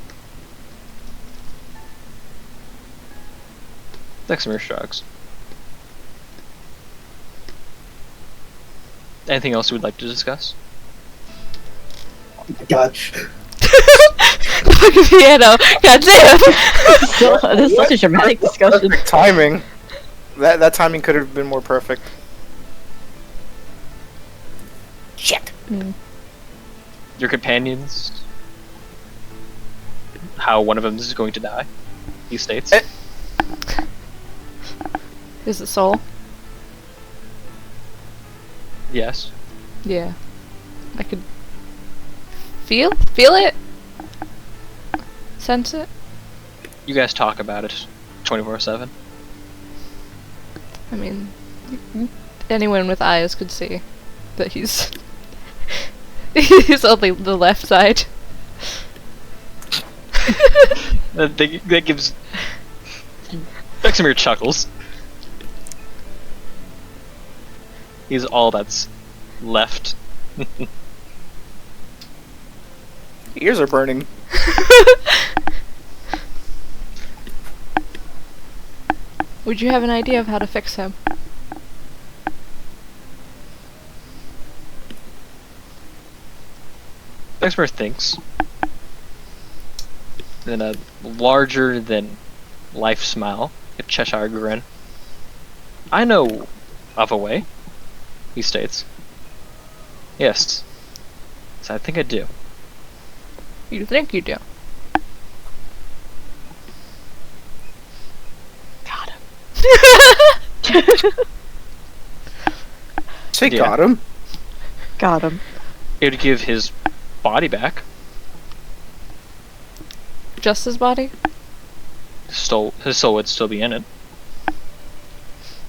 Speaker 1: Veximir shrugs. Anything else you would like to discuss?
Speaker 2: God.
Speaker 6: Fucking piano. Goddamn.
Speaker 3: This is such a dramatic discussion.
Speaker 5: Perfect timing. That timing could have been more perfect. Shit.
Speaker 1: Your companions. How one of them is going to die, he states.
Speaker 6: Is it soul?
Speaker 1: Yes.
Speaker 6: Yeah. I could feel it. Sense it.
Speaker 1: You guys talk about it 24/7.
Speaker 6: I mean, anyone with eyes could see that he's he's on the left side.
Speaker 1: That gives Veximir chuckles. He's all that's left.
Speaker 5: Ears are burning.
Speaker 6: Would you have an idea of how to fix him?
Speaker 1: Veximir thinks. Then a larger than life smile, a Cheshire grin. I know of a way, he states. Yes. So I think I do.
Speaker 6: You think you do?
Speaker 3: Got him.
Speaker 5: Say
Speaker 1: Yeah.
Speaker 5: got him.
Speaker 3: Got him.
Speaker 1: It would give his body back.
Speaker 6: Just his body?
Speaker 1: His soul would still be in it.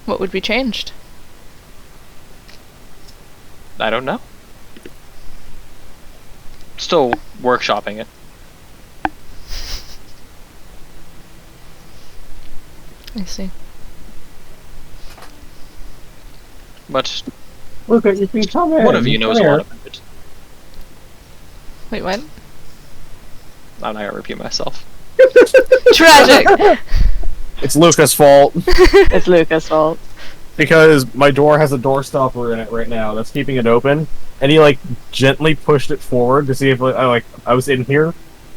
Speaker 6: What would be changed?
Speaker 1: I don't know. Still workshopping it.
Speaker 6: I see.
Speaker 1: But
Speaker 2: Look at you can come in.
Speaker 1: one of you knows a lot about it.
Speaker 6: Wait, what?
Speaker 1: I'm not gonna repeat myself.
Speaker 6: Tragic!
Speaker 4: It's Luca's fault
Speaker 3: It's Lucas' fault.
Speaker 4: because my door has a door stopper in it right now that's keeping it open, and he like gently pushed it forward to see if I was in here.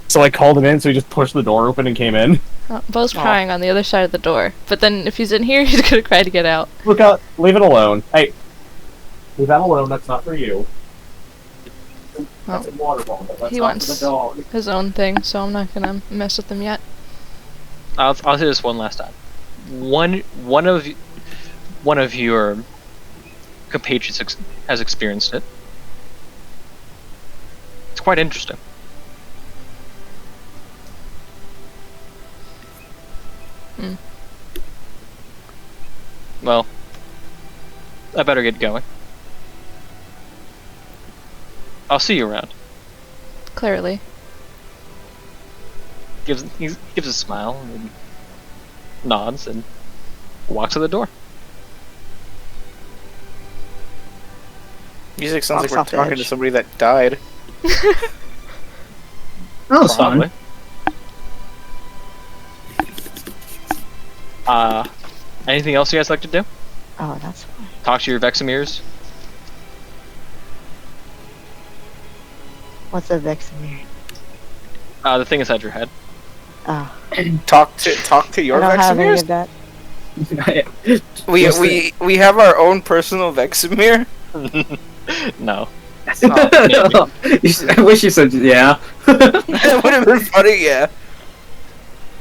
Speaker 4: So I called him in, so he just pushed the door open and came in.
Speaker 6: Bo's crying on the other side of the door, but then if he's in here, he's gonna cry to get out.
Speaker 4: Luca, leave it alone. Hey, leave that alone. That's not for you. That's a water bottle. That's
Speaker 6: He
Speaker 4: not
Speaker 6: wants-
Speaker 4: for the dog.
Speaker 6: His own thing, so I'm not gonna mess with him yet.
Speaker 1: I'll say this one last time. One of your compatriots has experienced it. It's quite interesting. Well, I better get going. I'll see you around.
Speaker 6: Clearly.
Speaker 1: He gives a smile and nods and walks to the door.
Speaker 5: Music sounds like
Speaker 3: Walks
Speaker 5: we're
Speaker 3: off the
Speaker 5: talking to
Speaker 3: edge.
Speaker 5: somebody that died.
Speaker 2: That was
Speaker 1: Probably.
Speaker 2: fun.
Speaker 1: Anything else you guys like to do?
Speaker 3: Oh, that's fine.
Speaker 1: Talk to your Veximirs?
Speaker 3: What's a Veximir?
Speaker 1: The thing inside your head.
Speaker 3: Oh,
Speaker 5: Talk to your
Speaker 3: I don't have any
Speaker 5: Veximirs.
Speaker 3: of that.
Speaker 5: We have our own personal Veximir.
Speaker 1: No.
Speaker 2: I wish you said yeah.
Speaker 5: That would have been funny, yeah.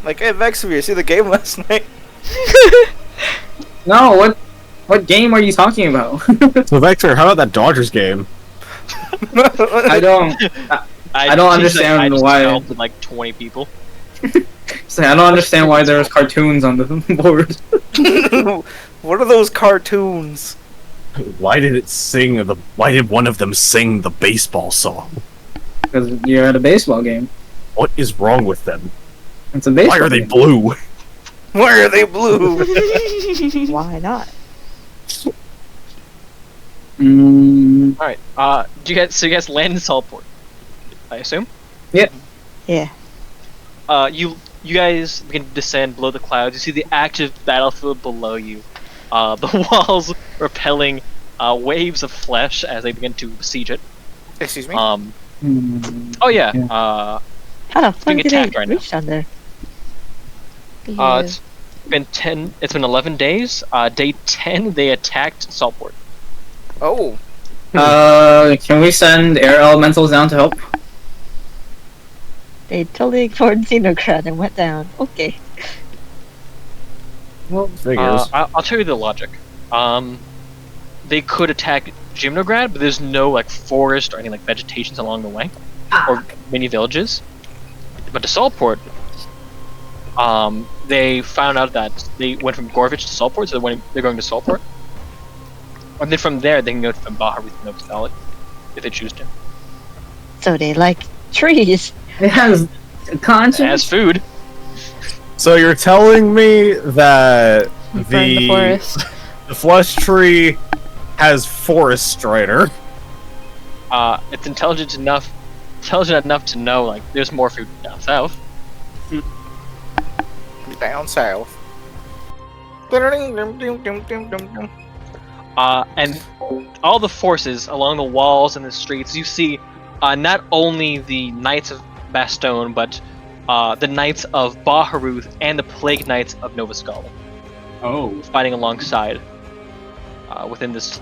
Speaker 5: Like, hey Veximir, see the game last night?
Speaker 2: No, what game are you talking about?
Speaker 7: So Vector, how about that Dodgers game?
Speaker 2: I don't understand why.
Speaker 1: With like 20 people.
Speaker 2: I don't understand why there's cartoons on the board.
Speaker 5: What are those cartoons?
Speaker 4: Why did one of them sing the baseball song?
Speaker 2: Because you're at a baseball game.
Speaker 4: What is wrong with them?
Speaker 2: It's a baseball.
Speaker 4: Why are they
Speaker 2: game.
Speaker 4: blue?
Speaker 5: Why are they blue?
Speaker 3: Why not?
Speaker 1: Alright, so you guys land in Saltport, I assume?
Speaker 3: Yeah.
Speaker 1: You you guys begin to descend below the clouds. You see the active battlefield below you. The walls repelling waves of flesh as they begin to besiege it.
Speaker 5: Excuse me?
Speaker 1: Oh yeah.
Speaker 3: How the fuck
Speaker 1: being
Speaker 3: did they
Speaker 1: attacked right now.
Speaker 3: reach down there?
Speaker 6: Yeah.
Speaker 1: It's been 10. It's been 11 days. Day 10, they attacked Saltport.
Speaker 5: Oh.
Speaker 2: Can we send air elementals down to help?
Speaker 3: They totally ignored Xenograd and went down. Okay.
Speaker 4: Well, figures.
Speaker 1: I'll tell you the logic. They could attack Gymnograd, but there's no like forest or any like vegetations along the way, or many villages. But to Saltport, they found out that they went from Gorvich to Saltport, so they're going to Saltport. And then from there, they can go from Baja with Nova Scarlet, if they choose to.
Speaker 3: So they like trees.
Speaker 2: It has conscience.
Speaker 1: As food.
Speaker 4: So you're telling me that
Speaker 6: You burn the forest.
Speaker 4: the flesh tree has forest strider.
Speaker 1: It's intelligent enough to know like there's more food down south.
Speaker 5: Down south.
Speaker 1: And all the forces along the walls and the streets, you see not only the Knights of Bastogne, but the Knights of Baharuth and the Plague Knights of Nova Scarlet.
Speaker 2: Oh.
Speaker 1: Fighting alongside within this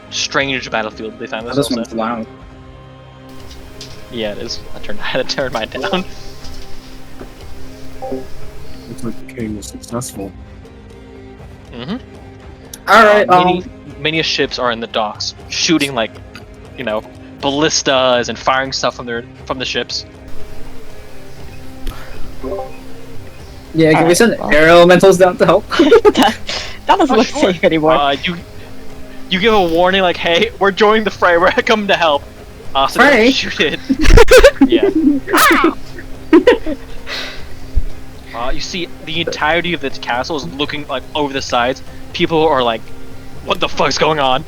Speaker 1: strange battlefield they found
Speaker 2: This
Speaker 1: themselves
Speaker 2: one's
Speaker 1: in.
Speaker 2: loud.
Speaker 1: Yeah, it is. I had to turn mine down.
Speaker 4: Looks like the king was successful.
Speaker 1: Mm-hmm.
Speaker 2: Alright,
Speaker 1: Many ships are in the docks, shooting like, ballistas and firing stuff from the ships.
Speaker 2: yeah, can we
Speaker 3: Alright,
Speaker 2: send
Speaker 3: well.
Speaker 2: air elementals down to help?
Speaker 3: that doesn't look
Speaker 1: sure.
Speaker 3: safe anymore.
Speaker 1: You give a warning like, hey, we're joining the fray, we're coming to help. So they
Speaker 2: Fray?
Speaker 1: don't shoot it. Yeah. You see the entirety of this castle is looking like over the sides. People are like, what the fuck's going on?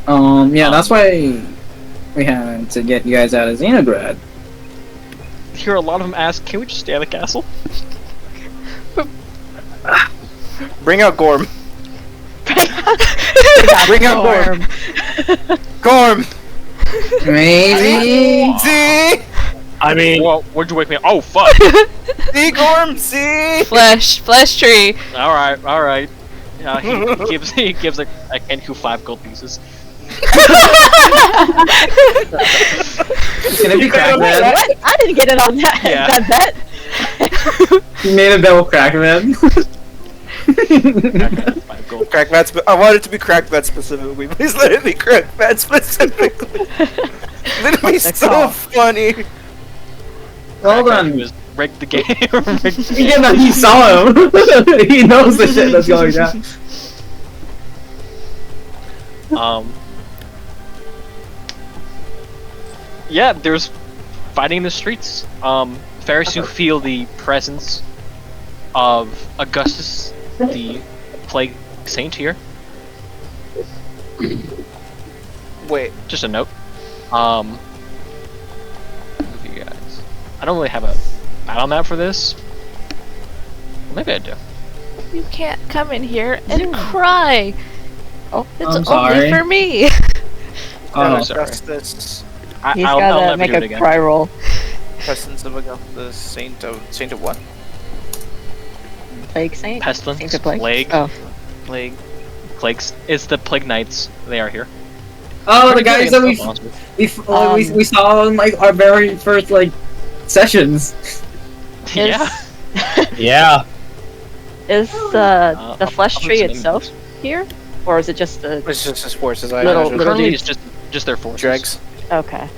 Speaker 2: Yeah, that's why we had to get you guys out of Xenograd.
Speaker 1: Hear a lot of them ask, can we just stay at the castle?
Speaker 5: Bring out Gorm. Bring out Gorm. Gorm!
Speaker 2: Maybe.
Speaker 5: See?
Speaker 4: I mean,
Speaker 1: Well, where'd you wake me up? Oh, fuck!
Speaker 5: See, Gorm? See?
Speaker 6: Flesh tree.
Speaker 1: Alright. He gives like Kenku 5 gold pieces.
Speaker 2: Can it be Crackman?
Speaker 3: What? I didn't get it on that,
Speaker 1: Yeah.
Speaker 3: that bet.
Speaker 2: You made a bet with Crackman.
Speaker 1: 5 gold.
Speaker 5: Crackbat I want it to be Crackbat specifically. Please let it be Crackbat specifically. That'd be so funny.
Speaker 2: Well
Speaker 1: He
Speaker 2: done.
Speaker 1: was rigged the game. Rigged the
Speaker 2: Yeah, no, he saw him. He knows the shit that's going down.
Speaker 1: Yeah, there's fighting in the streets. Ferris, you feel the presence of Augustus, the Plague Saint here.
Speaker 5: Wait.
Speaker 1: Just a note. Move you guys. I don't really have a battle map for this. Well, maybe I do.
Speaker 6: You can't come in here and cry.
Speaker 3: Oh,
Speaker 6: It's
Speaker 2: I'm
Speaker 6: only
Speaker 2: sorry.
Speaker 6: for me.
Speaker 2: Oh,
Speaker 1: sorry.
Speaker 5: Augustus.
Speaker 3: He's
Speaker 1: I'll
Speaker 3: gotta
Speaker 1: never
Speaker 3: make
Speaker 1: do it
Speaker 3: a
Speaker 1: again.
Speaker 3: cry roll.
Speaker 5: Presence of Augustus, Saint of what?
Speaker 3: Plague Saint?
Speaker 1: Pestilence,
Speaker 3: Saint of Plague?
Speaker 1: Plague.
Speaker 3: Oh.
Speaker 1: Plagues. It's the Plague Knights. They are here.
Speaker 2: Oh, the guys that
Speaker 1: Monsters.
Speaker 2: we saw in like our very first like sessions.
Speaker 1: Yeah.
Speaker 4: yeah.
Speaker 3: Is the
Speaker 1: I'll
Speaker 3: flesh
Speaker 1: put
Speaker 3: tree
Speaker 1: some
Speaker 3: itself here? Or is it just the...
Speaker 5: It's just his forces, I
Speaker 3: Little-
Speaker 5: imagine.
Speaker 3: little
Speaker 1: Currently,
Speaker 3: dudes.
Speaker 1: it's just their forces.
Speaker 5: Dregs.
Speaker 3: Okay.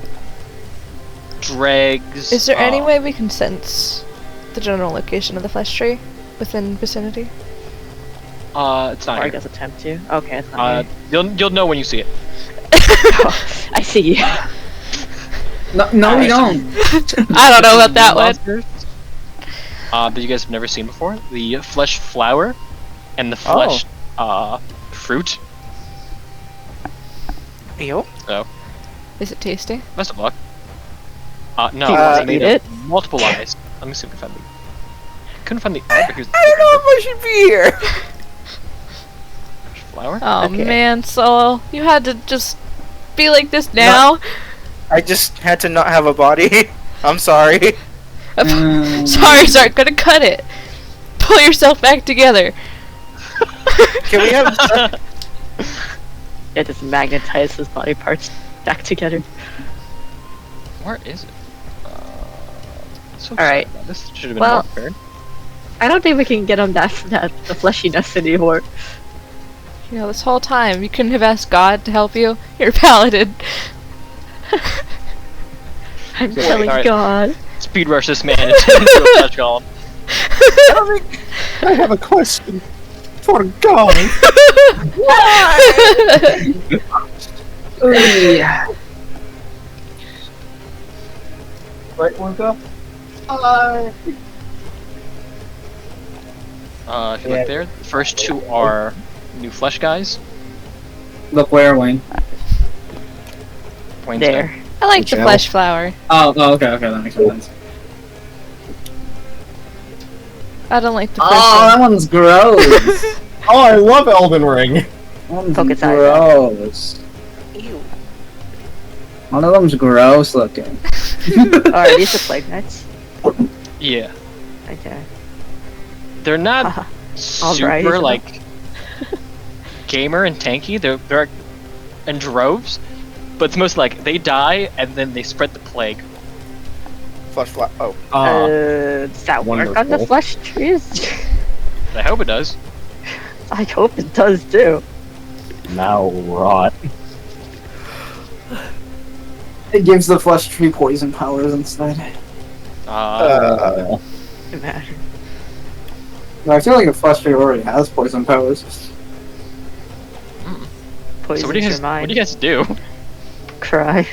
Speaker 1: Dregs.
Speaker 6: Is there any way we can sense the general location of the flesh tree within vicinity?
Speaker 1: It's not
Speaker 3: Or I
Speaker 1: here.
Speaker 3: guess attempt to. Okay, it's not here.
Speaker 1: You'll know when you see it.
Speaker 3: I see you.
Speaker 2: No, we don't.
Speaker 6: I don't know about that one.
Speaker 1: Monsters, that you guys have never seen before. The flesh flower and the flesh fruit.
Speaker 5: Ew.
Speaker 6: Is it tasty?
Speaker 1: Best of luck. No,
Speaker 3: Do you
Speaker 1: it's
Speaker 3: wanna
Speaker 1: made
Speaker 3: eat
Speaker 1: of multiple eyes. Let me see if I can find the. Couldn't find the art, but here's the
Speaker 5: I don't know if I should be here.
Speaker 1: flower.
Speaker 6: Oh
Speaker 3: Okay.
Speaker 6: man, Soul, you had to just be like this now.
Speaker 5: I just had to not have a body. I'm sorry.
Speaker 6: Sorry, gonna cut it. Pull yourself back together.
Speaker 5: Can we have?
Speaker 3: Yeah, just magnetize his body parts back together.
Speaker 1: Where is it? So
Speaker 3: Alright.
Speaker 1: This should have been
Speaker 3: Well-
Speaker 1: more prepared.
Speaker 3: I don't think we can get him the fleshiness anymore.
Speaker 6: You know, this whole time you couldn't have asked God to help you. You're a paladin.
Speaker 3: I'm telling
Speaker 1: alright.
Speaker 3: God.
Speaker 1: Speed rush this man into a touch golem.
Speaker 7: I have a question. For God.
Speaker 2: Right, one go.
Speaker 1: If you look there, the first two are new flesh guys.
Speaker 2: Look where, Wayne.
Speaker 1: Wayne's
Speaker 3: There.
Speaker 1: guy.
Speaker 6: I like the
Speaker 7: Gel.
Speaker 6: flesh flower.
Speaker 2: Oh, okay, that makes sense.
Speaker 6: I don't like the first
Speaker 2: Oh, that
Speaker 6: one.
Speaker 2: one's gross.
Speaker 4: Oh, I love Elden Ring.
Speaker 2: That one's
Speaker 3: Poke its eye
Speaker 2: gross.
Speaker 5: Ew.
Speaker 2: One of them's gross looking.
Speaker 3: Oh, are these the plague knights?
Speaker 1: Yeah.
Speaker 3: Okay.
Speaker 1: They're not
Speaker 3: All right.
Speaker 1: super like gamer and tanky. They're in droves, but it's most like they die and then they spread the plague.
Speaker 5: Flush flat. Oh.
Speaker 3: Does that work on the
Speaker 4: wonderful.
Speaker 3: flesh trees?
Speaker 1: I hope it does.
Speaker 3: I hope it does too.
Speaker 4: Now rot.
Speaker 2: It gives the flesh tree poison powers instead.
Speaker 3: Man.
Speaker 2: I feel like a flesh tree already has poison powers.
Speaker 3: Poisons
Speaker 1: so what do you
Speaker 3: your
Speaker 1: guys?
Speaker 3: mind.
Speaker 1: What do you guys do?
Speaker 3: Cry.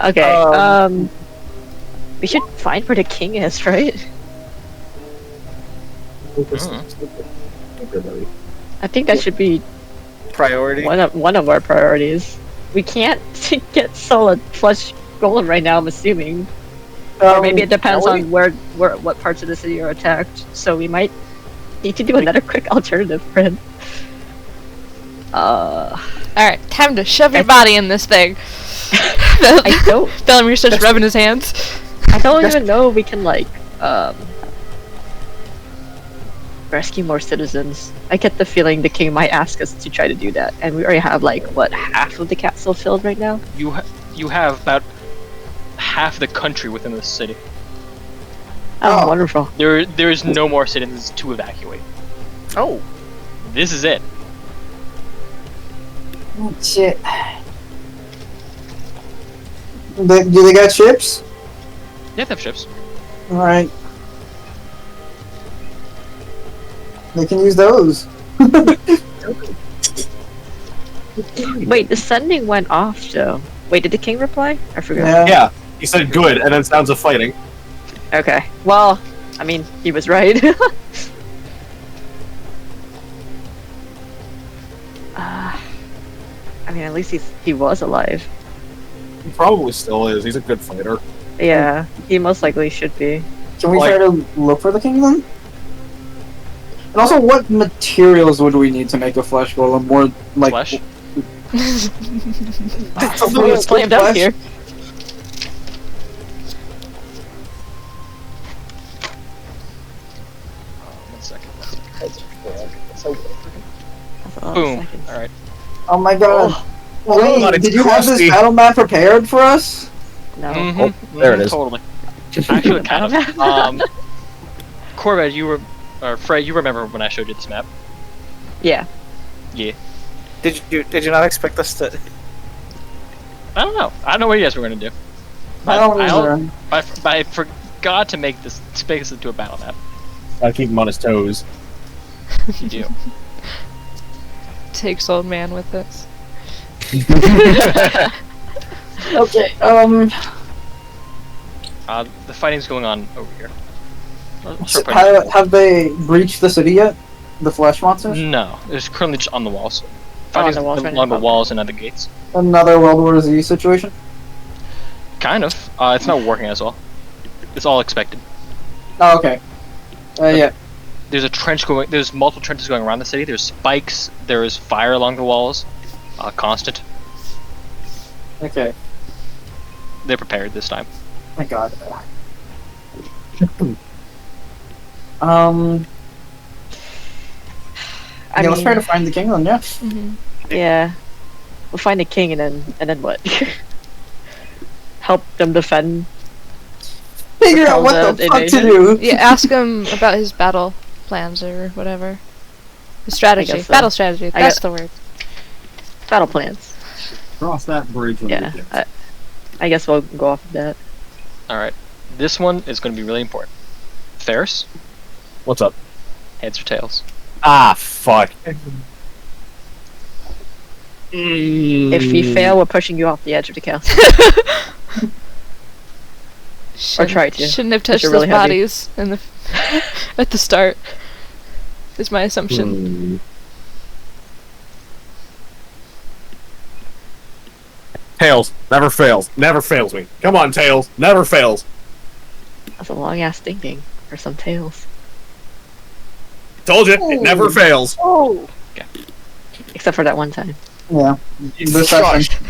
Speaker 3: Okay, we should find where the king is, right? I think that should be
Speaker 5: Priority.
Speaker 3: one of our priorities. We can't get solid flesh golem right now, I'm assuming. Or maybe it depends on what parts of the city are attacked. So we might need to do another quick alternative for him.
Speaker 6: Alright, time to shove your body in this thing.
Speaker 3: I don't
Speaker 6: Bellamere starts rubbing his hands.
Speaker 3: I don't even know if we can like rescue more citizens. I get the feeling the king might ask us to try to do that, and we already have like what, half of the castle filled right now.
Speaker 1: You have about half the country within the city.
Speaker 3: Oh, wonderful!
Speaker 1: There is no more citizens to evacuate.
Speaker 5: Oh.
Speaker 1: This is it.
Speaker 2: Oh, shit. Do they got ships?
Speaker 1: Yeah, they have ships.
Speaker 2: Alright. They can use those.
Speaker 3: Wait, the sending went off though. Wait, did the king reply? I forgot.
Speaker 2: Yeah.
Speaker 4: Yeah, he said good, and then sounds of fighting.
Speaker 3: Okay. Well, I mean, he was right. I mean, at least he was alive.
Speaker 4: He probably still is. He's a good fighter.
Speaker 3: Yeah, he most likely should be.
Speaker 2: Can we
Speaker 4: Like-
Speaker 2: try to look for the king then? And also, what materials would we need to make a flesh golem? More like
Speaker 1: Flesh.
Speaker 3: Let's play him down here.
Speaker 1: One second.
Speaker 3: That's a lot of
Speaker 1: Boom.
Speaker 3: seconds.
Speaker 1: All right.
Speaker 2: Oh my god. Wait,
Speaker 4: God, it's
Speaker 2: did you have this
Speaker 4: crusty.
Speaker 2: battle map prepared for us?
Speaker 3: No.
Speaker 1: Mm-hmm.
Speaker 4: there it is.
Speaker 1: Totally. Actually, kind of. Corvette, or Fred, you remember when I showed you this map?
Speaker 3: Yeah.
Speaker 1: Yeah.
Speaker 5: Did you not expect us to?
Speaker 1: I don't know. I don't know what you guys were gonna do.
Speaker 2: I don't know.
Speaker 1: I forgot to make this into a battle map.
Speaker 4: Gotta keep him on his toes.
Speaker 1: You do.
Speaker 6: Takes old man with us.
Speaker 2: Okay,
Speaker 1: The fighting's going on over here. Let's start putting-
Speaker 2: have they breached the city yet? The flesh monsters?
Speaker 1: No, it's currently just on the walls.
Speaker 3: Oh, on
Speaker 1: Fighting's
Speaker 3: the walls right
Speaker 1: along
Speaker 3: now.
Speaker 1: the walls and at the gates.
Speaker 2: Another World War Z situation?
Speaker 1: Kind of. It's not working as well. It's all expected.
Speaker 2: Oh, okay. Yeah.
Speaker 1: There's a trench going. There's multiple trenches going around the city. There's spikes. There is fire along the walls. Constant.
Speaker 2: Okay.
Speaker 1: They're prepared this time.
Speaker 2: My God.
Speaker 3: I
Speaker 2: Yeah, let's try
Speaker 3: mean,
Speaker 2: to find the king then. Yeah.
Speaker 6: Mhm.
Speaker 3: yeah. We'll find the king and then what? Help them defend.
Speaker 2: Figure out what
Speaker 3: Propel
Speaker 2: the
Speaker 3: the
Speaker 2: fuck to
Speaker 3: invasion.
Speaker 2: do.
Speaker 6: Yeah, ask him about his battle plans or whatever. His strategy.
Speaker 3: guess so.
Speaker 6: Battle strategy.
Speaker 3: I
Speaker 6: That's
Speaker 3: got-
Speaker 6: the word.
Speaker 3: Battle plans.
Speaker 4: Cross that bridge when
Speaker 3: Yeah.
Speaker 4: we get
Speaker 3: I guess we'll go off of that.
Speaker 1: Alright. This one is going to be really important. Ferris,
Speaker 4: What's up?
Speaker 1: heads or tails?
Speaker 4: Ah, fuck.
Speaker 3: If we fail, we're pushing you off the edge of the castle. try to.
Speaker 6: Shouldn't have touched
Speaker 3: you're
Speaker 6: those
Speaker 3: really heavy.
Speaker 6: bodies in the at the start. Is my assumption.
Speaker 4: Tails never fails. Never fails me. Come on, Tails. Never fails.
Speaker 3: That's a long ass thinking for some tails.
Speaker 4: Told you, it never fails.
Speaker 3: Oh. Except for that one time.
Speaker 2: Yeah. This
Speaker 4: Shush.
Speaker 2: time.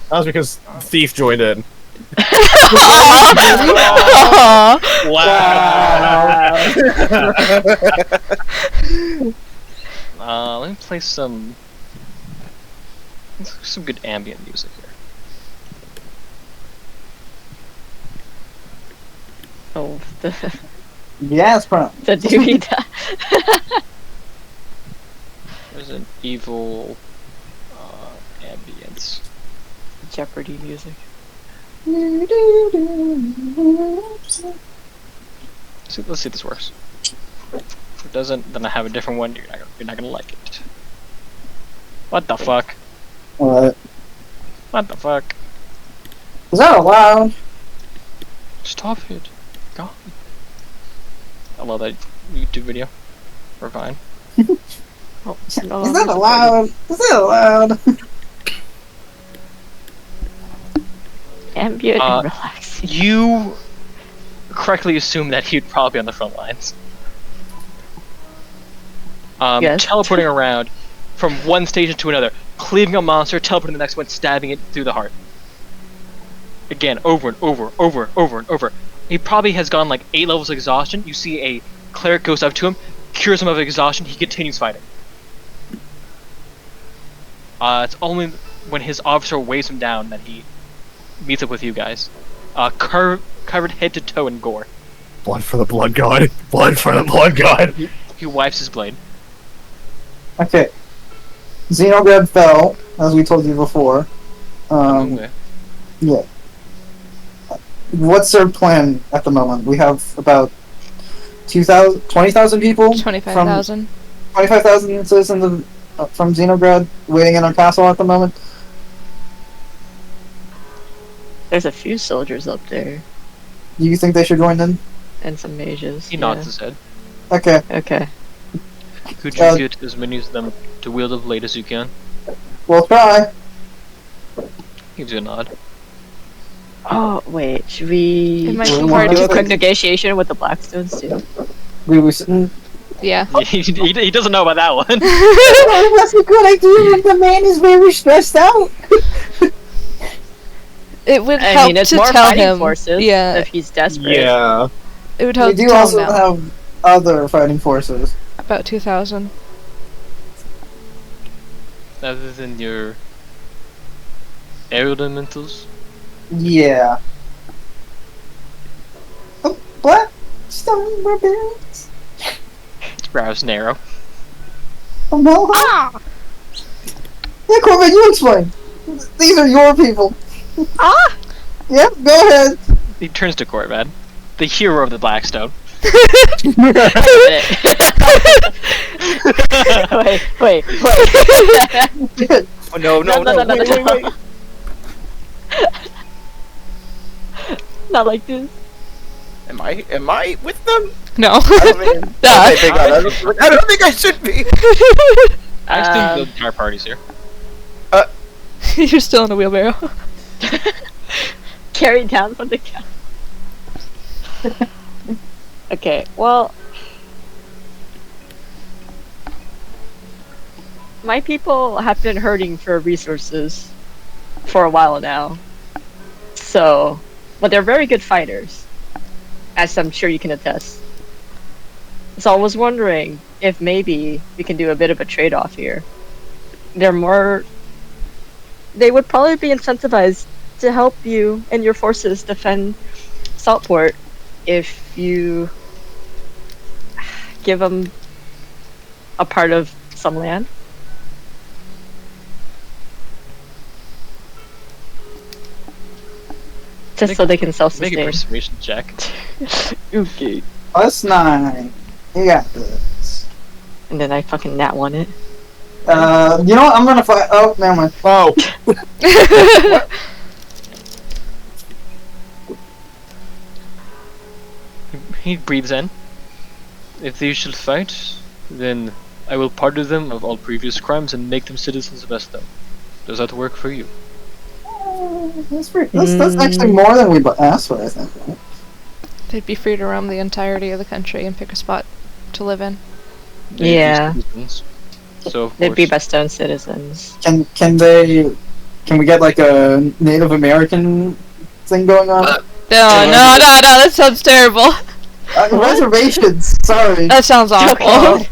Speaker 4: That was because Thief joined in.
Speaker 1: Let me play some good ambient music here.
Speaker 3: Oh, the
Speaker 2: Yeah, it's probably.
Speaker 3: the dude.
Speaker 1: Resident Evil ambience.
Speaker 3: Jeopardy music.
Speaker 1: Let's see if this works. If it doesn't, then I have a different one. You're not gonna like it. What the fuck?
Speaker 2: What?
Speaker 1: What the fuck?
Speaker 2: Is that allowed?
Speaker 1: Stop it. God. I love that YouTube video. We're fine.
Speaker 3: Oh,
Speaker 2: Is that allowed? Is that allowed?
Speaker 3: Ambient and relaxing.
Speaker 1: You correctly assume that he'd probably be on the front lines.
Speaker 3: Yes.
Speaker 1: Teleporting around from one station to another, cleaving a monster, teleporting to the next one, stabbing it through the heart. Again, over and over, over and over. He probably has gone like 8 levels of exhaustion. You see a cleric goes up to him, cures him of exhaustion, he continues fighting. It's only when his officer waves him down that he meets up with you guys. Covered head to toe in gore.
Speaker 4: Blood for the blood god. Blood for the blood god.
Speaker 1: He wipes his blade.
Speaker 2: Okay. Xenograd fell, as we told you before.
Speaker 1: Okay.
Speaker 2: Yeah. What's their plan at the moment? We have about 20,000 people?
Speaker 6: 25,000.
Speaker 2: 25,000 citizens from Xenograd waiting in our castle at the moment?
Speaker 3: There's a few soldiers up there
Speaker 2: Do you think they should join in?
Speaker 3: and some mages.
Speaker 1: He nods his head.
Speaker 2: Okay.
Speaker 3: Okay.
Speaker 1: Could you get as many of them to wield the blade as you can?
Speaker 2: We'll try.
Speaker 1: Gives you a nod.
Speaker 3: Oh wait, should we
Speaker 6: It might
Speaker 2: be
Speaker 3: do
Speaker 2: hard to-
Speaker 3: a quick negotiation with the Blackstones too?
Speaker 6: Yeah.
Speaker 1: he doesn't know about that one.
Speaker 2: Oh, that's a good idea when the man is very stressed out.
Speaker 6: It would
Speaker 3: I
Speaker 6: help
Speaker 3: mean, it's
Speaker 6: to
Speaker 3: more
Speaker 6: tell
Speaker 3: fighting
Speaker 6: him.
Speaker 3: forces
Speaker 6: Yeah.
Speaker 3: if he's desperate.
Speaker 4: Yeah.
Speaker 6: It would
Speaker 2: We
Speaker 6: help to
Speaker 2: do
Speaker 6: tell
Speaker 2: also
Speaker 6: him now.
Speaker 2: have other fighting forces.
Speaker 6: About 2,000.
Speaker 1: Other than your elementals.
Speaker 2: Yeah. Oh, Blackstone barbarians?
Speaker 1: His brows narrow.
Speaker 2: Oh no. Ah! Yeah, Corbin, you explain. These are your people.
Speaker 3: Ah!
Speaker 2: Yep, go ahead.
Speaker 1: He turns to Corbad, the hero of the Blackstone.
Speaker 3: wait.
Speaker 5: Oh, no,
Speaker 2: Wait.
Speaker 3: Not like this.
Speaker 5: Am I with them?
Speaker 6: No.
Speaker 5: I don't think I should be.
Speaker 1: I think the entire party's here.
Speaker 6: You're still in a wheelbarrow.
Speaker 3: Carried down from the castle. Okay, well, my people have been hurting for resources for a while now. So, but they're very good fighters, as I'm sure you can attest. So I was wondering if maybe we can do a bit of a trade-off here. They would probably be incentivized to help you and your forces defend Saltport if you give them a part of some land. Just so they can
Speaker 1: Make a
Speaker 3: self-sustain.
Speaker 1: persuasion check.
Speaker 3: Okay.
Speaker 2: +9. You got this.
Speaker 3: And then I fucking nat one it.
Speaker 2: You know what? I'm gonna fight. Oh, never mind.
Speaker 4: Oh,
Speaker 1: He breathes in. If they shall fight, then I will pardon them of all previous crimes and make them citizens of Eston. Does that work for you?
Speaker 2: That's actually more than we asked for, I think. Right?
Speaker 6: They'd be free to roam the entirety of the country and pick a spot to live in.
Speaker 1: They'd be
Speaker 3: Yeah.
Speaker 1: citizens. So of
Speaker 3: They'd be
Speaker 1: course,
Speaker 3: Bestone citizens.
Speaker 2: Can we get like a Native American thing going on?
Speaker 6: No, that sounds terrible.
Speaker 2: Reservations. Sorry.
Speaker 6: That sounds awful.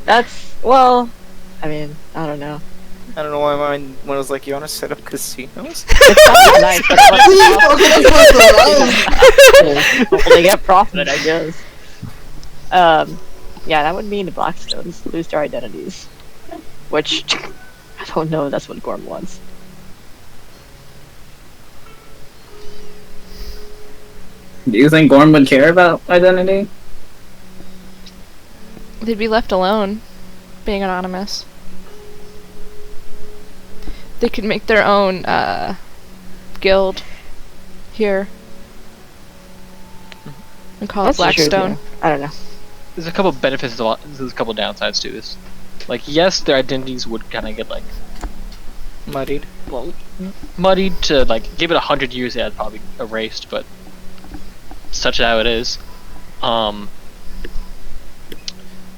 Speaker 3: That's, well, I mean, I don't know.
Speaker 5: I don't know why mine when it was like, you wanna set up casinos?
Speaker 3: It's not nice, but well, they get profit, I guess. Yeah, that would mean the Blackstones lose their identities. Which, I don't know, that's what Gorm wants.
Speaker 2: Do you think Gorm would care about identity?
Speaker 6: They'd be left alone, being anonymous. They could make their own guild here and call it
Speaker 3: That's true,
Speaker 6: Blackstone.
Speaker 3: yeah. I don't know.
Speaker 1: there's a couple benefits. There's a couple downsides to this. Like, yes, their identities would kind of get like
Speaker 5: Muddied.
Speaker 1: well, muddied to like give it 100 years. Yeah, probably erased, but such how it is.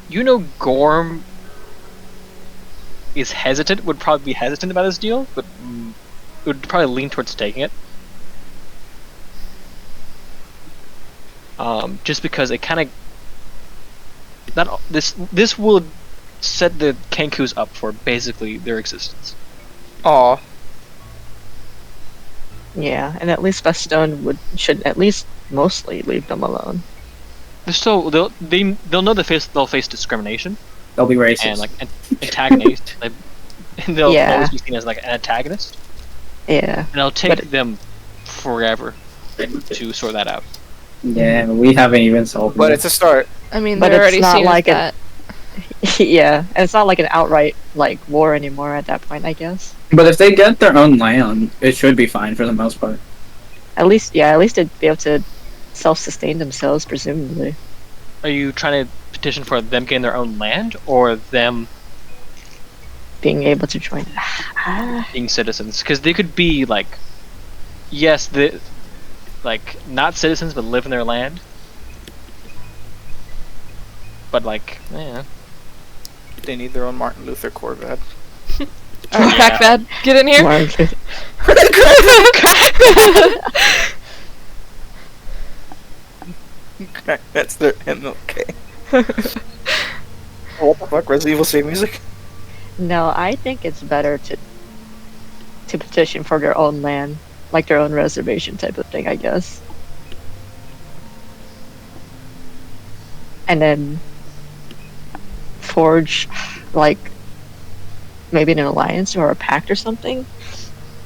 Speaker 1: You know, Gorm is hesitant. Would probably be hesitant about this deal, but would probably lean towards taking it. Just because it kind of not this will set the Kenkus up for basically their existence.
Speaker 5: Aw.
Speaker 3: Yeah, and at least Bestone should at least mostly leave them alone.
Speaker 1: So they'll know they'll face discrimination
Speaker 2: They'll be racist.
Speaker 1: and like antagonist. Like, and they'll
Speaker 3: Yeah.
Speaker 1: always be seen as like an antagonist,
Speaker 3: Yeah.
Speaker 1: and it'll take
Speaker 3: But-
Speaker 1: them forever to sort that out.
Speaker 2: Yeah, we haven't even solved
Speaker 5: But
Speaker 2: it.
Speaker 5: it's a start.
Speaker 6: I mean,
Speaker 3: But
Speaker 6: they're
Speaker 3: it's
Speaker 6: already
Speaker 3: not
Speaker 6: seen
Speaker 3: like
Speaker 6: as
Speaker 3: it-
Speaker 6: that.
Speaker 3: Yeah, and it's not like an outright like war anymore at that point, I guess.
Speaker 2: But if they get their own land, it should be fine for the most part.
Speaker 3: At least they'd be able to self-sustain themselves, presumably.
Speaker 1: Are you trying to petition for them getting their own land, or them
Speaker 3: Being able to join.
Speaker 1: being citizens? Because they could be like, yes, like not citizens but live in their land, but like, yeah.
Speaker 5: They need their own Martin Luther Corvette.
Speaker 6: Alright,
Speaker 1: Yeah.
Speaker 6: Crackbad, get in here.
Speaker 5: That's their MLK. What the fuck? Resident Evil Save music?
Speaker 3: No, I think it's better to petition for their own land, like their own reservation type of thing, I guess. And then forge, like, maybe an alliance or a pact or something,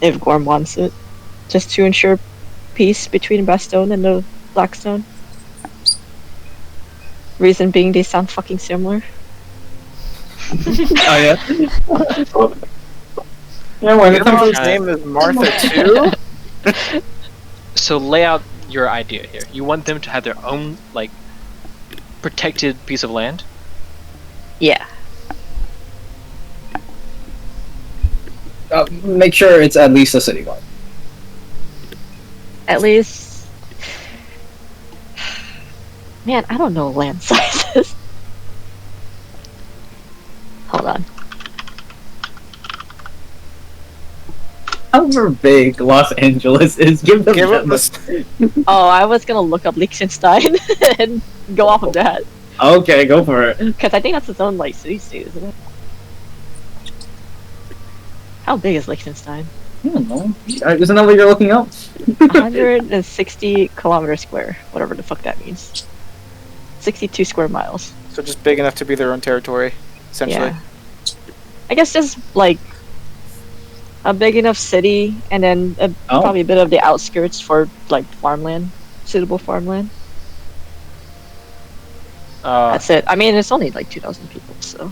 Speaker 3: if Gorm wants it, just to ensure peace between Bestone and the Blackstone. Reason being, they sound fucking similar.
Speaker 2: Oh yeah. Yeah, when it comes
Speaker 5: His name is Martha too?
Speaker 1: So lay out your idea here. You want them to have their own like protected piece of land.
Speaker 3: Yeah.
Speaker 2: make sure it's at least a city one.
Speaker 3: At least Man, I don't know land sizes. Hold on.
Speaker 2: However big Los Angeles is, give them
Speaker 5: Give it
Speaker 2: this.
Speaker 3: Oh, I was gonna look up Liechtenstein and go off of that.
Speaker 2: Okay, go for it.
Speaker 3: Because I think that's its own, like, city-state, isn't it? How big is Liechtenstein?
Speaker 2: I don't know. Isn't that what you're looking up?
Speaker 3: 160 kilometers square, whatever the fuck that means. 62 square miles.
Speaker 5: So just big enough to be their own territory, essentially.
Speaker 3: Yeah. I guess just, like, a big enough city, and then probably a bit of the outskirts for, like, farmland. Suitable farmland. That's it. I mean, it's only, like, 2,000 people, so...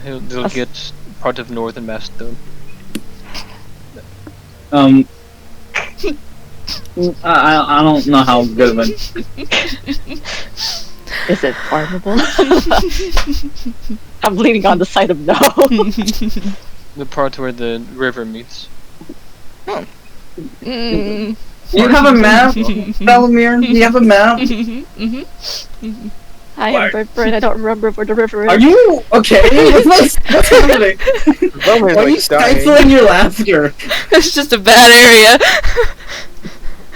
Speaker 1: They'll get part of northern Macedon.
Speaker 2: I don't know how good of it.
Speaker 3: Is it farmable? I'm leaning on the side of no.
Speaker 1: The part where the river meets.
Speaker 6: Mm.
Speaker 2: You have a map, Bellamir? You have a map?
Speaker 3: I am Bird, I don't remember where the river is.
Speaker 2: Are you okay? What's happening? Why are you stifling your laughter?
Speaker 6: It's just a bad area.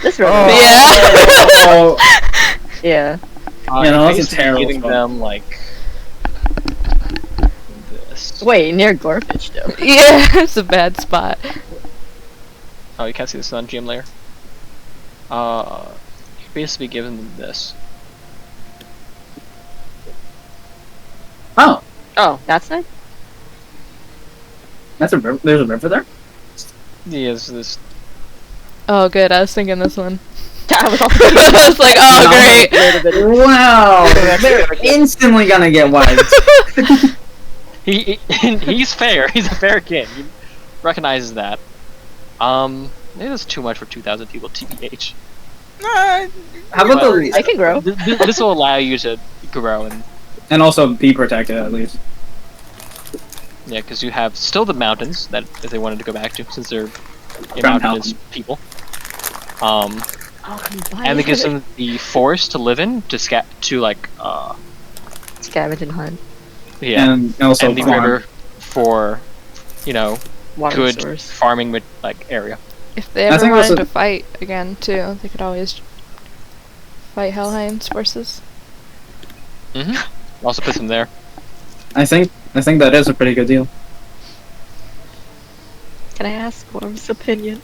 Speaker 3: This river.
Speaker 2: Oh.
Speaker 3: Yeah.
Speaker 2: You know, that's a terrible
Speaker 1: Getting
Speaker 2: spot.
Speaker 1: them like this.
Speaker 3: Wait, near Gorfish though.
Speaker 6: Yeah, it's a bad spot.
Speaker 1: Oh, you can't see this on GM layer. You basically giving them this.
Speaker 2: Oh,
Speaker 3: Oh, that's it?
Speaker 2: that's a river. There's a river there?
Speaker 1: Yes, this.
Speaker 6: Oh, good. I was thinking this one.
Speaker 3: I was also
Speaker 6: I was like, oh, great.
Speaker 2: Wow, they're instantly gonna get wiped.
Speaker 1: He's fair. He's a fair kid. He recognizes that. Maybe that's too much for 2,000 people. TBH.
Speaker 2: How about the...
Speaker 3: I can grow.
Speaker 1: This will allow you to grow
Speaker 2: And also be protected, at least.
Speaker 1: yeah, because you have still the mountains that if they wanted to go back to, since they're
Speaker 2: Ground
Speaker 1: mountainous people.
Speaker 3: Oh, can you
Speaker 1: And
Speaker 3: buy
Speaker 1: it gives them the forest to live in to
Speaker 3: scavenge and hunt?
Speaker 1: yeah,
Speaker 2: And also
Speaker 1: and the
Speaker 2: farm.
Speaker 1: river for
Speaker 3: Water
Speaker 1: good
Speaker 3: source.
Speaker 1: farming area.
Speaker 6: If they
Speaker 2: I
Speaker 6: ever
Speaker 2: think that's
Speaker 6: wanted
Speaker 2: a-
Speaker 6: to fight again, too, they could always fight Helheim's forces.
Speaker 1: Also put them there.
Speaker 2: I think that is a pretty good deal.
Speaker 3: Can I ask Worm's opinion?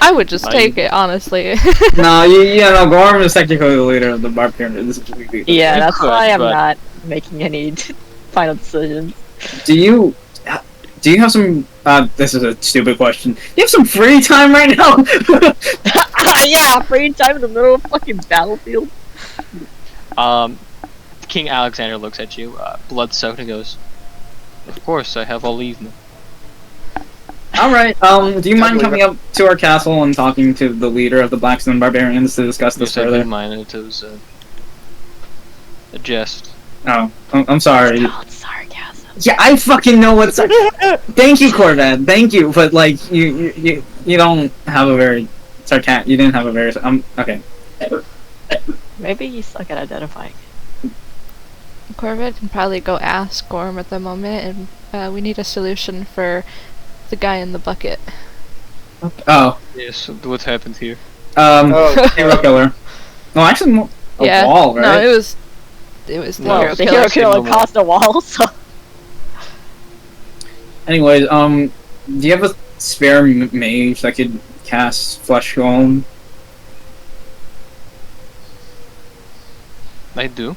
Speaker 6: I would just
Speaker 1: I-
Speaker 6: take it, honestly.
Speaker 2: No, Gorm is technically the leader of the barbarians.
Speaker 3: Yeah,
Speaker 1: You
Speaker 3: that's
Speaker 1: could,
Speaker 3: why I'm
Speaker 1: but-
Speaker 3: not making any final decisions.
Speaker 2: Do you have some? This is a stupid question. Do you have some free time right now?
Speaker 3: Yeah, free time in the middle of fucking battlefield.
Speaker 1: King Alexander looks at you, blood soaked, and goes, "Of course, I have all evening."
Speaker 2: All right. Do you mind coming up to our castle and talking to the leader of the Blackstone Barbarians to discuss this
Speaker 1: Yes, I
Speaker 2: further?
Speaker 1: didn't mind it. It was a jest.
Speaker 2: Oh, I'm sorry.
Speaker 3: Oh, it's sarcasm.
Speaker 2: Yeah, I fucking know what's. Thank you, Corvette. Thank you, but like you don't have a very sarcastic. You didn't have a very. Okay.
Speaker 3: Maybe you suck at identifying.
Speaker 6: Corvette can probably go ask Gorm at the moment, and we need a solution for the guy in the bucket.
Speaker 2: Oh.
Speaker 1: Yes, what happened here?
Speaker 2: Hero killer. No, actually, a
Speaker 6: Yeah,
Speaker 2: wall, right?
Speaker 6: no, it was the
Speaker 1: No,
Speaker 6: hero
Speaker 3: The
Speaker 6: killer.
Speaker 3: hero killer
Speaker 1: Normal.
Speaker 3: caused a wall, so...
Speaker 2: Anyways, do you have a spare mage that could cast Flesh Golem?
Speaker 1: I do.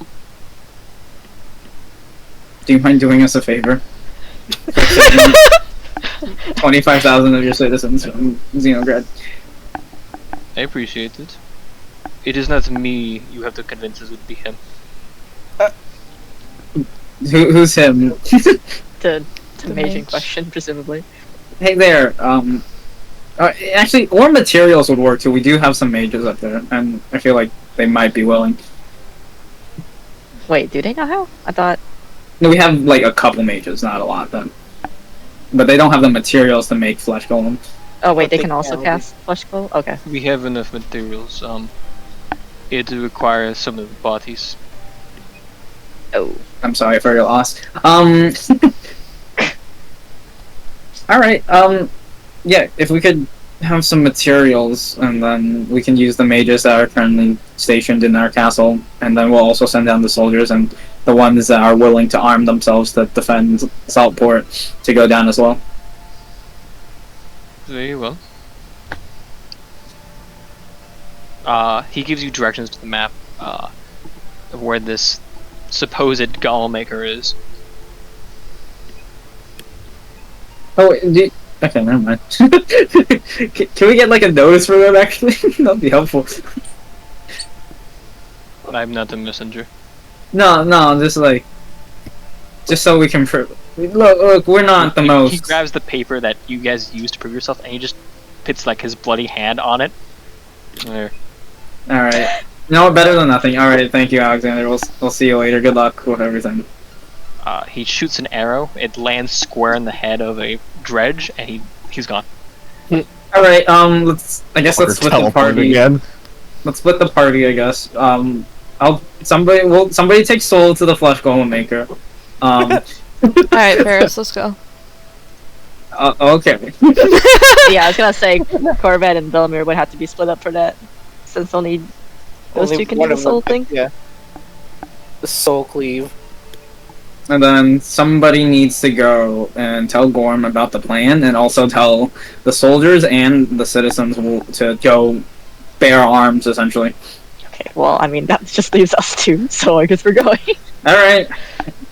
Speaker 2: Do you mind doing us a favor? 25,000 of your citizens from Xenograd.
Speaker 1: I appreciate it. It is not me you have to convince, it would be him.
Speaker 2: Who's him?
Speaker 3: The
Speaker 6: The
Speaker 3: mage in
Speaker 6: mage.
Speaker 3: question, presumably.
Speaker 2: Hey there, actually, or materials would work too. We do have some mages up there, and I feel like they might be willing.
Speaker 3: Wait, do they know how? I thought...
Speaker 2: No, we have like a couple mages, not a lot, then. But they don't have the materials to make Flesh Golem.
Speaker 3: Oh wait,
Speaker 1: But
Speaker 3: they
Speaker 1: they
Speaker 3: can also
Speaker 1: can.
Speaker 3: cast Flesh Glow? Okay.
Speaker 1: We have enough materials. It requires some of the bodies.
Speaker 3: Oh.
Speaker 2: I'm sorry for your loss. Alright, yeah, if we could have some materials, and then we can use the mages that are currently stationed in our castle, and then we'll also send down the soldiers and the ones that are willing to arm themselves to defend Saltport to go down as well.
Speaker 1: Very well. He gives you directions to the map of where this supposed golem maker is.
Speaker 2: Oh, wait, okay, never mind. Can we get like a notice for them actually? That'd be helpful.
Speaker 1: I'm not the messenger.
Speaker 2: No, just like, just so we can look, we're not the most.
Speaker 1: He grabs the paper that you guys used to prove yourself, and he just puts like his bloody hand on it. There.
Speaker 2: Alright. No, better than nothing. Alright, thank you, Alexander. We'll see you later. Good luck with everything.
Speaker 1: He shoots an arrow. It lands square in the head of a dredge, and he's gone.
Speaker 2: Alright, let's split the party.
Speaker 7: Again.
Speaker 2: Let's split the party, I guess. Somebody take Soul to the Flesh Golem Maker.
Speaker 6: Alright, Paris, let's go.
Speaker 2: Okay.
Speaker 3: Yeah, I was gonna say Corvette and Villamir would have to be split up for that, since only those
Speaker 5: Only
Speaker 3: two can
Speaker 5: one
Speaker 3: do the
Speaker 5: of them
Speaker 3: soul
Speaker 5: can-
Speaker 3: thing.
Speaker 5: Yeah. The soul cleave.
Speaker 2: And then somebody needs to go and tell Gorm about the plan, and also tell the soldiers and the citizens to go bear arms, essentially.
Speaker 3: Okay, well, I mean, that just leaves us two, so I guess we're going.
Speaker 2: Alright.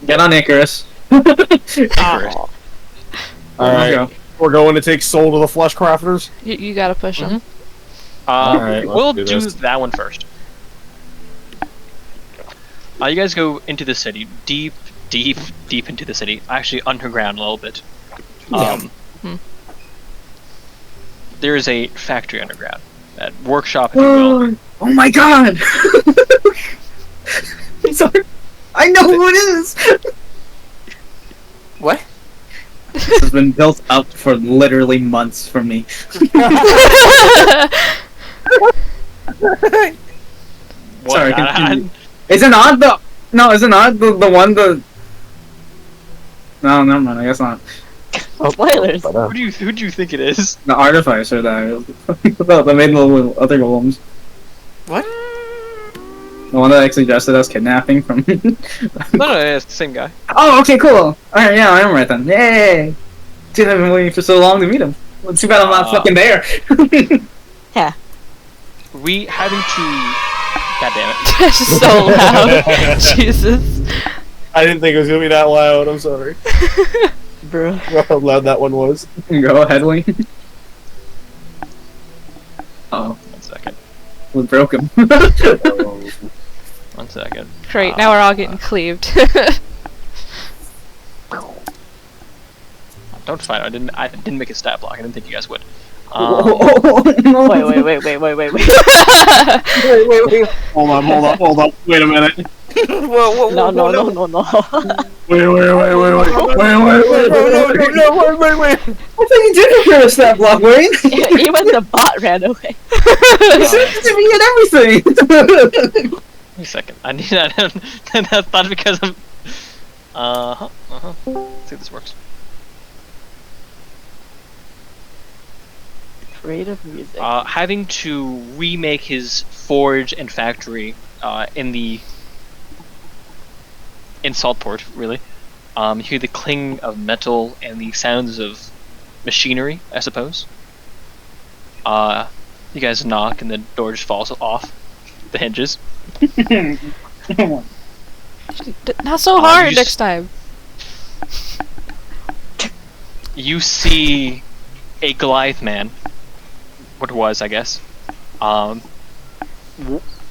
Speaker 2: Get on Icarus.
Speaker 3: Oh.
Speaker 4: Alright,
Speaker 2: Go.
Speaker 4: we're going to take Soul to the Flesh Crafters.
Speaker 6: You gotta push him.
Speaker 4: Alright,
Speaker 1: We'll
Speaker 4: let's
Speaker 1: do
Speaker 4: do this.
Speaker 1: that one first. You guys go into the city, deep into the city. Actually, underground a little bit. There is a factory underground, that workshop, if you will.
Speaker 2: Oh my god! Sorry. I know who it is!
Speaker 5: What?
Speaker 2: This has been built up for literally months for me.
Speaker 1: What?
Speaker 2: Sorry, continue. Isn't Odd the... No, isn't Odd the one the... No, never mind, I guess not.
Speaker 3: Spoilers.
Speaker 1: Who do you think it is?
Speaker 2: The artificer that made the other golems.
Speaker 5: What?
Speaker 2: The one that actually dressed it as kidnapping from...
Speaker 1: No, it's the same guy.
Speaker 2: Oh, okay, cool. Alright, yeah, I am right then. Yay! Dude, I've been waiting for so long to meet him. Well, too bad I'm not fucking there.
Speaker 1: We having to... God damn it.
Speaker 6: That's so loud. Jesus.
Speaker 4: I didn't think it was gonna be that loud, I'm sorry.
Speaker 3: Bruh.
Speaker 4: How loud that one was.
Speaker 2: Go ahead, Wayne. Oh,
Speaker 1: 1 second.
Speaker 2: we broke him.
Speaker 1: 1 second.
Speaker 6: Great, now we're all getting cleaved.
Speaker 1: Don't fight. I didn't make a stat block. I didn't think you guys would.
Speaker 2: No.
Speaker 3: Wait.
Speaker 2: Wait.
Speaker 4: Hold on. Wait a minute.
Speaker 5: Whoa.
Speaker 3: No.
Speaker 4: Wait.
Speaker 5: No.
Speaker 2: I thought you did prepare a stat block, Wayne.
Speaker 3: Even the bot ran away.
Speaker 2: You said to me and everything.
Speaker 1: Wait a second. I need that. That's not because of. Let's see if this works.
Speaker 3: Creative music.
Speaker 1: Having to remake his forge and factory in Saltport, really. You hear the cling of metal and the sounds of machinery, I suppose. You guys knock and the door just falls off the hinges.
Speaker 6: Not so hard next time.
Speaker 1: You see a Goliath man. What it was, I guess.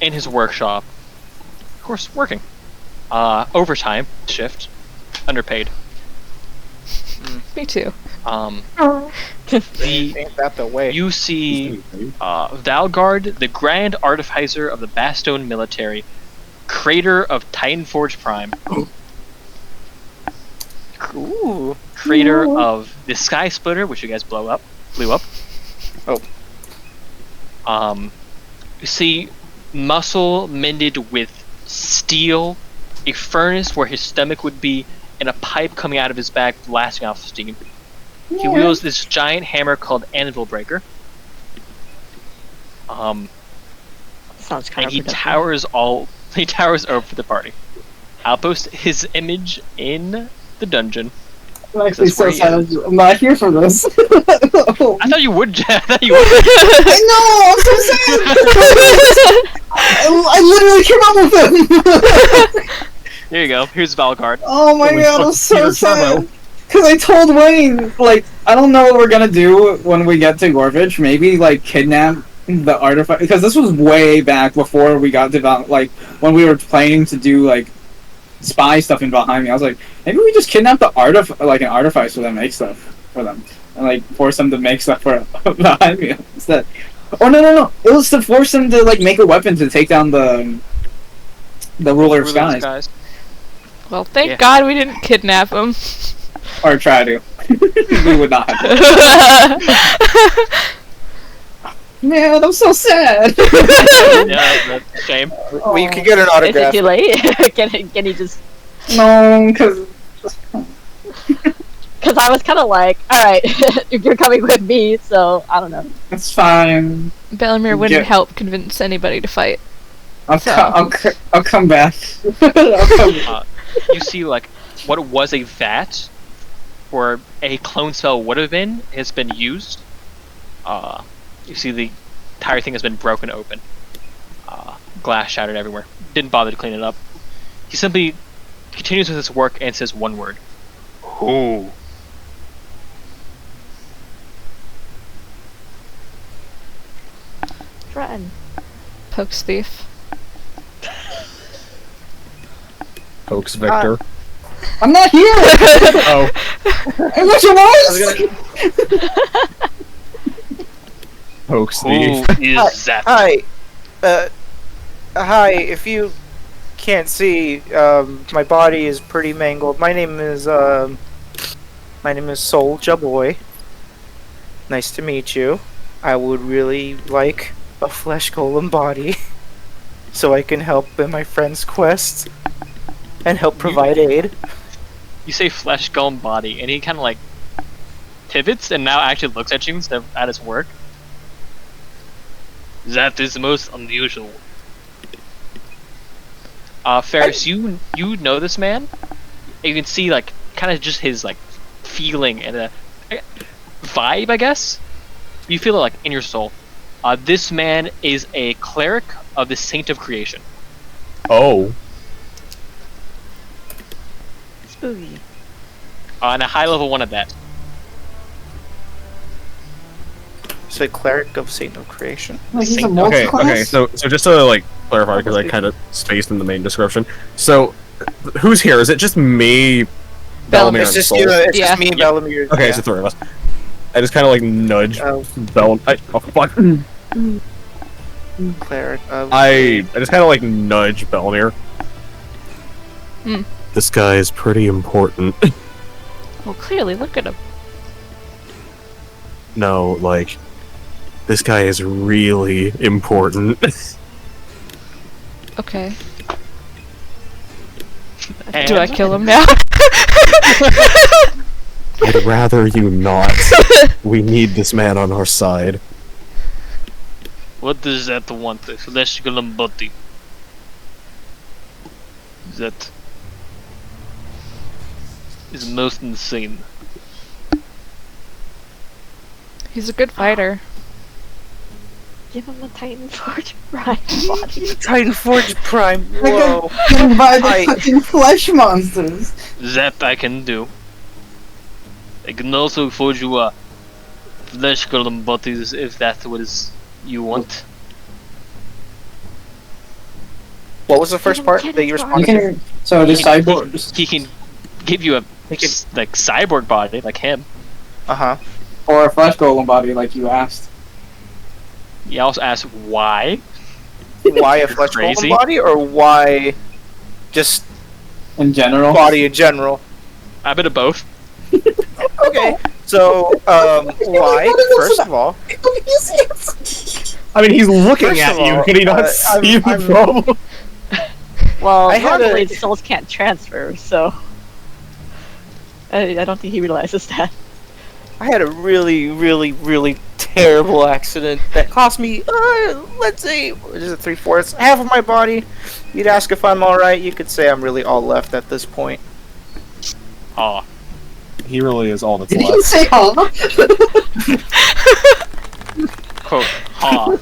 Speaker 1: In his workshop. Of course, working. Overtime shift. Underpaid.
Speaker 6: Me too.
Speaker 5: Ain't that the way?
Speaker 1: You see Valgard, the Grand Artificer of the Bastone Military, Creator of Titanforge Prime,
Speaker 5: Ooh.
Speaker 1: Creator of the Sky Splitter, which you guys blew up.
Speaker 5: Oh.
Speaker 1: You see muscle mended with steel, a furnace where his stomach would be, and a pipe coming out of his back blasting off steam. He wields this giant hammer called Anvil Breaker.
Speaker 3: Sounds kind
Speaker 1: And he towers over the party. I'll post his image in the dungeon.
Speaker 2: I'm actually
Speaker 1: That's
Speaker 2: so
Speaker 1: where he
Speaker 2: sad.
Speaker 1: is.
Speaker 2: I'm not here for this.
Speaker 1: I thought you would, I thought you would.
Speaker 2: I know. I'm so sad. I literally came up with him.
Speaker 1: There you go. Here's Valgard.
Speaker 2: Oh my
Speaker 4: Holy
Speaker 2: god, I'm
Speaker 4: fuck,
Speaker 2: so
Speaker 4: Peter
Speaker 2: sad.
Speaker 4: Turbo.
Speaker 2: Cause I told Wayne, like, I don't know what we're gonna do when we get to Gorvich. Maybe like kidnap the artifact, because this was way back before we got to like when we were planning to do like spy stuff in behind me. I was like, maybe we just kidnap the an artifice for them, make stuff for them, and like force them to make stuff for behind me instead. Oh no! It was to force them to like make a weapon to take down the ruler of skies.
Speaker 6: Well, thank
Speaker 1: Yeah.
Speaker 6: God we didn't kidnap him.
Speaker 2: Or try to. We would not have. Man, I'm so sad.
Speaker 1: Yeah, that's a shame.
Speaker 5: Well, you can get an
Speaker 3: Is it
Speaker 5: autograph.
Speaker 3: too late? Can he just?
Speaker 2: No, because
Speaker 3: Because I was kind of like, all right, if you're coming with me, so I don't know.
Speaker 2: it's fine.
Speaker 6: Bellamere wouldn't
Speaker 2: Yeah.
Speaker 6: help convince anybody to fight.
Speaker 2: I'll come back.
Speaker 1: You see, like, what was a vat where a clone cell would have been has been used. You see the entire thing has been broken open. Glass shattered everywhere. Didn't bother to clean it up. He simply continues with his work and says one word. Who?
Speaker 3: Friend.
Speaker 6: Pokes thief.
Speaker 4: Pokes Victor.
Speaker 2: I'm not here.
Speaker 4: Oh,
Speaker 2: I wish I was.
Speaker 4: pokes
Speaker 1: Who
Speaker 4: thief.
Speaker 1: is that?
Speaker 5: Hi. Hi, if you can't see, my body is pretty mangled. My name is Soulja Boy. Nice to meet you. I would really like a flesh golem body so I can help in my friend's quest and help provide aid.
Speaker 1: You say flesh golem body, and he kind of like pivots and now actually looks at you instead of at his work. That is most unusual. Ferris, you know this man. And you can see like kind of just his like feeling and a vibe, I guess. You feel it like in your soul. This man is a cleric of the Saint of Creation.
Speaker 4: Oh.
Speaker 3: Spooky.
Speaker 1: And a high level one of that.
Speaker 5: So cleric of Satan of Creation.
Speaker 2: Like he's a
Speaker 1: Okay,
Speaker 2: multi-class?
Speaker 4: Okay, so just to like clarify, because I kind of spaced in the main description. So, who's here? Is it just me, Bellamere,
Speaker 5: It's
Speaker 4: and
Speaker 5: just
Speaker 4: Soul?
Speaker 5: you. It's
Speaker 6: Yeah.
Speaker 5: just me and
Speaker 1: Yeah.
Speaker 5: Bellamere.
Speaker 4: Okay,
Speaker 5: yeah.
Speaker 4: it's the three of us. I just kind of like nudge
Speaker 5: Oh.
Speaker 4: Oh fuck!
Speaker 5: Cleric of.
Speaker 4: I just kind of like nudge Bellamere.
Speaker 7: This guy is pretty important.
Speaker 6: Well, clearly, look at him.
Speaker 7: No, like, this guy is really important.
Speaker 6: Okay.
Speaker 1: And
Speaker 6: Do I kill him now?
Speaker 7: I'd rather you not. We need this man on our side.
Speaker 1: What does that want? A flesh golem body. That is most insane.
Speaker 6: He's a good fighter.
Speaker 3: Give him a Titan Forge Prime body.
Speaker 5: Titan Forge Prime.
Speaker 2: Like
Speaker 5: Whoa.
Speaker 2: I'm by the
Speaker 5: I-
Speaker 2: fucking flesh monsters.
Speaker 1: That I can do. I can also forge you a flesh golem bodies if that's what is you want.
Speaker 5: What was the first part that you
Speaker 2: You
Speaker 5: responded to?
Speaker 2: can so just cyborgs
Speaker 1: He can give you a
Speaker 5: He can-
Speaker 1: like cyborg body like him.
Speaker 5: Uh huh.
Speaker 2: or a flesh golem body like you asked.
Speaker 1: He also asks why.
Speaker 5: Why a flesh
Speaker 1: Crazy.
Speaker 5: golem body, or why just
Speaker 2: In general.
Speaker 5: body in general?
Speaker 1: A bit of both.
Speaker 5: Okay. So, why? First of all,
Speaker 4: I mean, he's looking
Speaker 5: First
Speaker 4: at
Speaker 5: of
Speaker 4: you.
Speaker 5: all,
Speaker 4: Can he not see the problem?
Speaker 3: Well,
Speaker 5: I had
Speaker 3: normally
Speaker 5: a-
Speaker 3: souls can't transfer, so I don't think he realizes that.
Speaker 5: I had a really, really, really terrible accident that cost me, let's say, what is it, 3/4, half of my body. You'd ask if I'm alright, you could say I'm really all left at this point.
Speaker 1: Aw.
Speaker 4: He really is all that's
Speaker 2: Did you
Speaker 4: left.
Speaker 2: say huh?
Speaker 1: Quote, ha.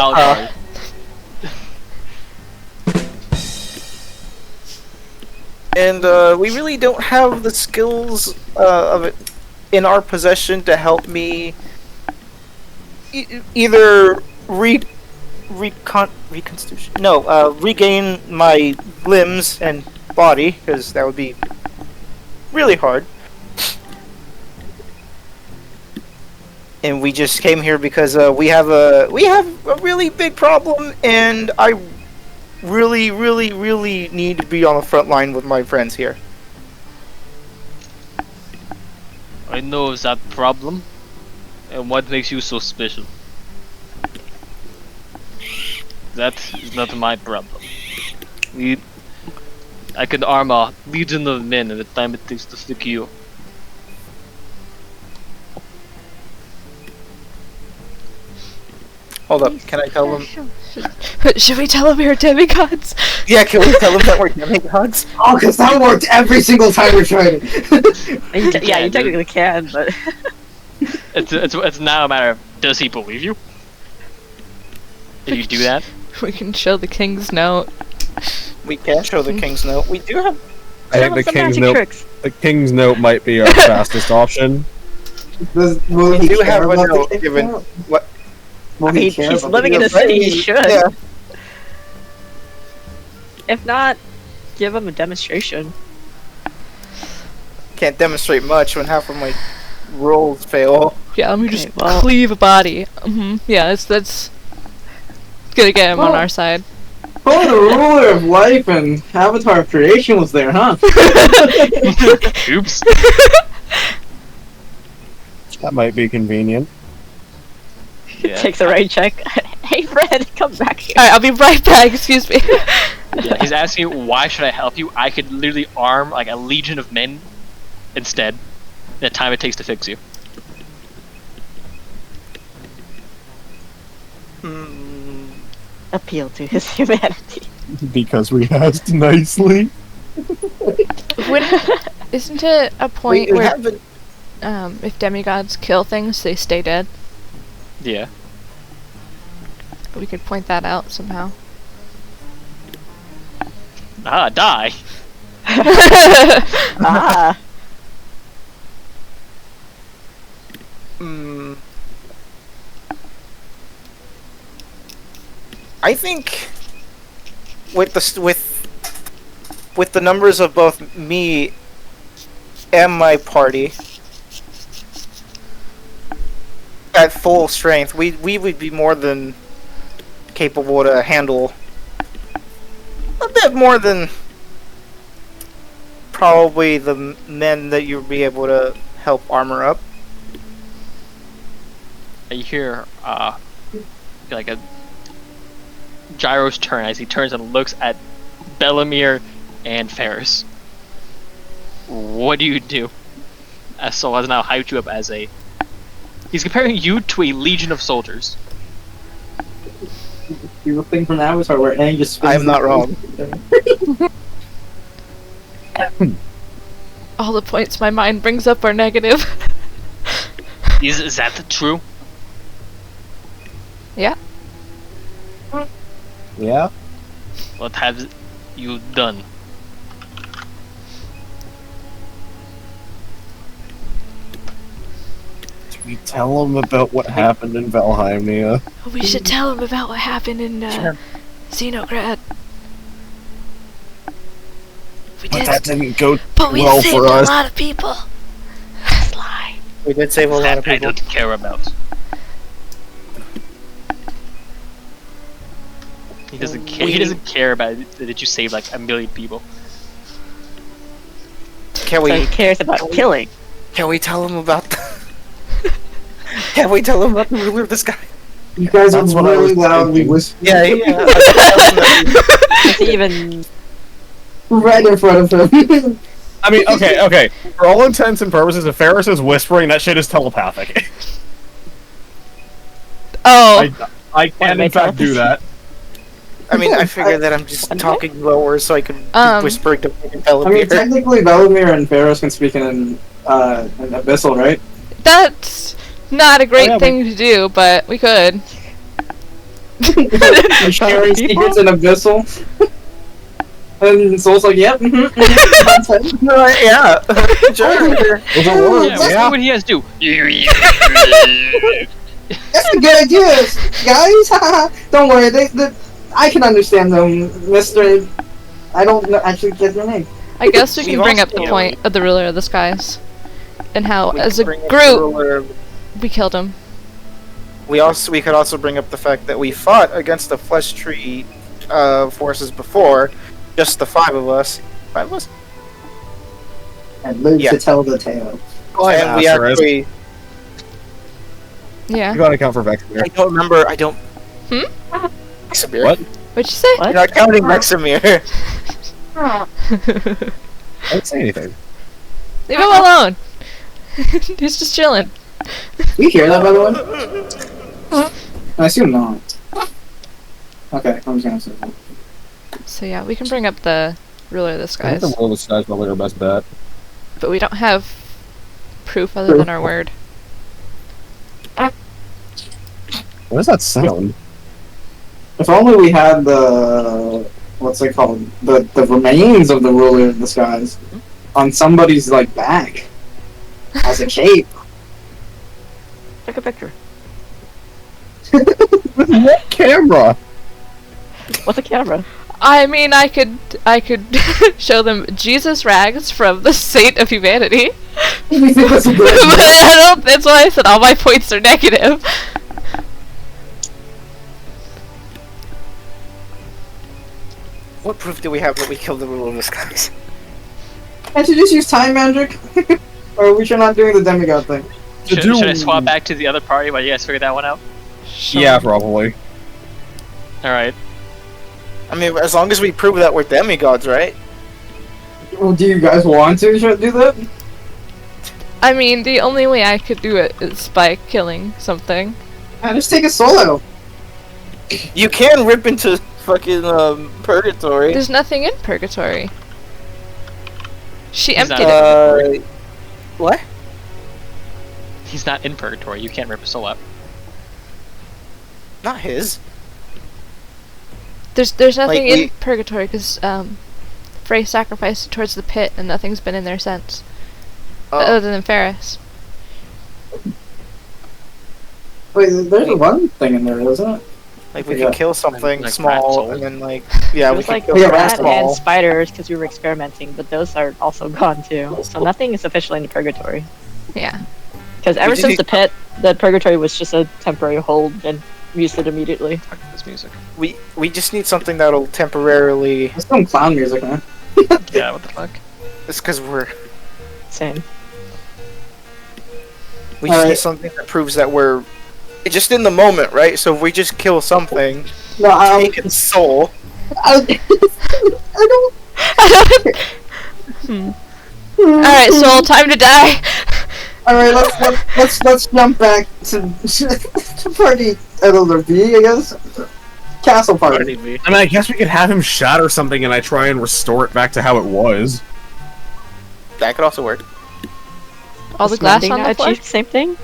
Speaker 1: Algar.
Speaker 5: And we really don't have the skills of it in our possession to help me either reconstitution. No, regain my limbs and body, because that would be really hard. And we just came here because we have a really big problem, and I really, really, really need to be on the front line with my friends here.
Speaker 1: I know that problem. And what makes you so special? That is not my problem. I can arm a legion of men in the time it takes to stick you.
Speaker 5: Hold up, can I tell them?
Speaker 6: Should we tell him we're demigods?
Speaker 5: Yeah, can we tell them that we're demigods?
Speaker 2: Oh, because that worked every single time we tried it.
Speaker 3: Yeah, you
Speaker 1: dude.
Speaker 3: technically can, but
Speaker 1: It's now a matter of, does he believe you? Did you do that?
Speaker 6: We can show the king's note.
Speaker 5: We can show the king's note. We do have.
Speaker 4: I think the
Speaker 3: some
Speaker 4: king's
Speaker 3: magic
Speaker 4: note.
Speaker 3: tricks.
Speaker 4: The king's note might be our fastest option.
Speaker 2: Will
Speaker 5: We
Speaker 2: he
Speaker 5: do
Speaker 2: care
Speaker 5: have a
Speaker 2: about the
Speaker 5: note
Speaker 2: king's
Speaker 5: given.
Speaker 2: note?
Speaker 5: What?
Speaker 2: Will he care
Speaker 3: He's
Speaker 2: about
Speaker 3: living in
Speaker 2: the
Speaker 3: a city, he should.
Speaker 5: Yeah.
Speaker 3: If not, give him a demonstration.
Speaker 5: Can't demonstrate much when half of my rolls fail.
Speaker 6: Yeah, let me
Speaker 3: Okay,
Speaker 6: just
Speaker 3: well-
Speaker 6: cleave a body. Yeah, that's gonna get him on
Speaker 2: Well-
Speaker 6: our side.
Speaker 2: Oh, the ruler of life and avatar creation was there, huh?
Speaker 1: Oops.
Speaker 4: That might be convenient.
Speaker 1: Yeah.
Speaker 3: Takes a rain check. Hey, Fred, come back here.
Speaker 6: Alright, I'll be right back, excuse me.
Speaker 1: Yeah, he's asking you, why should I help you? I could literally arm like a legion of men instead. The time it takes to fix you.
Speaker 3: Appeal to his humanity.
Speaker 7: Because we asked nicely.
Speaker 6: Isn't it a point
Speaker 5: We
Speaker 6: where
Speaker 5: haven't.
Speaker 6: if demigods kill things, they stay dead?
Speaker 1: Yeah.
Speaker 6: We could point that out somehow.
Speaker 1: Ah, die.
Speaker 3: Ah,
Speaker 5: I think with the numbers of both me and my party at full strength, we would be more than capable to handle a bit more than probably the men that you'd be able to help armor up.
Speaker 1: You hear, like a Gyro's turn as he turns and looks at Bellamir and Ferris. What do you do? As Sol has now hyped you up as a... He's comparing you to a legion of soldiers.
Speaker 2: You thing from Avatar where Aang just spins
Speaker 5: I'm not wrong.
Speaker 6: All the points my mind brings up are negative.
Speaker 1: Is that true?
Speaker 6: Yeah.
Speaker 7: Yeah?
Speaker 1: What have you done?
Speaker 7: Should we tell him about what happened in Valheim, Nia?
Speaker 6: We should tell him about what happened in Xenograd. We
Speaker 7: But
Speaker 6: did,
Speaker 7: that didn't go
Speaker 6: but we
Speaker 7: well
Speaker 6: saved
Speaker 7: for
Speaker 6: a
Speaker 7: us.
Speaker 6: lot of people. That's a lie.
Speaker 5: We did save a lot
Speaker 1: That
Speaker 5: of
Speaker 1: I
Speaker 5: people.
Speaker 1: don't care about. He doesn't care. He doesn't care about it, that you saved like 1 million people.
Speaker 5: Can
Speaker 3: so he
Speaker 5: we
Speaker 3: cares about killing.
Speaker 5: can we tell him about the Can we tell him about the ruler of the sky?
Speaker 2: You guys are
Speaker 4: That's what I
Speaker 2: really
Speaker 4: was
Speaker 2: loudly
Speaker 4: thinking.
Speaker 2: whispering
Speaker 5: Yeah,
Speaker 3: Is he even?
Speaker 2: right in front of him.
Speaker 4: I mean, okay. For all intents and purposes, if Ferris is whispering, that shit is telepathic.
Speaker 6: Oh,
Speaker 4: I can in fact do that.
Speaker 5: I mean, I figured that I'm just talking lower so I can whisper to
Speaker 2: I mean,
Speaker 5: Bellamere.
Speaker 2: technically, Bellamere and Ferris can speak in Abyssal, right?
Speaker 6: that's not a great
Speaker 4: yeah,
Speaker 6: thing to do, but we could.
Speaker 2: Sharing secrets in Abyssal. And Soul's like, yep, that's it.
Speaker 5: Yeah, sure.
Speaker 1: Yeah, what would he has to do?
Speaker 2: That's a good idea, guys. Don't worry, I can understand them, Mister. I don't actually get your name.
Speaker 6: I guess we can
Speaker 5: We've
Speaker 6: bring up
Speaker 5: also-
Speaker 6: the point of the ruler of the skies, and how,
Speaker 5: We
Speaker 6: as
Speaker 5: could
Speaker 6: a
Speaker 5: bring up
Speaker 6: group,
Speaker 5: the ruler-
Speaker 6: we killed him.
Speaker 5: We could also bring up the fact that we fought against the flesh tree forces before, just the 5 of us. 5 of us?
Speaker 2: And live
Speaker 5: Yeah.
Speaker 2: to tell the tale.
Speaker 5: And we
Speaker 4: Asterisk.
Speaker 5: actually.
Speaker 6: Yeah.
Speaker 4: You gotta account for Vex here.
Speaker 5: I don't remember. I don't.
Speaker 6: Hmm?
Speaker 5: Maximir.
Speaker 4: What?
Speaker 6: What'd you say?
Speaker 5: You're not counting Maximir.
Speaker 4: I didn't say anything.
Speaker 6: Leave him alone. He's just chilling.
Speaker 2: You hear that, by the way? I assume not. Okay, I'm just gonna say that.
Speaker 6: So yeah, we can bring up the ruler of the
Speaker 4: I
Speaker 6: skies,
Speaker 4: think the World of Skies probably our best bet.
Speaker 6: but we don't have proof other than our word.
Speaker 4: What does that sound?
Speaker 2: If only we had the what's it called? The remains of the ruler of the skies on somebody's like back as a cape.
Speaker 3: Take a picture.
Speaker 4: What camera?
Speaker 3: What's a camera?
Speaker 6: I mean, I could show them Jesus rags from the Saint of Humanity.
Speaker 2: We think that's a
Speaker 6: But
Speaker 2: good idea.
Speaker 6: I don't. That's why I said all my points are negative.
Speaker 5: What proof do we have that we killed the ruler of the skies?
Speaker 2: Can't you just use time magic? Or are we sure not doing the demigod thing?
Speaker 1: Should I swap back to the other party while you guys figure that one out?
Speaker 4: Yeah, probably.
Speaker 1: Alright.
Speaker 5: I mean, as long as we prove that we're demigods, right?
Speaker 2: Well, do you guys want to do that?
Speaker 6: I mean, the only way I could do it is by killing something.
Speaker 2: Yeah, just take a solo.
Speaker 5: You can rip into fucking purgatory.
Speaker 6: There's nothing in purgatory. She
Speaker 1: He's not-
Speaker 6: emptied it.
Speaker 5: What?
Speaker 1: He's not in purgatory, you can't rip a soul out.
Speaker 5: Not his.
Speaker 6: There's nothing
Speaker 5: Like,
Speaker 6: in purgatory because Frey sacrificed it towards the pit and nothing's been in there since, other than Ferris.
Speaker 2: Wait, there's one thing in there, isn't it?
Speaker 5: Like we
Speaker 2: Yeah.
Speaker 5: can kill something
Speaker 1: Like rat
Speaker 5: small
Speaker 1: souls?
Speaker 5: and then like yeah,
Speaker 3: It
Speaker 5: we
Speaker 3: was
Speaker 5: can
Speaker 3: like
Speaker 5: kill
Speaker 2: Yeah,
Speaker 5: something
Speaker 2: rat
Speaker 3: rat
Speaker 5: small.
Speaker 3: and spiders because we were experimenting, but those are also gone too. So nothing is officially in the purgatory.
Speaker 6: Yeah.
Speaker 3: Because ever
Speaker 5: just
Speaker 3: since
Speaker 5: need-
Speaker 3: the pit, the purgatory was just a temporary hold and used it immediately.
Speaker 1: Fuck this music.
Speaker 5: We just need something that'll temporarily.
Speaker 2: There's some clown music, man.
Speaker 1: Yeah, what the fuck?
Speaker 5: It's because we
Speaker 3: Same.
Speaker 5: just need
Speaker 2: Alright.
Speaker 5: something that proves that we're just in the moment, right? So if we just kill something,
Speaker 2: No,
Speaker 5: take its soul.
Speaker 2: I don't.
Speaker 6: Alright, Soul, time to die!
Speaker 2: All right, let's jump back to party Elder B, I guess. Castle party.
Speaker 4: I mean, I guess we could have him shatter something and I try and restore it back to how it was.
Speaker 5: That could also work.
Speaker 6: All the glass
Speaker 3: Smithing
Speaker 6: on the
Speaker 3: not
Speaker 6: floor?
Speaker 3: achieved the same thing?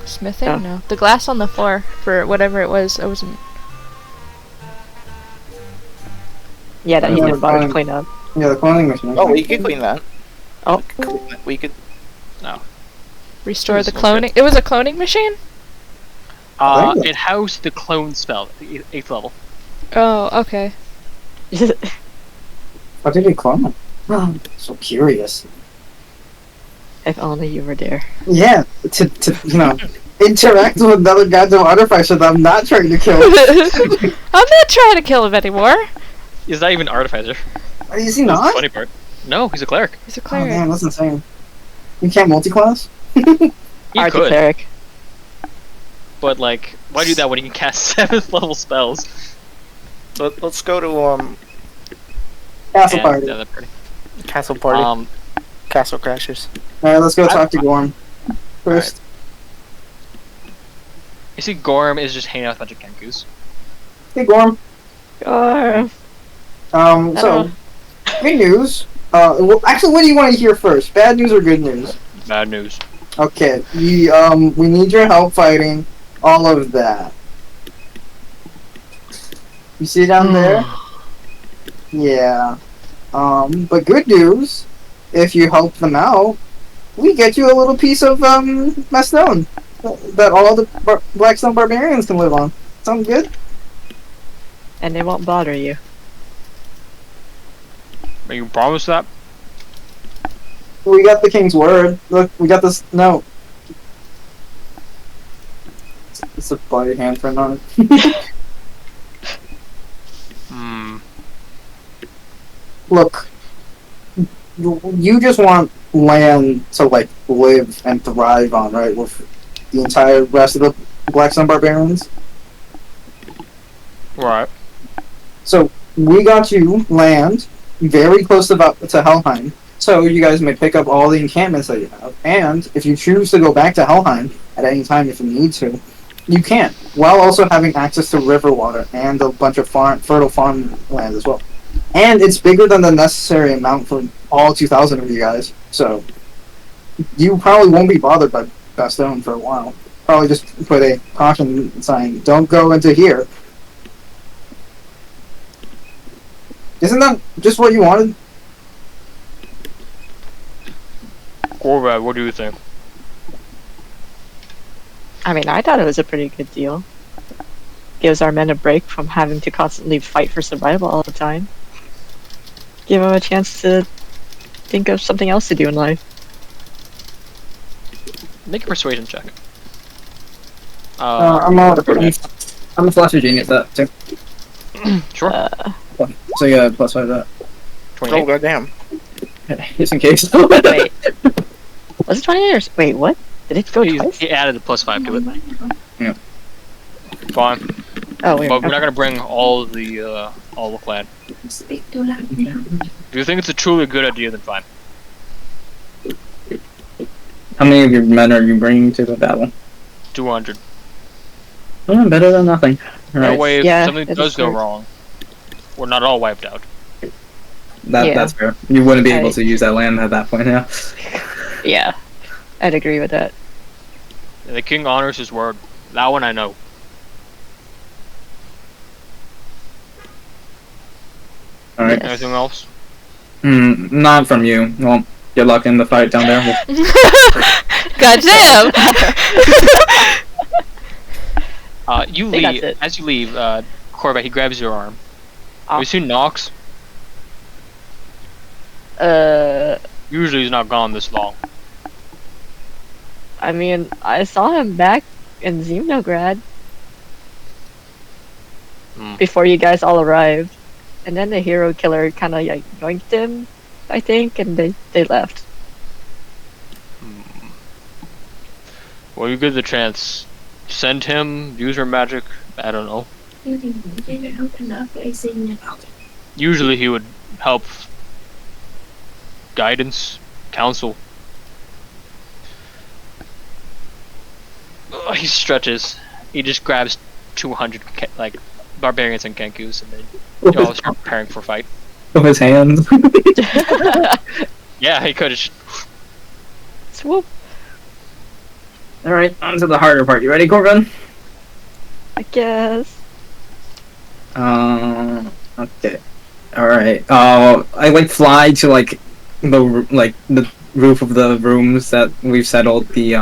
Speaker 6: Smithing?
Speaker 3: Oh.
Speaker 6: No. The glass on the floor for whatever it was, I wasn't...
Speaker 3: Yeah, that
Speaker 2: Yeah,
Speaker 3: he
Speaker 2: we're
Speaker 3: did bother to
Speaker 2: fine.
Speaker 3: clean up.
Speaker 2: Yeah, the cloning machine.
Speaker 5: Oh, we could clean that.
Speaker 3: Oh.
Speaker 5: We could.
Speaker 6: Restore the
Speaker 1: That's okay.
Speaker 6: cloning... It was a cloning machine?
Speaker 2: Really?
Speaker 1: It housed the clone spell, 8th level.
Speaker 6: Oh, okay.
Speaker 2: What did he clone? So curious.
Speaker 3: If only you were there.
Speaker 2: Yeah, to interact with another goddamn artificer that I'm not trying to kill.
Speaker 6: I'm not trying to kill him anymore!
Speaker 1: He's not even artificer.
Speaker 2: Is he
Speaker 1: That's the
Speaker 2: not?
Speaker 1: funny part. No, he's a cleric.
Speaker 6: He's a
Speaker 2: Oh
Speaker 6: cleric.
Speaker 2: man, that's insane. You can't multi-class?
Speaker 1: You
Speaker 3: Arty
Speaker 1: could.
Speaker 3: cleric.
Speaker 1: but like, why do that when you can cast 7th level spells?
Speaker 5: Let's go to
Speaker 2: Castle
Speaker 1: And
Speaker 2: party.
Speaker 1: the other party.
Speaker 5: Castle Party. Castle Crashers.
Speaker 2: Alright, let's go talk to Gorm. First.
Speaker 1: You see, Gorm is just hanging out with a bunch of Kenkus.
Speaker 2: Hey, Gorm.
Speaker 3: Or
Speaker 2: So, good news. Well, actually, what do you want to hear first? Bad news or good news?
Speaker 1: Bad news.
Speaker 2: Okay, we need your help fighting all of that. You see down there? Yeah. But good news, if you help them out, we get you a little piece of, Mastone that all the Blackstone Barbarians can live on. Sound good?
Speaker 3: and it won't bother you.
Speaker 1: Are you promise that?
Speaker 2: We got the king's word. Look, we got this note. It's a bloody handprint on it. Look, you just want land to, like, live and thrive on, right? With the entire rest of the Blackstone Barbarians.
Speaker 1: Right.
Speaker 2: So, we got you land very close to Helheim, so you guys may pick up all the encampments that you have, and if you choose to go back to Helheim at any time if you need to, you can, while also having access to river water and a bunch of fertile farmland as well. And it's bigger than the necessary amount for all 2,000 of you guys, so you probably won't be bothered by Bastone for a while. Probably just put a caution sign, don't go into here. Isn't that just what you wanted?
Speaker 1: Corvette, what do you think?
Speaker 3: I mean, I thought it was a pretty good deal. Gives our men a break from having to constantly fight for survival all the time. Give them a chance to think of something else to do in life.
Speaker 1: Make a persuasion check.
Speaker 2: I'm a flasher genius at that too.
Speaker 1: Sure.
Speaker 2: So yeah, plus 5 that.
Speaker 1: 28.
Speaker 5: Oh goddamn!
Speaker 2: Just in case.
Speaker 3: Wait. Was it 20 years? Wait, what? Did it go twice?
Speaker 1: He added a +5 to it.
Speaker 2: Yeah.
Speaker 1: Fine.
Speaker 3: Oh, weird.
Speaker 1: But we're not gonna bring all the clan. If you think it's a truly good idea, then fine.
Speaker 2: How many of your men are you bringing to the battle?
Speaker 1: 200.
Speaker 2: Oh, better than nothing.
Speaker 1: That way, if
Speaker 3: Yeah,
Speaker 1: something
Speaker 3: it
Speaker 1: does
Speaker 3: is
Speaker 1: go
Speaker 3: true.
Speaker 1: wrong, we're not all wiped out.
Speaker 3: Yeah.
Speaker 2: That's fair. You wouldn't be able
Speaker 3: I-
Speaker 2: to use that land at that point, yeah.
Speaker 3: Yeah, I'd agree with that.
Speaker 1: The king honors his word. That one I know.
Speaker 2: Alright.
Speaker 3: Yes.
Speaker 1: Anything else?
Speaker 2: Not from you. Well, good luck in the fight down there.
Speaker 6: Goddamn!
Speaker 1: You
Speaker 3: think that's
Speaker 1: leave.
Speaker 3: it.
Speaker 1: As you leave, Corvette, he grabs your arm.
Speaker 3: Oh.
Speaker 1: Have you seen Nox? Usually he's not gone this long.
Speaker 3: I mean, I saw him back in Xenograd before you guys all arrived, and then the hero killer kind of like yoinked him, I think, and they left.
Speaker 1: Well, you get the chance. Send him, use her magic, I don't know. Usually he would help guidance, counsel. He stretches. He just grabs 200 like barbarians and Kenkus, and then you all start preparing for fight.
Speaker 2: With his hands.
Speaker 1: Yeah, he could have.
Speaker 3: Swoop.
Speaker 2: Alright, on to the harder part. You ready, Corbin?
Speaker 3: I guess.
Speaker 2: Okay. Alright. I like fly to like the roof of the rooms that we've settled the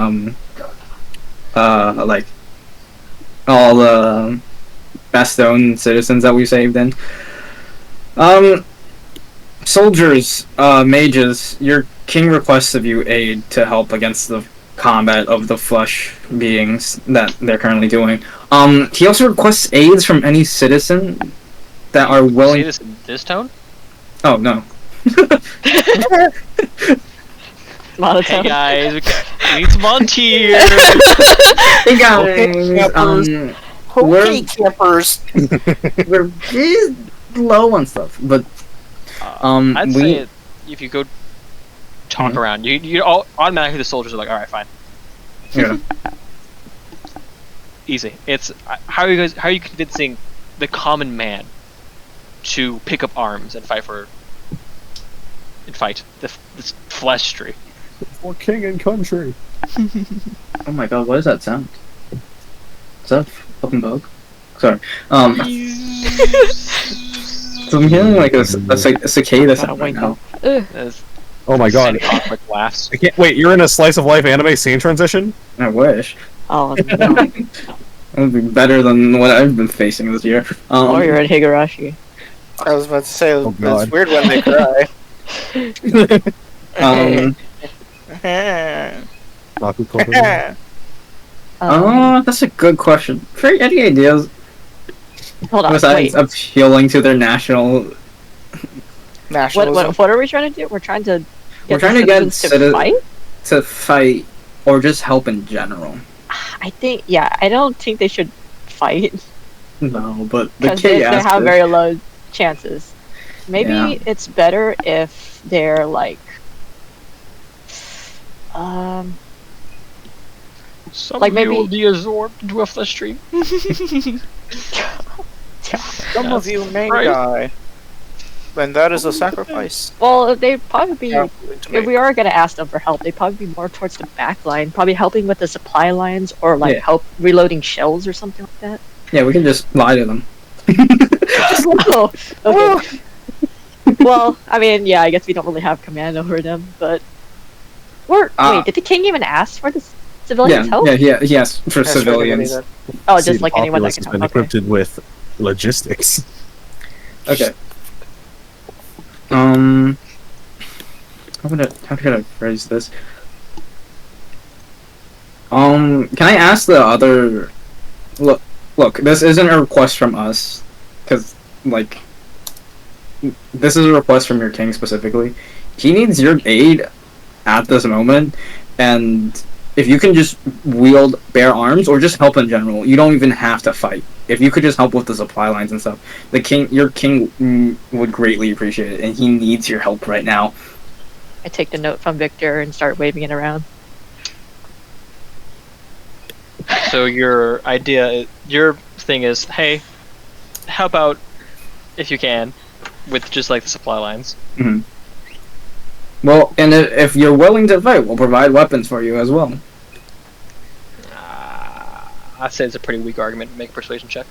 Speaker 2: like all the Bastone citizens that we saved in. Soldiers, mages, your king requests of you aid to help against the combat of the flesh beings that they're currently doing. He also requests aids from any citizen that are willing.
Speaker 1: See this in this town?
Speaker 2: Oh no.
Speaker 3: Monotone.
Speaker 1: Hey guys, we need some volunteers.
Speaker 2: Hey guys,
Speaker 5: Okay, campers.
Speaker 2: we're just low on stuff, but
Speaker 1: I'd say if you go talk around, you all automatically the soldiers are like, all right, fine,
Speaker 2: yeah.
Speaker 1: easy. It's how are you convincing the common man to pick up arms and fight this flesh tree?
Speaker 4: For king and country.
Speaker 2: Oh my god, what is that sound? Is that a fucking bug? Sorry. So I'm hearing like a cicada sound right now.
Speaker 1: As
Speaker 4: Oh my god.
Speaker 1: Clockwork laughs.
Speaker 4: I can't wait, you're in a slice of life anime scene transition?
Speaker 2: I wish.
Speaker 3: Oh no.
Speaker 2: It would be better than what I've been facing this year.
Speaker 3: Or you're in Higurashi.
Speaker 5: I was about to say,
Speaker 4: Oh,
Speaker 5: it's
Speaker 4: God.
Speaker 5: weird when they cry.
Speaker 2: That's a good question. Any ideas
Speaker 3: Hold on,
Speaker 2: besides
Speaker 3: wait.
Speaker 2: appealing to their national?
Speaker 5: Nationalism.
Speaker 3: What are we trying to do? We're trying to
Speaker 2: We're
Speaker 3: get
Speaker 2: trying
Speaker 3: the
Speaker 2: to get
Speaker 3: citizens to fight?
Speaker 2: to fight or just help in general.
Speaker 3: I think, yeah, I don't think they should fight
Speaker 2: No, but the
Speaker 3: because they
Speaker 2: king
Speaker 3: have
Speaker 2: asked it.
Speaker 3: very low chances. Maybe
Speaker 2: Yeah.
Speaker 3: it's better if they're like,
Speaker 1: Some
Speaker 3: Like,
Speaker 1: of you
Speaker 3: maybe-
Speaker 1: will be absorbed into a flesh tree.
Speaker 5: Some of you may
Speaker 1: right.
Speaker 5: die. And that is a sacrifice.
Speaker 3: well, they'd probably be.
Speaker 5: you're willing to
Speaker 3: If
Speaker 5: make.
Speaker 3: we are gonna ask them for help, they'd probably be more towards the back line, probably helping with the supply lines or like
Speaker 2: Yeah.
Speaker 3: help reloading shells or something like that.
Speaker 2: Yeah, we can just lie to them.
Speaker 3: Oh, okay. Well, I mean, yeah, I guess we don't really have command over them, but. Or wait, did the king even ask for the civilians' help?
Speaker 2: Yeah, he asked for
Speaker 5: That's
Speaker 2: civilians.
Speaker 5: really
Speaker 3: Oh,
Speaker 7: See,
Speaker 3: just
Speaker 7: the
Speaker 3: like anyone that
Speaker 7: populace
Speaker 3: can
Speaker 7: has been
Speaker 3: help. Okay.
Speaker 7: equipped with logistics.
Speaker 2: Okay. How could I phrase this? Can I ask the other? Look, this isn't a request from us, because like, this is a request from your king specifically. He needs your aid at this moment, and if you can just bear arms or just help in general, you don't even have to fight. If you could just help with the supply lines and stuff, your king would greatly appreciate it, and he needs your help right now.
Speaker 3: I take the note from Victor and start waving it around.
Speaker 1: So your thing is, hey, help out if you can with just like the supply lines.
Speaker 2: Mm-hmm. Well, and if you're willing to fight, we'll provide weapons for you as well.
Speaker 1: I'd say it's a pretty weak argument to make a persuasion check.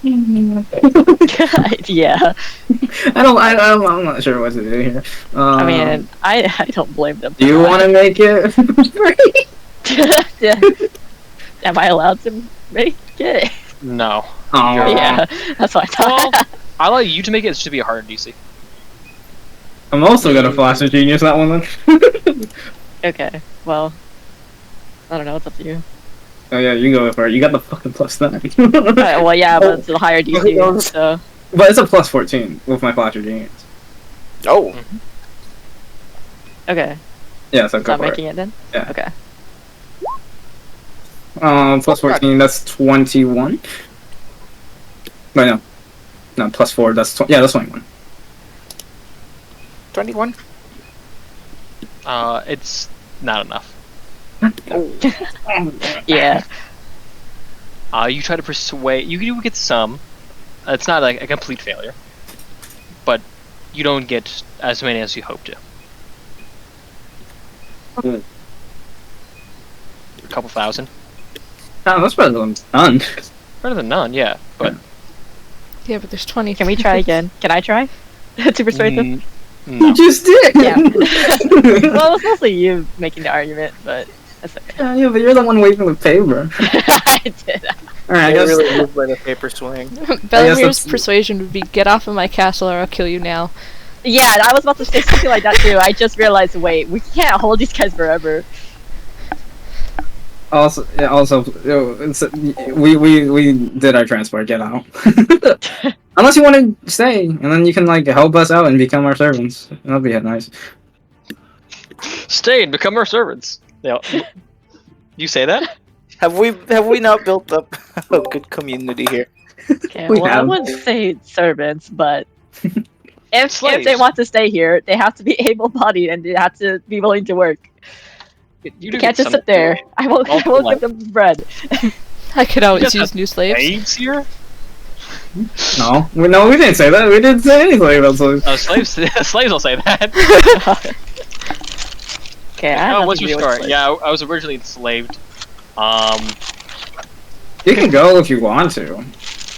Speaker 3: Yeah.
Speaker 2: I'm not sure what to do here.
Speaker 3: I mean, I don't blame them.
Speaker 2: Do you want to make it free?
Speaker 3: Yeah. Am I allowed to make it?
Speaker 1: No.
Speaker 2: Oh,
Speaker 3: Yeah, that's what I thought.
Speaker 1: Well, I allow you to make it. It should be a harder DC.
Speaker 2: I'm also gonna flash a genius that one then.
Speaker 3: Okay, well, I don't know. It's up to you.
Speaker 2: Oh yeah, you go for it. You got the fucking +9.
Speaker 3: Alright, well, yeah, but it's a higher DC, so.
Speaker 2: But it's a +14 with my flash of genius.
Speaker 5: Oh,
Speaker 3: Okay,
Speaker 2: Yeah, so go
Speaker 3: stop
Speaker 2: for
Speaker 3: making it then?
Speaker 2: Yeah.
Speaker 3: Okay.
Speaker 2: it. +14. That's 21. Wait, no, +4. That's that's 21.
Speaker 5: 21.
Speaker 1: It's not enough.
Speaker 3: Yeah.
Speaker 1: You try to persuade. You do get some. It's not like a complete failure, but you don't get as many as you hope to.
Speaker 2: Hmm.
Speaker 1: A couple thousand.
Speaker 2: Oh, that's better than none.
Speaker 1: Better than none, yeah. But
Speaker 6: Yeah, but there's 20.
Speaker 3: Can we try again? Can I try? To persuade them?
Speaker 1: No.
Speaker 2: You just did.
Speaker 3: Yeah. Well, it was mostly you making the argument, but that's okay.
Speaker 2: Yeah, but you're the one waving the paper.
Speaker 3: I did.
Speaker 2: All right, I
Speaker 5: I
Speaker 2: guess.
Speaker 5: really moved by the paper swing.
Speaker 6: Belamir's
Speaker 2: that's-
Speaker 6: persuasion would be get off of my castle or I'll kill you now.
Speaker 3: Yeah, I was about to say something like that too. I just realized, wait, we can't hold these guys forever.
Speaker 2: Also, we did our transport. Get out. Unless you want to stay, and then you can like help us out and become our servants. That'd be nice.
Speaker 1: Stay and become our servants. You say that?
Speaker 5: Have we not built up a good community here?
Speaker 3: Okay,
Speaker 2: We
Speaker 3: well, I
Speaker 2: have.
Speaker 3: wouldn't say servants, but if
Speaker 1: Slaves.
Speaker 3: they want to stay here, they have to be able-bodied and they have to be willing to work.
Speaker 1: You
Speaker 3: You
Speaker 1: do
Speaker 3: can't
Speaker 1: get
Speaker 3: just sit there. I won't give them bread.
Speaker 6: I could
Speaker 1: You
Speaker 6: always
Speaker 1: guys
Speaker 6: use
Speaker 1: have
Speaker 6: new slaves.
Speaker 1: slaves here?
Speaker 2: No, we didn't say that. We didn't say anything about slaves.
Speaker 1: Slaves. Slaves will say that.
Speaker 3: Okay, I have
Speaker 1: What's
Speaker 3: nothing
Speaker 1: your
Speaker 3: to do with
Speaker 1: story?
Speaker 3: slaves.
Speaker 1: Yeah, I was originally enslaved.
Speaker 2: You can go if you want to.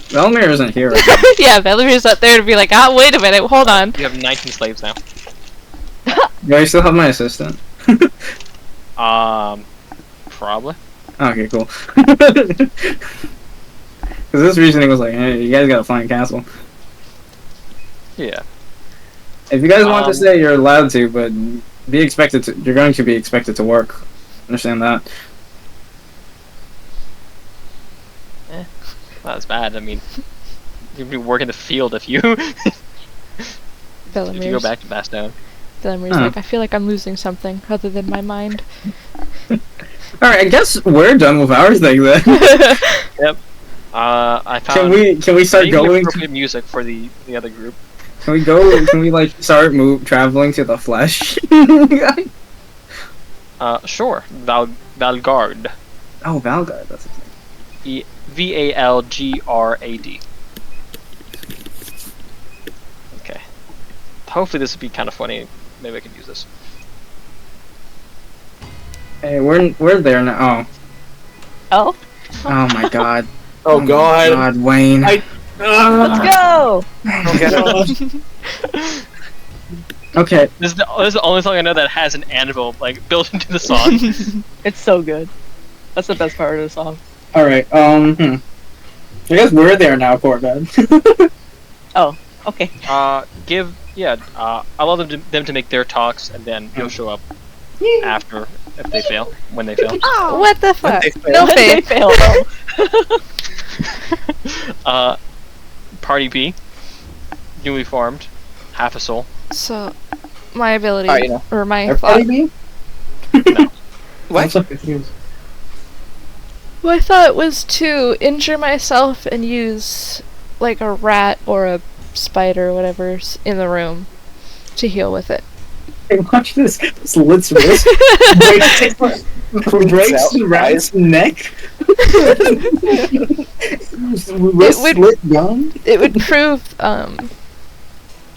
Speaker 2: Velmir isn't here. Right now.
Speaker 6: Yeah, Velamir's up there to be like, wait a minute, hold on.
Speaker 1: You have 19 slaves now.
Speaker 2: Do I still have my assistant?
Speaker 1: Probably.
Speaker 2: Okay, cool. Because this reasoning was like, hey, you guys gotta find a castle.
Speaker 1: Yeah.
Speaker 2: If you guys want to stay, you're allowed to, but be expected to. You're going to be expected to work. Understand that?
Speaker 1: Not as bad. I mean, you'd be working the field if you go
Speaker 6: Velamir's
Speaker 1: back to Bastogne.
Speaker 6: like, I feel like I'm losing something other than my mind.
Speaker 2: All right, I guess we're done with our thing then.
Speaker 1: Yep. I found.
Speaker 2: Can we start
Speaker 1: maybe
Speaker 2: going?
Speaker 1: appropriate music for the other group.
Speaker 2: Can we go? Can we like start traveling to the flesh?
Speaker 1: Sure. Valgard.
Speaker 2: Oh, Valgard. That's his name.
Speaker 1: Valgrad. Okay. Hopefully this will be kind of funny. Maybe I can use this.
Speaker 2: Hey, we're there now.
Speaker 3: Oh,
Speaker 2: Oh my god.
Speaker 5: Oh
Speaker 2: my
Speaker 5: god.
Speaker 2: God, Wayne.
Speaker 5: I-
Speaker 3: let's go!
Speaker 2: Okay.
Speaker 1: This is the only song I know that has an anvil like built into the song.
Speaker 3: It's so good. That's the best part of the song.
Speaker 2: All right. I guess we're there now, Corvette.
Speaker 3: Okay.
Speaker 1: Allow them to make their talks, and then you'll show up after if they fail, when they fail.
Speaker 6: What the fuck?
Speaker 5: they fail.
Speaker 6: No
Speaker 3: They
Speaker 6: faith.
Speaker 3: fail though.
Speaker 1: Party B, newly formed, half a soul.
Speaker 6: So, my ability,
Speaker 5: Alright, you know.
Speaker 6: or my
Speaker 2: Everybody
Speaker 6: thought,
Speaker 2: me?
Speaker 5: What?
Speaker 2: I'm so confused.
Speaker 6: my thought was to injure myself and use, like, a rat or a spider or whatever's in the room to heal with it.
Speaker 2: Hey, watch this. This Lit's wrist breaks the rat's neck. Wrist
Speaker 6: would-
Speaker 2: slit gun.
Speaker 6: It would prove,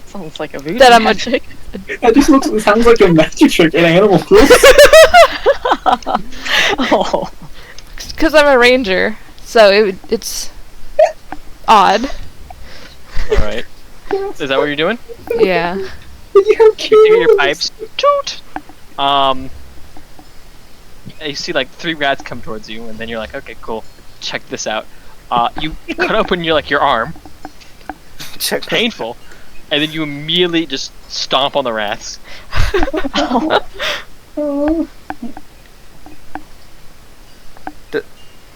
Speaker 3: Sounds like a voodoo
Speaker 6: That I'm a-
Speaker 3: magic.
Speaker 2: That just sounds like a magic trick in Animal Crossing.
Speaker 3: Oh.
Speaker 6: because I'm a ranger, so it's odd.
Speaker 1: Alright. Is that what you're doing?
Speaker 6: Yeah.
Speaker 2: You're
Speaker 1: You take your
Speaker 2: cute.
Speaker 1: pipes. Toot! And you see like 3 rats come towards you, and then you're like, okay, cool. Check this out. You cut open your arm.
Speaker 5: Check.
Speaker 1: Painful. And then you immediately just stomp on the rats.
Speaker 2: Oh.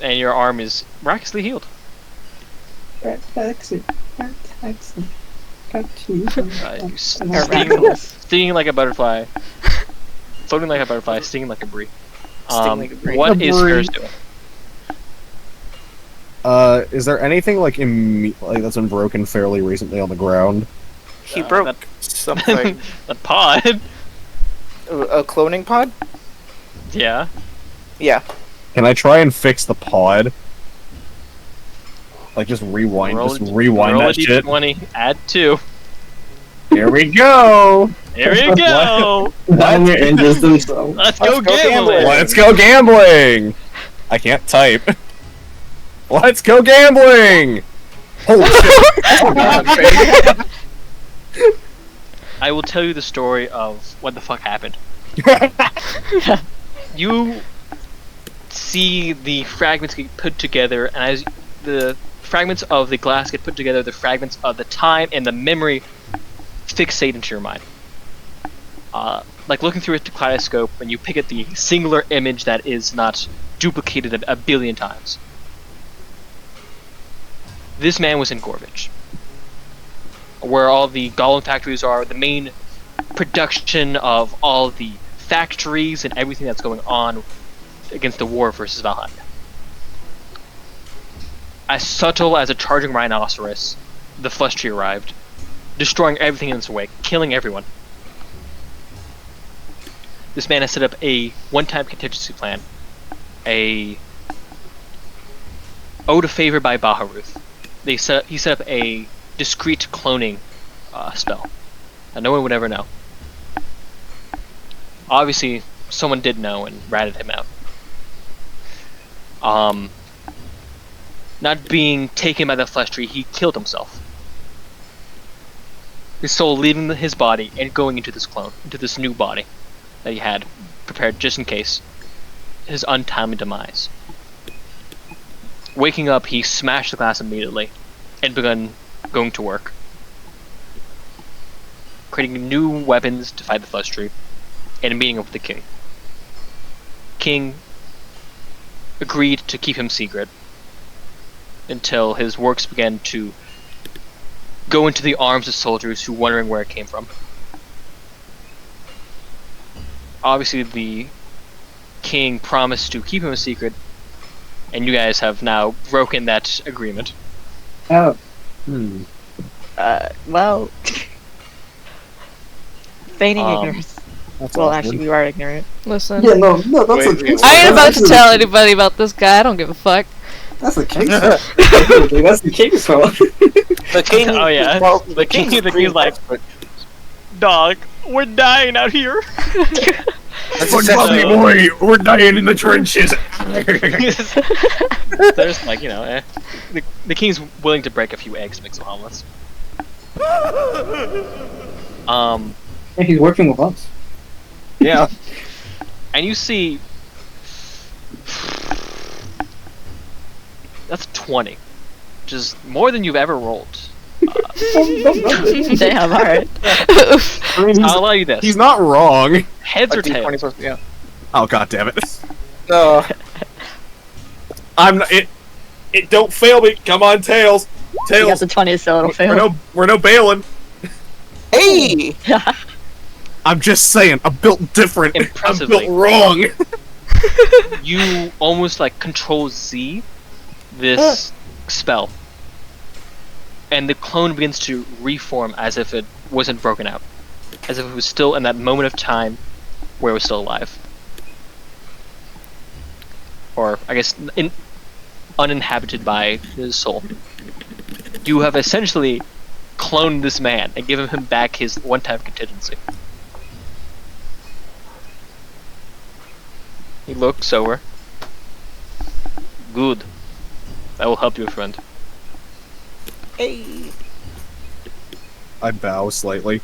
Speaker 1: And your arm is miraculously healed.
Speaker 2: Rat taxi. Rat taxi. Got you.
Speaker 1: You
Speaker 3: Miraculous.
Speaker 1: stinging like a butterfly. Floating like a butterfly, stinging like a bee.
Speaker 5: Sting like a bee.
Speaker 1: What
Speaker 2: A
Speaker 1: is
Speaker 2: bee.
Speaker 1: hers doing?
Speaker 7: Is there anything like that's been broken fairly recently on the ground?
Speaker 5: He broke
Speaker 1: that-
Speaker 5: something.
Speaker 1: The pod?
Speaker 5: A cloning pod?
Speaker 1: Yeah.
Speaker 5: Yeah.
Speaker 7: Can I try and fix the pod? Like just rewind
Speaker 1: roll
Speaker 7: that
Speaker 1: a
Speaker 7: shit.
Speaker 1: d20, add 2.
Speaker 7: Here we go.
Speaker 1: Here you go!
Speaker 2: Velmir injures themselves.
Speaker 1: Let's
Speaker 5: Let's
Speaker 1: go
Speaker 5: go
Speaker 1: gambling!
Speaker 5: gambling.
Speaker 7: Let's go gambling. I can't type. Let's go gambling. Holy shit.
Speaker 1: I will tell you the story of what the fuck happened. You see the fragments get put together, and as the fragments of the glass get put together, the fragments of the time and the memory fixate into your mind. Like looking through a kaleidoscope, and you pick at the singular image that is not duplicated a billion times. This man was in Gorvich, where all the golem factories are, the main production of all the factories and everything that's going on against the war versus Valhalla. As subtle as a charging rhinoceros, the flesh tree arrived, destroying everything in its way, killing everyone. This man has set up a one-time contingency plan, a ode of favor by Baharuth. He set up a discreet cloning spell that no one would ever know. Obviously, someone did know and ratted him out. Not being taken by the flesh tree, he killed himself. His soul leaving his body and going into this clone, into this new body that he had prepared just in case his untimely demise. Waking up, he smashed the glass immediately and begun going to work, creating new weapons to fight the flesh tree, and meeting up with the king. King agreed to keep him secret until his works began to go into the arms of soldiers who were wondering where it came from. Obviously, the king promised to keep him a secret, and you guys have now broken that agreement.
Speaker 2: Oh.
Speaker 3: Well, feigning ignorance.
Speaker 7: That's
Speaker 3: Well,
Speaker 7: awkward.
Speaker 3: actually, we are ignorant.
Speaker 6: Listen.
Speaker 2: Yeah, no, that's
Speaker 5: Wait,
Speaker 2: the
Speaker 5: wait,
Speaker 6: I ain't about to
Speaker 2: that's
Speaker 6: tell
Speaker 2: the-
Speaker 6: anybody about this guy. I don't give a fuck.
Speaker 2: That's the king's fault. That's the king's fault.
Speaker 5: The king.
Speaker 1: Oh, yeah.
Speaker 5: Well,
Speaker 1: The king-
Speaker 5: king's
Speaker 1: the king's like-
Speaker 5: but
Speaker 1: Dog, we're dying out here.
Speaker 5: that's
Speaker 4: Fuck
Speaker 5: exactly
Speaker 4: boy, we're dying in the trenches.
Speaker 1: There's like, the king's willing to break a few eggs to make some omelets.
Speaker 2: Yeah, he's working with us.
Speaker 4: Yeah.
Speaker 1: And you see that's 20, which is more than you've ever rolled.
Speaker 3: Damn, alright.
Speaker 7: I mean,
Speaker 1: I'll allow you this.
Speaker 7: he's not wrong.
Speaker 1: Heads or
Speaker 5: like
Speaker 1: tails?
Speaker 5: D20+, yeah.
Speaker 7: Oh god damn it!
Speaker 5: No.
Speaker 4: I'm not, it don't fail me. Come on, tails.
Speaker 3: He got
Speaker 4: Tails.
Speaker 3: the 20, so it'll fail.
Speaker 4: We're no bailing.
Speaker 5: Hey!
Speaker 7: I'm just saying, I'm built different. I'm
Speaker 1: Impressively.
Speaker 7: built wrong.
Speaker 1: You almost like control Z this spell, and the clone begins to reform as if it wasn't broken out, as if it was still in that moment of time where it was still alive, or I guess uninhabited by his soul. You have essentially cloned this man and given him back his one-time contingency. He looks over. Good. That will help you, friend.
Speaker 5: Hey!
Speaker 7: I bow slightly.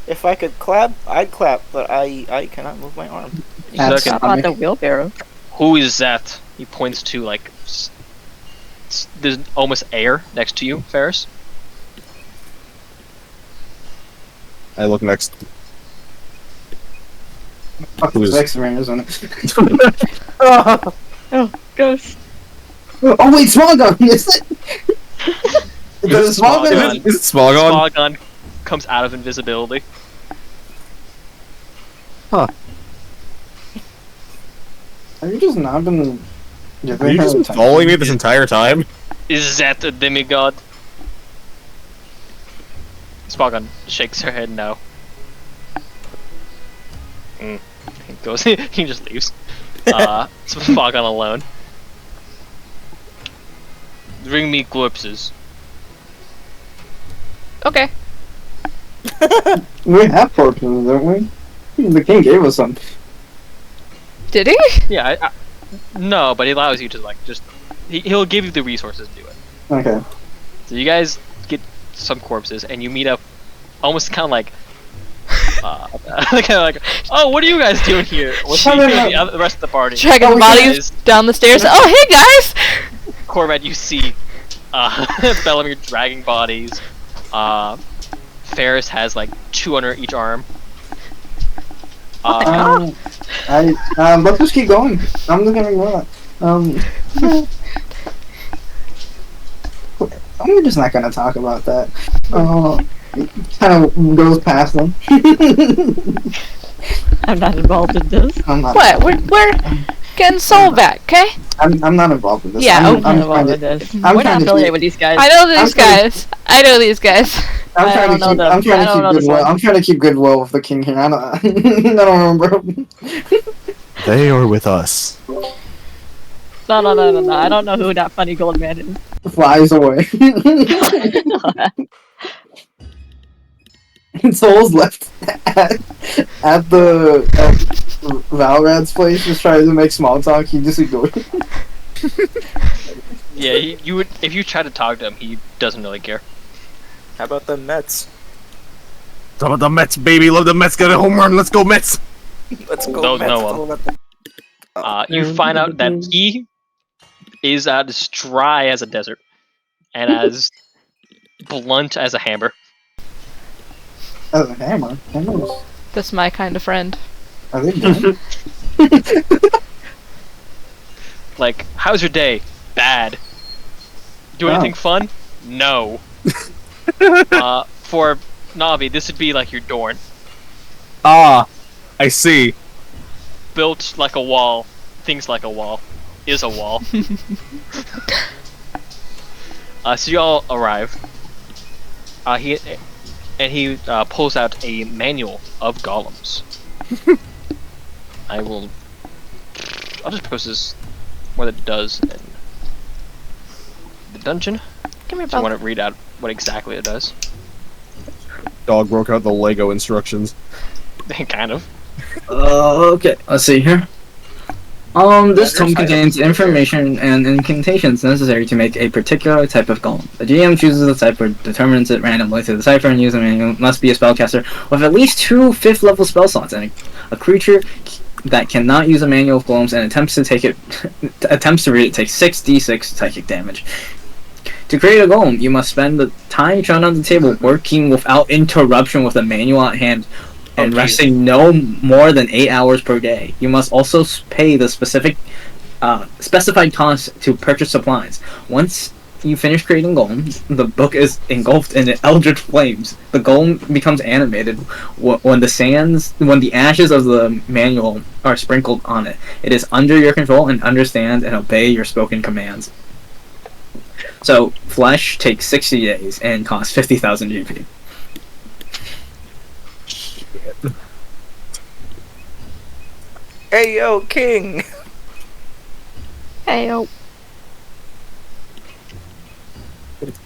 Speaker 5: If I could clap, I'd clap, but I cannot move my arm.
Speaker 2: That's
Speaker 1: Second.
Speaker 3: Stop on the wheelbarrow.
Speaker 1: Who is that? He points to like there's almost air next to you, Ferris.
Speaker 7: I look next.
Speaker 2: Fuck,
Speaker 7: Who's-
Speaker 2: it's X-ray, isn't it?
Speaker 3: Oh, ghost.
Speaker 2: Oh wait, small gun, is it? Is it small
Speaker 1: Small
Speaker 2: gun?
Speaker 1: gun.
Speaker 7: Is it small gun?
Speaker 1: Small gun comes out of invisibility.
Speaker 2: Have you just not been?
Speaker 7: Are you just following me this entire time?
Speaker 1: Is that a demigod? Small shakes her head no. He goes. He just leaves. Small alone. Bring me corpses.
Speaker 6: Okay.
Speaker 2: We have corpses, don't we? The king gave us some.
Speaker 6: Did he?
Speaker 1: Yeah, no, but he allows you to like just. He'll give you the resources to do it.
Speaker 2: Okay.
Speaker 1: So you guys get some corpses, and you meet up, almost kind of like, oh, what are you guys doing here? What's the rest of the party?
Speaker 6: Dragging
Speaker 2: Oh,
Speaker 6: bodies down the stairs. Oh, hey guys!
Speaker 1: Corvette, you see, Bellamy dragging bodies. Ferris has like 2 under each arm.
Speaker 2: Let's just keep going. I'm just gonna ignore that. We're just not gonna talk about that. kind of goes past them.
Speaker 3: I'm not involved in this.
Speaker 2: I'm not.
Speaker 6: What? We're getting soul back, okay?
Speaker 2: I'm not involved in this.
Speaker 6: Yeah,
Speaker 2: I'm,
Speaker 6: okay.
Speaker 3: I'm
Speaker 2: I'm
Speaker 3: involved
Speaker 2: trying
Speaker 3: in
Speaker 2: to.
Speaker 3: this.
Speaker 2: I'm
Speaker 3: We're
Speaker 2: trying
Speaker 3: not
Speaker 2: to
Speaker 3: affiliated
Speaker 2: keep-
Speaker 3: with these guys.
Speaker 6: I know these
Speaker 2: I'm trying
Speaker 6: guys. I know these guys.
Speaker 2: I'm
Speaker 3: I
Speaker 2: trying
Speaker 3: don't
Speaker 2: to
Speaker 3: know
Speaker 2: keep.
Speaker 3: them.
Speaker 2: I'm trying
Speaker 3: I
Speaker 2: to
Speaker 3: don't
Speaker 2: keep
Speaker 3: know this
Speaker 2: goodwill.
Speaker 3: one.
Speaker 2: I'm trying to keep goodwill with the king here. I don't. I don't remember.
Speaker 7: They are with us.
Speaker 3: No. I don't know who that funny gold man is.
Speaker 2: Flies away. And Soul's left at the Valrad's place, just trying to make small talk. He just ignored it.
Speaker 1: Yeah, you would if you try to talk to him, he doesn't really care.
Speaker 5: How about the Mets?
Speaker 4: Talk about the Mets, baby. Love the Mets. Get a home run. Let's go, Mets.
Speaker 5: Let's go
Speaker 1: Don't
Speaker 5: Mets.
Speaker 1: know
Speaker 5: All about the-
Speaker 1: You find out that he is as dry as a desert and as blunt as a hammer.
Speaker 2: As a hammer. Hammers.
Speaker 6: That's my kind of friend.
Speaker 2: Are they dead?
Speaker 1: Like, how's your day? Bad. Do
Speaker 2: Oh.
Speaker 1: anything fun? No. For Navi, this would be like your Dorn.
Speaker 4: Ah, I see.
Speaker 1: Built like a wall, thinks like a wall, is a wall. So you all arrive. He pulls out a manual of golems. I'll just post this what it does in the dungeon.
Speaker 6: Give me a
Speaker 1: So I
Speaker 6: bell.
Speaker 1: want to read out what exactly it does.
Speaker 4: Dog broke out the Lego instructions.
Speaker 1: Kind of.
Speaker 2: Okay, let's see here. This tome contains information and incantations necessary to make a particular type of golem. The GM chooses the type or determines it randomly to decipher and use the manual. Must be a spellcaster with at least 2 5th level spell slots, and a creature that cannot use a manual of golems and attempts to read it takes 6d6 psychic damage. To create a golem, you must spend the time shown on the table working without interruption with a manual at hand and
Speaker 1: Okay.
Speaker 2: resting no more than 8 hours per day. You must also pay the specified cost to purchase supplies. Once you finish creating golem, the book is engulfed in eldritch flames. The golem becomes animated when the ashes of the manual are sprinkled on it. It is under your control and understands and obey your spoken commands. So, flesh takes 60 days and costs 50,000 GP.
Speaker 5: Hey yo, King!
Speaker 3: Hey, yo.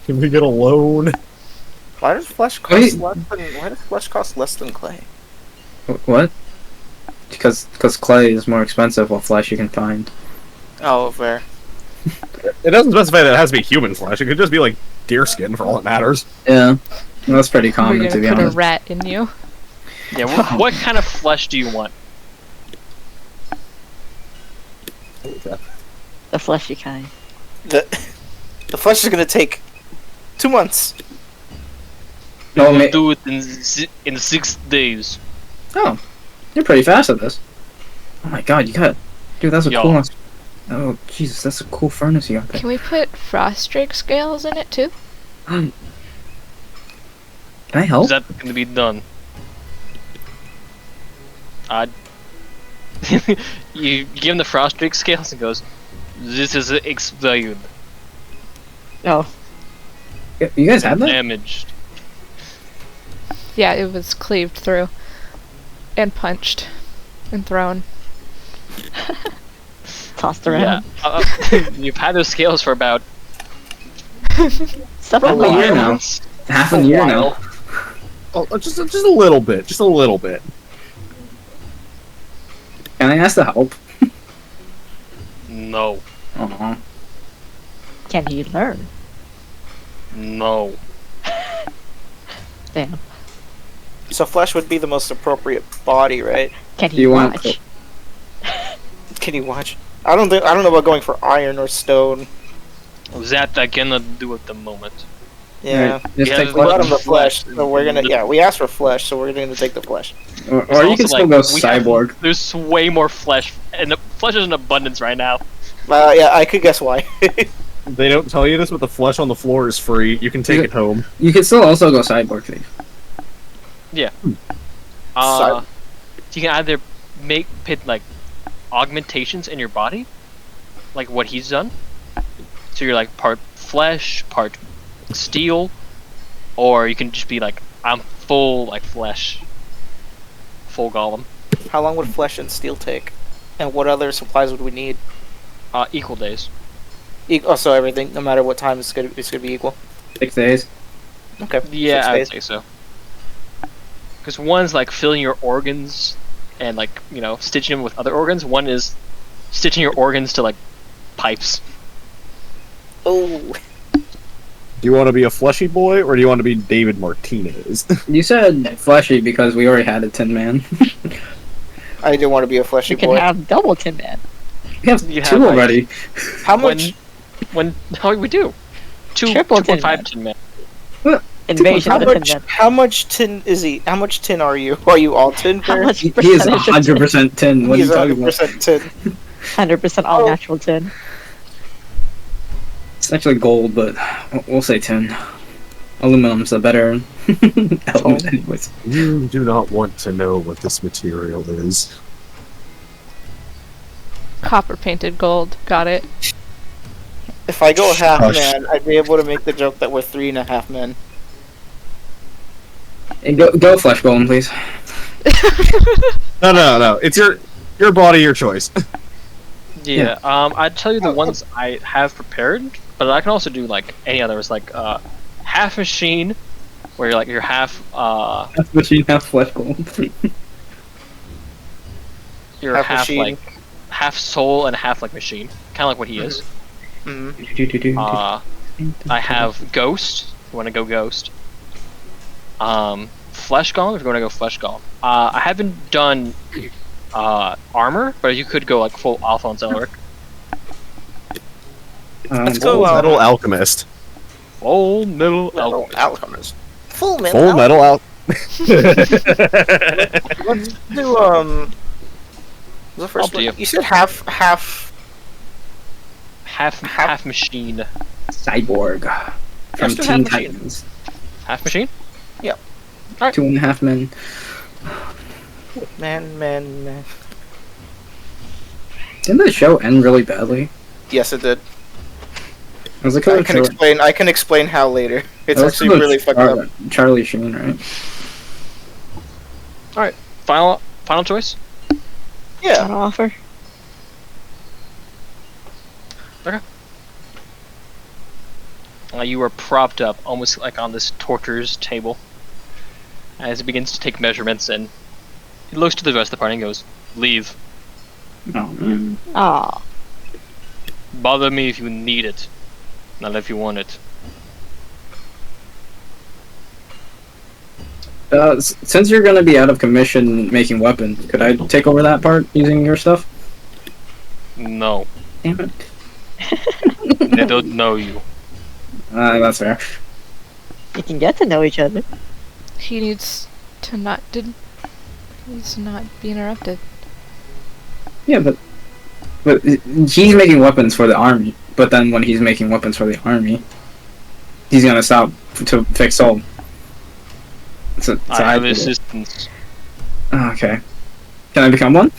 Speaker 4: Can we get a loan?
Speaker 5: Why does flesh
Speaker 2: Wait.
Speaker 5: cost less than clay?
Speaker 2: What? Because clay is more expensive, while flesh you can find.
Speaker 5: Oh, fair.
Speaker 4: It doesn't specify that it has to be human flesh. It could just be like deer skin for all that matters.
Speaker 2: Yeah, that's pretty
Speaker 6: We're
Speaker 2: common
Speaker 6: gonna
Speaker 2: to be
Speaker 6: put
Speaker 2: honest.
Speaker 6: a rat in you.
Speaker 1: Yeah. What kind of flesh do you want?
Speaker 3: The fleshy kind.
Speaker 5: The flesh is gonna take 2 months.
Speaker 2: No,
Speaker 1: We'll
Speaker 2: ma-
Speaker 1: do it in 6 days.
Speaker 2: Oh, you're pretty fast at this. Oh my god, dude, that's a
Speaker 1: Yo.
Speaker 2: cool. Oh Jesus, that's a cool furnace you got there.
Speaker 6: Can we put frost drake scales in it too?
Speaker 2: Can I help?
Speaker 1: Is that going to be done? You give him the frost drake scales and goes, "This is expired,
Speaker 3: Oh,
Speaker 2: You guys have that?
Speaker 1: damaged."
Speaker 6: Yeah, it was cleaved through. And punched. And thrown.
Speaker 3: tossed
Speaker 1: Yeah.
Speaker 3: around.
Speaker 1: You've had those scales for about
Speaker 3: Several
Speaker 2: a year
Speaker 3: months.
Speaker 2: now.
Speaker 1: months.
Speaker 2: Half a year now.
Speaker 4: Oh, just a little bit. Just a little bit.
Speaker 2: Can I ask to help?
Speaker 1: No.
Speaker 2: Aw.
Speaker 3: Can he learn?
Speaker 1: No.
Speaker 3: Damn.
Speaker 5: So flesh would be the most appropriate body, right?
Speaker 3: Can
Speaker 2: Do
Speaker 3: he
Speaker 2: you want-
Speaker 3: watch?
Speaker 5: Can you watch? I don't know about going for iron or stone.
Speaker 1: That I cannot do at the moment.
Speaker 5: Yeah.
Speaker 2: Alright, just
Speaker 1: Yeah,
Speaker 2: take
Speaker 1: we
Speaker 5: We got
Speaker 2: flesh.
Speaker 5: him the flesh, so we're gonna.
Speaker 1: The-
Speaker 5: Yeah, we asked for flesh, so we're gonna take the flesh.
Speaker 2: Or
Speaker 1: It's
Speaker 2: you
Speaker 1: also
Speaker 2: can still
Speaker 1: like,
Speaker 2: go
Speaker 1: we have-
Speaker 2: cyborg.
Speaker 1: There's way more flesh, and the flesh is in abundance right now.
Speaker 5: Yeah, I could guess why.
Speaker 4: They don't tell you this, but the flesh on the floor is free. You can take it home.
Speaker 2: You can still also go cyborg thief.
Speaker 1: Yeah.
Speaker 5: Cyborg.
Speaker 1: You can either put like augmentations in your body, like what he's done. So you're like part flesh, part steel, or you can just be like, I'm full like flesh, full golem.
Speaker 5: How long would flesh and steel take? And what other supplies would we need?
Speaker 1: Equal days.
Speaker 5: So everything, no matter what time, it's gonna be equal.
Speaker 2: 6 days.
Speaker 5: Okay.
Speaker 1: Yeah,
Speaker 5: 6
Speaker 1: I would
Speaker 5: days.
Speaker 1: say so. Because one's like filling your organs and like, you know, stitching them with other organs. One is stitching your organs to like pipes.
Speaker 5: Oh.
Speaker 4: Do you want to be a fleshy boy, or do you want to be David Martinez?
Speaker 2: You said fleshy because we already had a Tin Man.
Speaker 5: I didn't want to be a fleshy
Speaker 3: You can
Speaker 5: boy.
Speaker 3: have double Tin Man.
Speaker 2: We have
Speaker 1: You have,
Speaker 2: 2
Speaker 1: like-
Speaker 2: already.
Speaker 5: How much?
Speaker 1: How we do?
Speaker 3: Triple Tin
Speaker 1: 2.5
Speaker 3: Man.
Speaker 1: Tin Man.
Speaker 3: Invasion
Speaker 5: How
Speaker 3: of the Tin
Speaker 5: much?
Speaker 3: Man.
Speaker 5: How much tin is he? How much tin are you? Are you all tin?
Speaker 3: How
Speaker 5: Bear?
Speaker 3: much
Speaker 2: He is
Speaker 3: percentage of
Speaker 2: 100% tin. What are
Speaker 5: He's
Speaker 2: you talking about?
Speaker 5: 100% tin.
Speaker 3: 100% all
Speaker 5: Oh.
Speaker 3: natural tin.
Speaker 2: It's actually gold, but we'll say tin. Aluminum's the better element anyways.
Speaker 7: You do not want to know what this material is.
Speaker 6: Copper painted gold. Got it.
Speaker 5: If I go half
Speaker 7: Hush.
Speaker 5: man, I'd be able to make the joke that we're 3.5 men.
Speaker 2: Hey, go flesh golem, please.
Speaker 4: No. It's your body, your choice.
Speaker 1: Yeah. I'd tell you the ones I have prepared, but I can also do like any others, like half machine, where you're half
Speaker 2: Half machine, half flesh golem.
Speaker 1: you're
Speaker 5: Half
Speaker 1: half
Speaker 5: machine.
Speaker 1: like half soul and half like machine, kind of like what he is.
Speaker 5: Mm-hmm.
Speaker 1: I have ghost. You want to go ghost? Flesh golem. If you want to go flesh golem. I haven't done armor, but you could go like full Alphonse Elric.
Speaker 5: Let's go,
Speaker 7: Metal alchemist.
Speaker 1: Full middle
Speaker 5: Metal
Speaker 1: alchemist.
Speaker 5: alchemist. Full metal.
Speaker 7: Full metal al.
Speaker 5: Let's do the first
Speaker 1: Up to
Speaker 5: one.
Speaker 1: you.
Speaker 5: You said half.
Speaker 1: Half machine.
Speaker 2: Cyborg. From
Speaker 5: Let's do
Speaker 2: Teen
Speaker 5: half machine.
Speaker 2: Titans.
Speaker 1: Half machine.
Speaker 2: 2.5 men.
Speaker 5: Man.
Speaker 2: Didn't the show end really badly?
Speaker 5: Yes, it did.
Speaker 2: Was it
Speaker 5: I can explain how later. It's actually really fucked up.
Speaker 2: Charlie Sheen, right?
Speaker 1: Final choice.
Speaker 5: Yeah.
Speaker 3: An offer.
Speaker 1: You are propped up, almost like on this torturer's table, as it begins to take measurements, and he looks to the rest of the party and goes, "Leave.
Speaker 2: Oh man.
Speaker 3: Aw.
Speaker 1: Bother me if you need it, not if you want it."
Speaker 2: Since you're gonna be out of commission making weapons, could I take over that part using your stuff?
Speaker 1: No,
Speaker 2: Damn it.
Speaker 1: they don't know you.
Speaker 2: That's fair.
Speaker 3: You can get to know each other.
Speaker 6: He needs to not be interrupted.
Speaker 2: Yeah, but he's making weapons for the army. But then when he's making weapons for the army, he's gonna stop to fix Soul. So
Speaker 1: I have
Speaker 2: did it.
Speaker 1: assistants.
Speaker 2: Okay. Can I become one?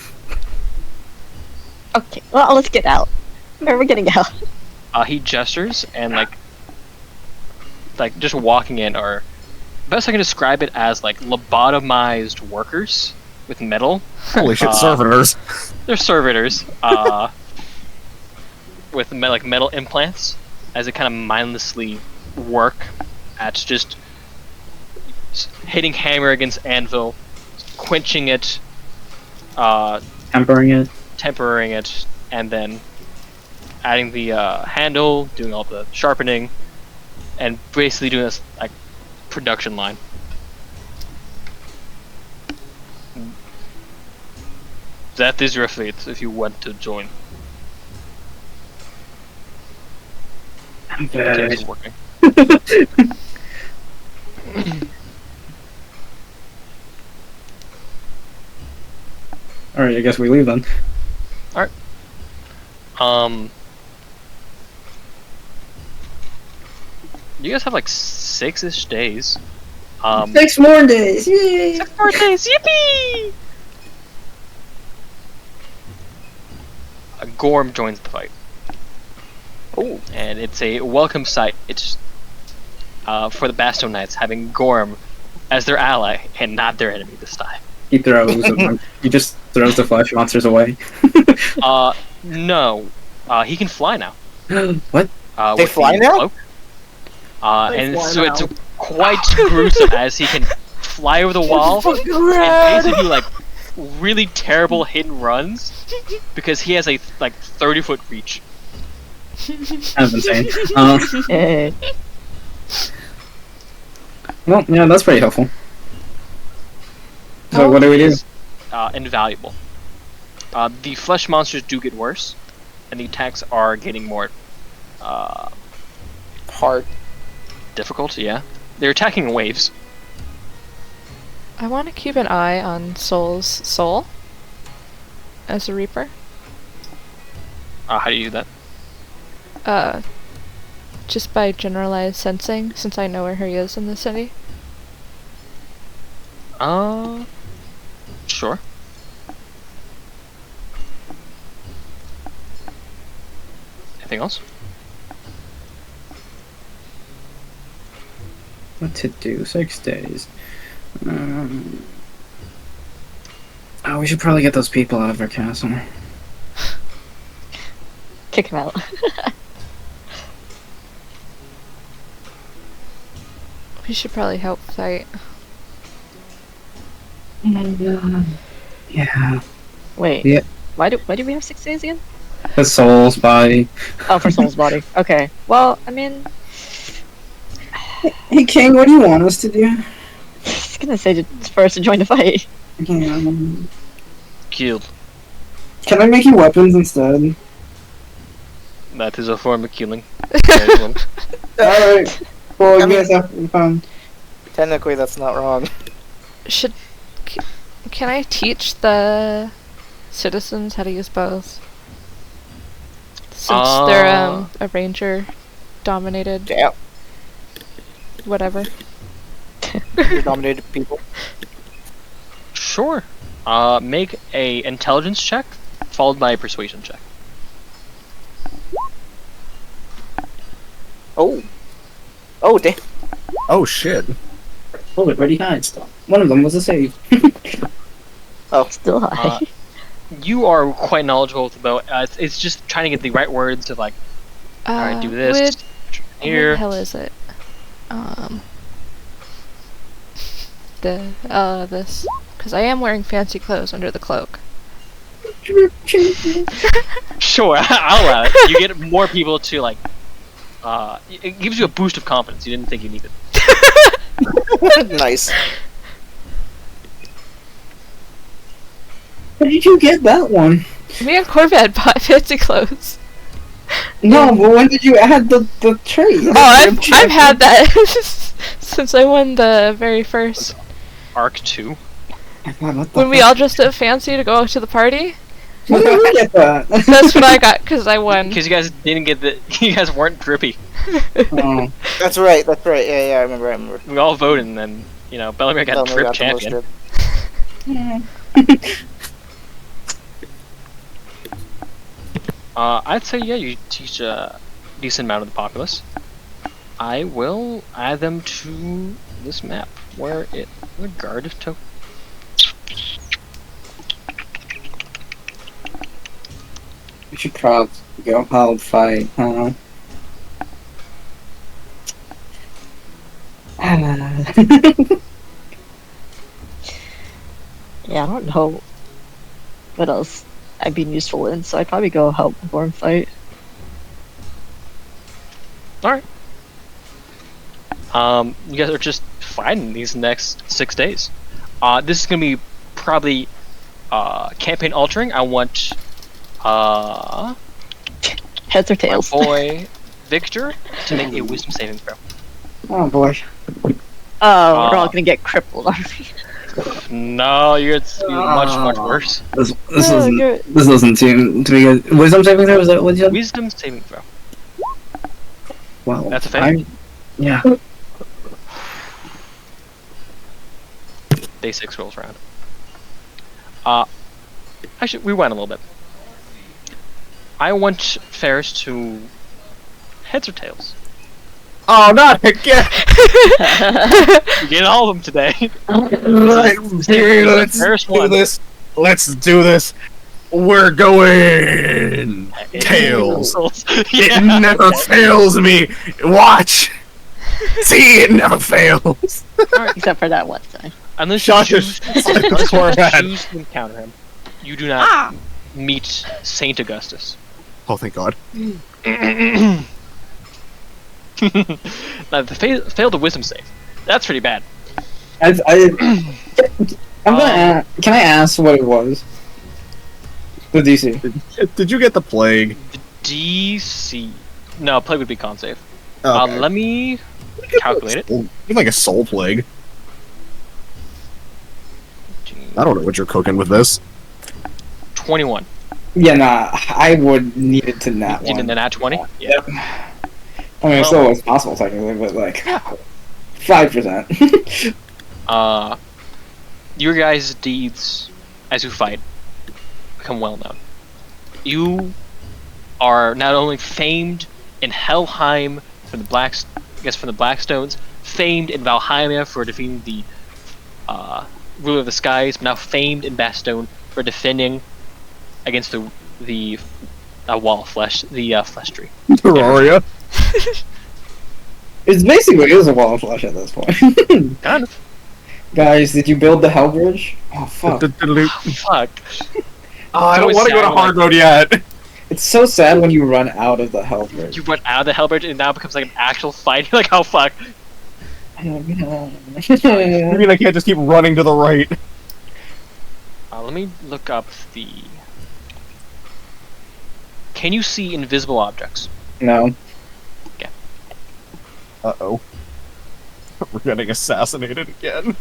Speaker 3: Okay, well, let's get out. Where are we getting out?
Speaker 1: He gestures and like just walking in are best I can describe it as like lobotomized workers with metal.
Speaker 4: Holy shit, servitors.
Speaker 1: They're servitors, with like metal implants, as they kind of mindlessly work at just hitting hammer against anvil, quenching it,
Speaker 2: Tempering it.
Speaker 1: tempering it, and then adding the handle, doing all the sharpening, and basically doing this like production line. That is your fate if you want to join.
Speaker 2: Okay.
Speaker 1: It's working.
Speaker 2: Alright, I guess we leave then.
Speaker 1: You guys have like 6-ish days.
Speaker 2: 6 more days! Yay!
Speaker 1: 6 more days! Yippee! Gorm joins the fight.
Speaker 5: Oh,
Speaker 1: And it's a welcome sight. It's for the Bastion Knights having Gorm as their ally and not their enemy this time.
Speaker 2: He throws them. He just throws the flesh monsters away.
Speaker 1: No. He can fly now.
Speaker 2: What?
Speaker 5: They
Speaker 1: with
Speaker 5: fly
Speaker 1: the
Speaker 5: now?
Speaker 1: cloak.
Speaker 3: They
Speaker 1: And
Speaker 3: fly
Speaker 1: so
Speaker 3: now.
Speaker 1: it's quite gruesome as he can fly over the wall and basically do like really terrible hit and runs because he has a like 30-foot reach.
Speaker 2: That's insane.
Speaker 3: Eh.
Speaker 2: Well, yeah, that's pretty helpful. So what do we do?
Speaker 1: Is, invaluable. The flesh monsters do get worse, and the attacks are getting more
Speaker 5: hard.
Speaker 1: difficult. Yeah, they're attacking in waves.
Speaker 6: I want to keep an eye on Soul's soul as a Reaper.
Speaker 1: How do you do that?
Speaker 6: Just by generalized sensing, since I know where he is in the city.
Speaker 1: Sure. Anything else?
Speaker 2: What to do? 6 days. Oh, we should probably get those people out of our castle.
Speaker 3: Kick him out.
Speaker 6: We should probably help fight.
Speaker 2: Yeah.
Speaker 3: Wait.
Speaker 2: Yeah.
Speaker 3: Why do we have 6 days again?
Speaker 2: The soul's body.
Speaker 3: Oh, for Soul's body. Okay. Well, I mean,
Speaker 2: Hey, King, what do you want us to do?
Speaker 3: I was gonna say for us to join the fight.
Speaker 1: Killed.
Speaker 2: Can I make you weapons instead?
Speaker 1: That is a form of killing.
Speaker 2: Alright. Well, you guys have fun.
Speaker 5: Technically, that's not wrong.
Speaker 6: Should can I teach the citizens how to use bows? Since they're a ranger dominated
Speaker 5: Damn.
Speaker 6: whatever.
Speaker 5: You dominated people.
Speaker 1: Sure. Make a intelligence check followed by a persuasion check.
Speaker 5: Oh. Oh, damn.
Speaker 7: Oh shit.
Speaker 2: Oh, it already hides stuff. One of them was a save.
Speaker 3: Still high.
Speaker 1: You are quite knowledgeable with the bow. It's just trying to get the right words of like, alright, do this
Speaker 6: What the
Speaker 1: here.
Speaker 6: hell is it? This. Because I am wearing fancy clothes under the cloak.
Speaker 1: Sure, I'll allow it. You get more people to like. It gives you a boost of confidence you didn't think you needed.
Speaker 5: Nice.
Speaker 2: Where did you get that one?
Speaker 6: Me and Corvette bought fancy clothes.
Speaker 2: No, but when did you add the trait?
Speaker 6: Oh, I've had that since I won the very first.
Speaker 1: Arc 2.
Speaker 6: When we all dressed up fancy to go to the party.
Speaker 2: When did you get that?
Speaker 6: That's what I got because I won.
Speaker 1: Because you guys didn't get the. You guys weren't drippy.
Speaker 2: Oh.
Speaker 5: That's right. That's right. Yeah, I remember.
Speaker 1: We all voted and then, Bellamere got
Speaker 5: Bellamy
Speaker 1: drip
Speaker 5: got the most
Speaker 1: champion.
Speaker 5: drip.
Speaker 1: I'd say, yeah, you teach a decent amount of the populace. I will add them to this map where the guard is to.
Speaker 2: We should probably go help fight, huh?
Speaker 3: Yeah, I don't know what else I'd be useful in, so I'd probably go help Gorm fight.
Speaker 1: Alright. You guys are just fighting these next 6 days. This is gonna be probably campaign altering. I want
Speaker 3: Heads or
Speaker 1: my
Speaker 3: tails?
Speaker 1: boy Victor to make a wisdom saving throw.
Speaker 2: Oh boy.
Speaker 3: Oh, we're all gonna get crippled, aren't we?
Speaker 1: No, it's much worse.
Speaker 2: This
Speaker 3: Oh, good.
Speaker 2: doesn't seem to be good. Wisdom saving throw, is that what you said?
Speaker 1: Wisdom saving throw.
Speaker 2: Wow.
Speaker 1: That's a fail.
Speaker 2: Yeah.
Speaker 1: Day 6 rolls around. Actually, we went a little bit. I want Ferris to heads or tails.
Speaker 4: Oh, not again!
Speaker 1: You get all of them today.
Speaker 4: Let's
Speaker 1: Ferris
Speaker 4: do
Speaker 1: won.
Speaker 4: this. Let's do this. We're going tails. It never fails me. Watch. See, it never fails.
Speaker 3: Except for that one time.
Speaker 1: Unless you
Speaker 4: Shut
Speaker 1: choose,
Speaker 4: your
Speaker 1: unless you
Speaker 4: forehead.
Speaker 1: choose to encounter him, you do not meet Saint Augustus.
Speaker 7: Oh, thank God.
Speaker 1: Now, failed a wisdom save. That's pretty bad.
Speaker 2: I'm gonna. Can I ask what it was? The DC.
Speaker 4: Did you get the plague?
Speaker 1: DC. No, plague would be con save.
Speaker 4: Okay.
Speaker 1: Let me calculate it.
Speaker 4: You have like a soul plague. I don't know what you're cooking with this.
Speaker 1: 21.
Speaker 2: Yeah, nah. I would need it to nat
Speaker 1: You
Speaker 2: one.
Speaker 1: did the nat 20? Yeah.
Speaker 2: Yep. I mean, it's still was possible technically, but like 5%.
Speaker 1: Your guys' deeds as you fight become well known. You are not only famed in Helheim from the Blackstones, famed in Valhalla for defeating the ruler of the skies, but now famed in Bastone for defending against the wall of flesh, the flesh tree.
Speaker 4: Terraria.
Speaker 2: It's basically is a wall of flesh at this point.
Speaker 1: Kind of.
Speaker 2: Guys, did you build the Hell Bridge? Oh fuck!
Speaker 1: Fuck.
Speaker 4: I don't want to go to hard mode yet.
Speaker 2: It's so sad when you run out of the Hell Bridge.
Speaker 1: You went out of the Hellbridge and it now becomes like an actual fight. You're like, oh fuck.
Speaker 4: You mean I can't just keep running to the right?
Speaker 1: Let me look up the... Can you see invisible objects?
Speaker 2: No.
Speaker 4: Uh-oh. We're getting assassinated again.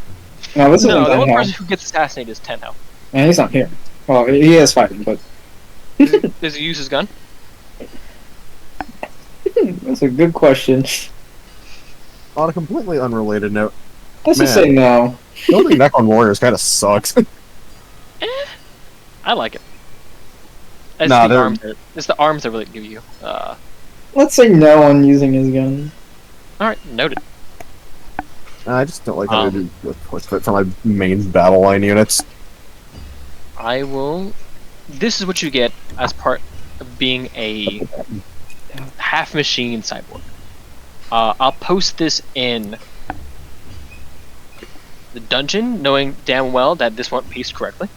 Speaker 2: No, this isn't
Speaker 1: No, the
Speaker 2: that
Speaker 1: one
Speaker 2: hell.
Speaker 1: person who gets assassinated is Tenho.
Speaker 2: Man, he's not here. Well, he is fighting, but
Speaker 1: Does he use his gun?
Speaker 2: that's a good question.
Speaker 7: On a completely unrelated note,
Speaker 2: Let's just
Speaker 7: Man.
Speaker 2: say no.
Speaker 7: building Necron Warriors kind of sucks.
Speaker 1: I like it. It's
Speaker 4: Nah,
Speaker 1: the
Speaker 4: they're-
Speaker 1: arms. It's the arms that really give you.
Speaker 2: Let's say no on using his gun.
Speaker 1: All right, noted.
Speaker 7: I just don't like how they do the push fit for my main battle line units.
Speaker 1: I will. This is what you get as part of being a half machine cyborg. I'll post this in the dungeon, knowing damn well that this won't paste correctly.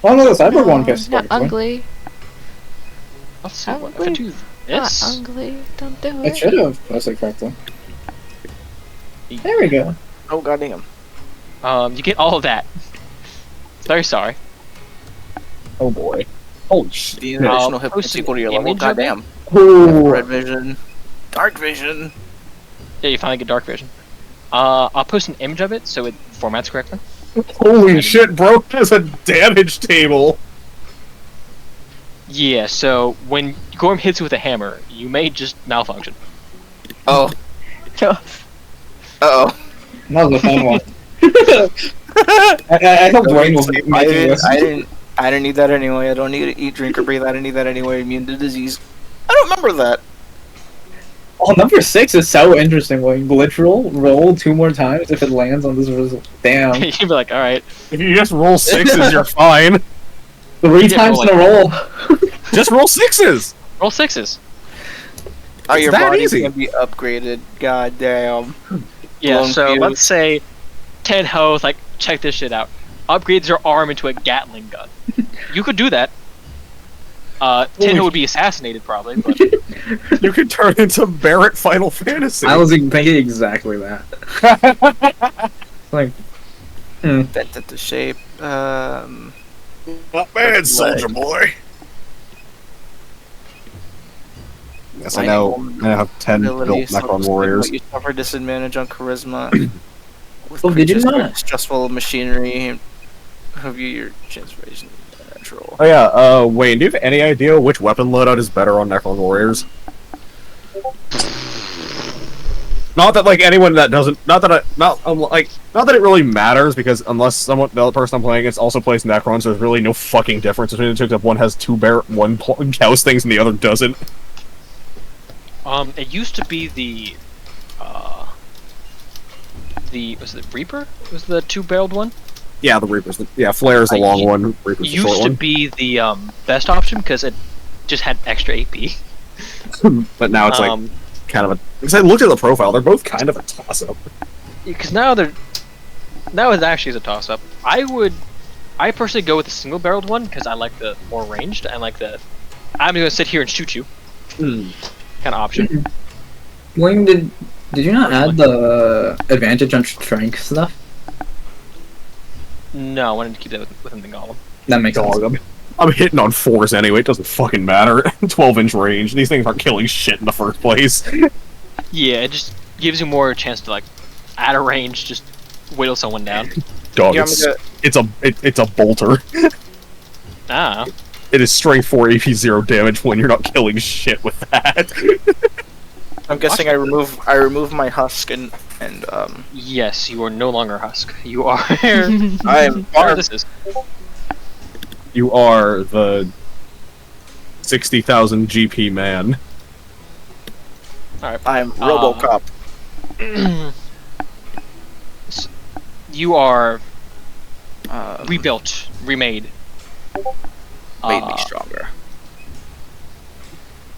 Speaker 2: Oh no, the cyber one
Speaker 6: No,
Speaker 2: pissed
Speaker 6: not
Speaker 2: off.
Speaker 6: ugly.
Speaker 1: Let's see what if I
Speaker 6: Ugly.
Speaker 1: do
Speaker 6: Not
Speaker 1: this.
Speaker 6: ugly. Don't do
Speaker 2: It
Speaker 6: it.
Speaker 2: should have posted correctly. There we go.
Speaker 5: Oh goddamn.
Speaker 1: You get all of that. Very sorry.
Speaker 4: Oh boy. Holy shit.
Speaker 5: The additional hit
Speaker 1: post
Speaker 5: points
Speaker 1: an
Speaker 5: equal to your level.
Speaker 1: image of it.
Speaker 5: Goddamn.
Speaker 2: Ooh.
Speaker 5: Red vision. Dark vision.
Speaker 1: Yeah, you finally get dark vision. I'll post an image of it so it formats correctly.
Speaker 4: Holy shit, bro, there's a damage table.
Speaker 1: Yeah, so when Gorm hits you with a hammer, you may just malfunction.
Speaker 5: Oh. Uh-oh.
Speaker 2: That was a fun one. I hope Dwayne will be
Speaker 5: I
Speaker 2: making
Speaker 5: didn't,
Speaker 2: this.
Speaker 5: I didn't need that anyway. I don't need to eat, drink, or breathe. I didn't need that anyway. Immune to disease. I don't remember that.
Speaker 2: Oh, number 6 is so interesting. Wayne. Glitch roll 2 more times if it lands on this result. Damn.
Speaker 1: You'd be like, alright.
Speaker 4: If you just roll sixes, you're fine.
Speaker 2: 3
Speaker 1: Yeah,
Speaker 2: times in a
Speaker 1: roll
Speaker 2: roll.
Speaker 4: Just roll sixes.
Speaker 1: Roll sixes.
Speaker 5: Oh,
Speaker 4: It's
Speaker 5: your
Speaker 4: that
Speaker 5: body
Speaker 4: easy.
Speaker 5: can be upgraded. God damn.
Speaker 1: Yeah,
Speaker 5: Blown
Speaker 1: so
Speaker 5: fuse.
Speaker 1: let's say Tenho's like, check this shit out. Upgrades your arm into a Gatling gun. You could do that. Tenho would be assassinated probably, but
Speaker 4: You could turn into Barrett Final Fantasy.
Speaker 2: I was thinking exactly that. Like,
Speaker 5: Bent into shape.
Speaker 4: Not bad, soldier boy. Yes, I know. I have 10 built
Speaker 5: ability,
Speaker 4: Necron Warriors.
Speaker 5: You suffer disadvantage on charisma. With
Speaker 2: Oh, did you
Speaker 5: creatures
Speaker 2: not?
Speaker 5: Stressful machinery. Have you your transformation natural?
Speaker 4: Oh yeah, Wayne, do you have any idea which weapon loadout is better on Necron Warriors? Not that like anyone that doesn't, not that it really matters because unless the other person I'm playing against also plays Necron, so there's really no fucking difference between the two. Except one has one house things and the other doesn't.
Speaker 1: It used to be was it Reaper? Was the 2-barreled one?
Speaker 4: Yeah, the Reaper's Flare's the long one. Reaper's the short
Speaker 1: Used to
Speaker 4: one.
Speaker 1: be the best option because it just had extra AP.
Speaker 4: But now it's like kind of a. Because I looked at the profile, they're both kind of a toss-up.
Speaker 1: Because now it actually is a toss-up. I personally go with the single-barreled one because I like the more ranged and like the I'm gonna sit here and shoot you kind of option.
Speaker 2: William, did you not add the advantage on strength stuff?
Speaker 1: No, I wanted to keep that within the golem.
Speaker 2: That makes sense.
Speaker 4: I'm hitting on 4s anyway, it doesn't fucking matter. 12-inch range, these things aren't killing shit in the first place.
Speaker 1: Yeah, it just gives you more chance to like, at a range, just whittle someone down.
Speaker 4: Dog, it's a bolter.
Speaker 1: Ah.
Speaker 4: It is strength 4 AP 0 damage when you're not killing shit with that.
Speaker 5: I'm guessing I remove my husk and
Speaker 1: Yes, you are no longer Husk. You are.
Speaker 5: I am
Speaker 1: This is.
Speaker 4: You are the 60,000 GP man.
Speaker 1: Alright.
Speaker 5: I'm RoboCop.
Speaker 1: You are rebuilt, remade.
Speaker 5: Made me stronger.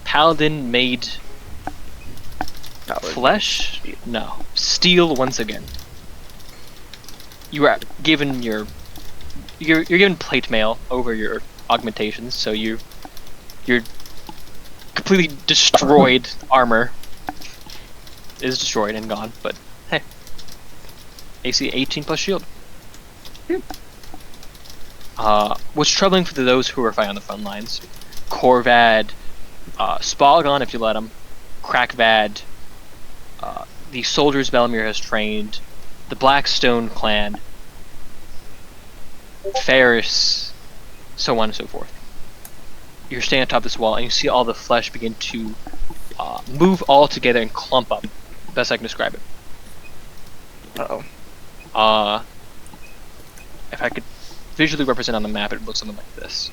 Speaker 1: Paladin made flesh? No. Steel once again. You are given you're given plate mail over your augmentations, so you're completely destroyed armor is destroyed and gone, but hey. AC 18 plus shield. What's troubling for those who are fighting on the front lines? Korvad, Spalgon if you let him, Krakvad, the soldiers Velimir has trained, the Blackstone clan, Ferris, so on and so forth. You're standing atop this wall and you see all the flesh begin to move all together and clump up. Best I can describe it.
Speaker 5: Uh-oh.
Speaker 1: If I could visually represent on the map, it looks something like this.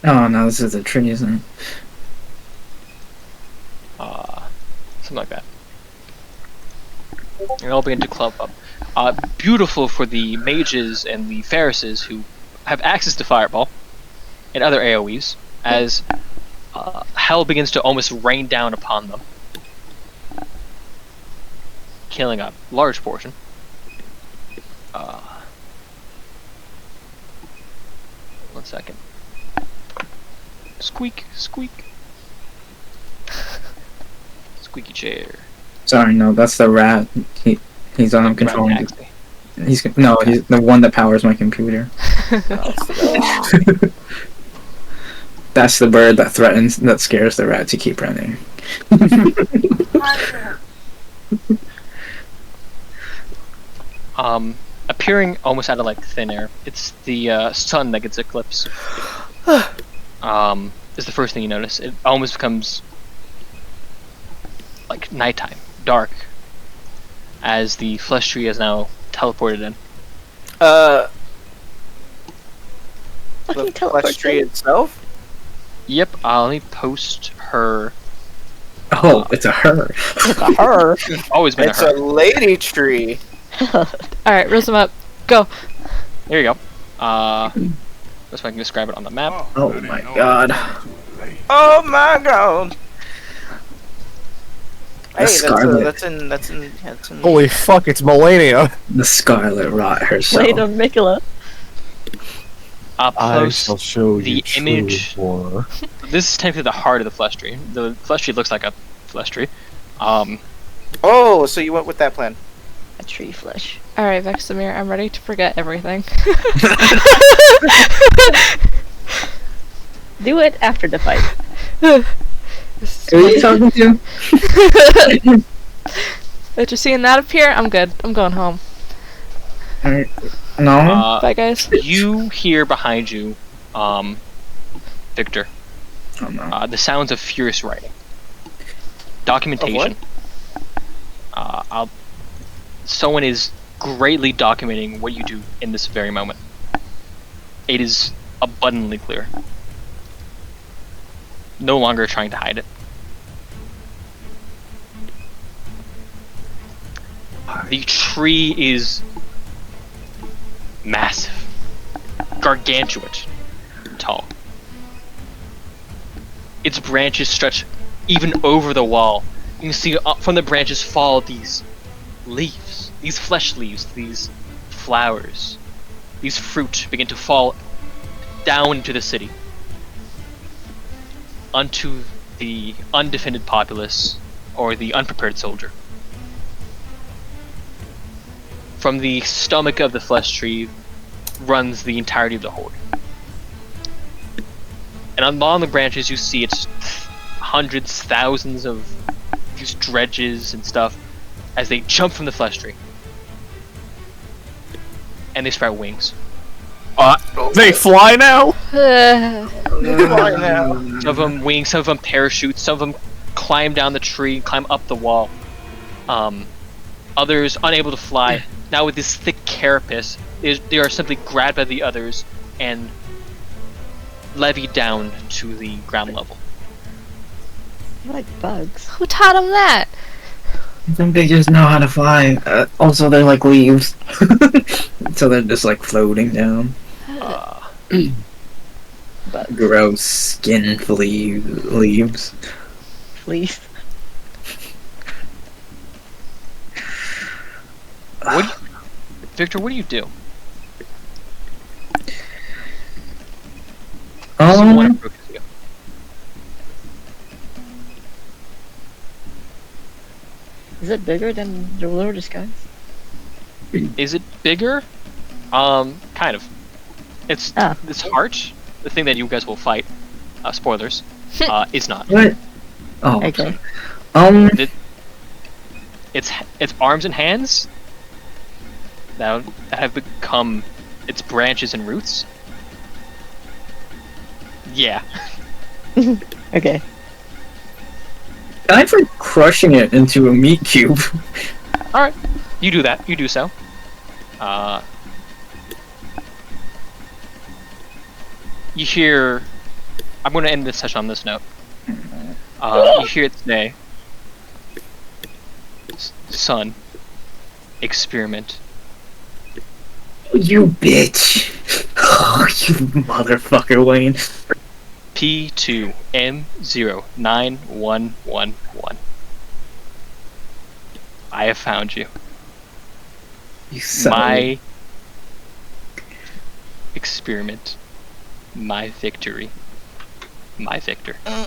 Speaker 2: Oh no, this is a tree, isn't it?
Speaker 1: Something like that. And all begin to clump up. Beautiful for the mages and the Ferrises who have access to Fireball and other AoEs, as hell begins to almost rain down upon them, killing a large portion. One second. Squeak, squeak. Squeaky chair.
Speaker 2: Sorry, no, that's the rat. He's controlling. He's the one that powers my computer. That's the bird that scares the rat to keep running.
Speaker 1: Appearing almost out of like thin air, it's the sun that gets eclipsed. Is the first thing you notice. It almost becomes like nighttime, dark, as the flesh tree is now teleported in.
Speaker 5: The flesh tree itself?
Speaker 1: Yep, let me post her.
Speaker 2: Oh, it's a her.
Speaker 3: It's a her.
Speaker 1: Always been
Speaker 5: It's
Speaker 1: a her.
Speaker 5: a lady tree.
Speaker 6: Alright, raise them up. Go.
Speaker 1: There you go. That's how I can describe it on the map.
Speaker 2: Oh my god.
Speaker 5: Oh my god. Hey,
Speaker 2: Scarlet.
Speaker 5: that's in.
Speaker 4: Holy fuck, it's Melania!
Speaker 2: The Scarlet Rot herself.
Speaker 3: Wait a Mikola.
Speaker 4: I
Speaker 1: Close
Speaker 4: shall show
Speaker 1: the
Speaker 4: you true
Speaker 1: image.
Speaker 4: horror.
Speaker 1: This is technically the heart of the flesh tree. The flesh tree looks like a flesh tree.
Speaker 5: Oh, so you went with that plan.
Speaker 3: A tree flesh.
Speaker 6: Alright, Vexamir, I'm ready to forget everything.
Speaker 3: Do it after the fight.
Speaker 2: Who are you talking to?
Speaker 6: After seeing that appear, I'm good. I'm going home.
Speaker 2: No?
Speaker 6: Bye, guys.
Speaker 1: You hear behind you, Victor,
Speaker 2: Oh no.
Speaker 1: the sounds of furious writing. Documentation. someone is greatly documenting what you do in this very moment. It is abundantly clear. No longer trying to hide it. The tree is massive, gargantuan, tall. Its branches stretch even over the wall. You can see up from the branches fall these leaves, these flesh leaves, these flowers, these fruit begin to fall down into the city, unto the undefended populace or the unprepared soldier. From the stomach of the flesh tree runs the entirety of the horde. And along the branches you see it's hundreds, thousands of these dredges and stuff as they jump from the flesh tree. And they sprout wings.
Speaker 4: They fly now?
Speaker 1: Some of them wings, some of them parachutes, some of them climb down the tree, climb up the wall. Others unable to fly. Now with this thick carapace, they are simply grabbed by the others and levied down to the ground level.
Speaker 3: They're like bugs.
Speaker 6: Who taught him that?
Speaker 2: I think they just know how to fly. Also, they're like leaves. So they're just like floating down. Gross skin leaves.
Speaker 3: Please.
Speaker 1: Victor, what do you do?
Speaker 3: Is it bigger than the Ruler of Disguise?
Speaker 1: Is it bigger? Kind of. It's this heart, the thing that you guys will fight. Spoilers. Is not.
Speaker 2: What? Oh,
Speaker 3: Okay.
Speaker 1: Its arms and hands that have become its branches and roots. Yeah.
Speaker 3: Okay.
Speaker 2: I for crushing it into a meat cube.
Speaker 1: Alright. You do that. You do so. You hear... I'm going to end this session on this note. You hear it say... Son. Experiment.
Speaker 2: You bitch. Oh, you motherfucker, Wayne.
Speaker 1: P2M09111. I have found you.
Speaker 2: You son
Speaker 1: My experiment. My victory. My victor.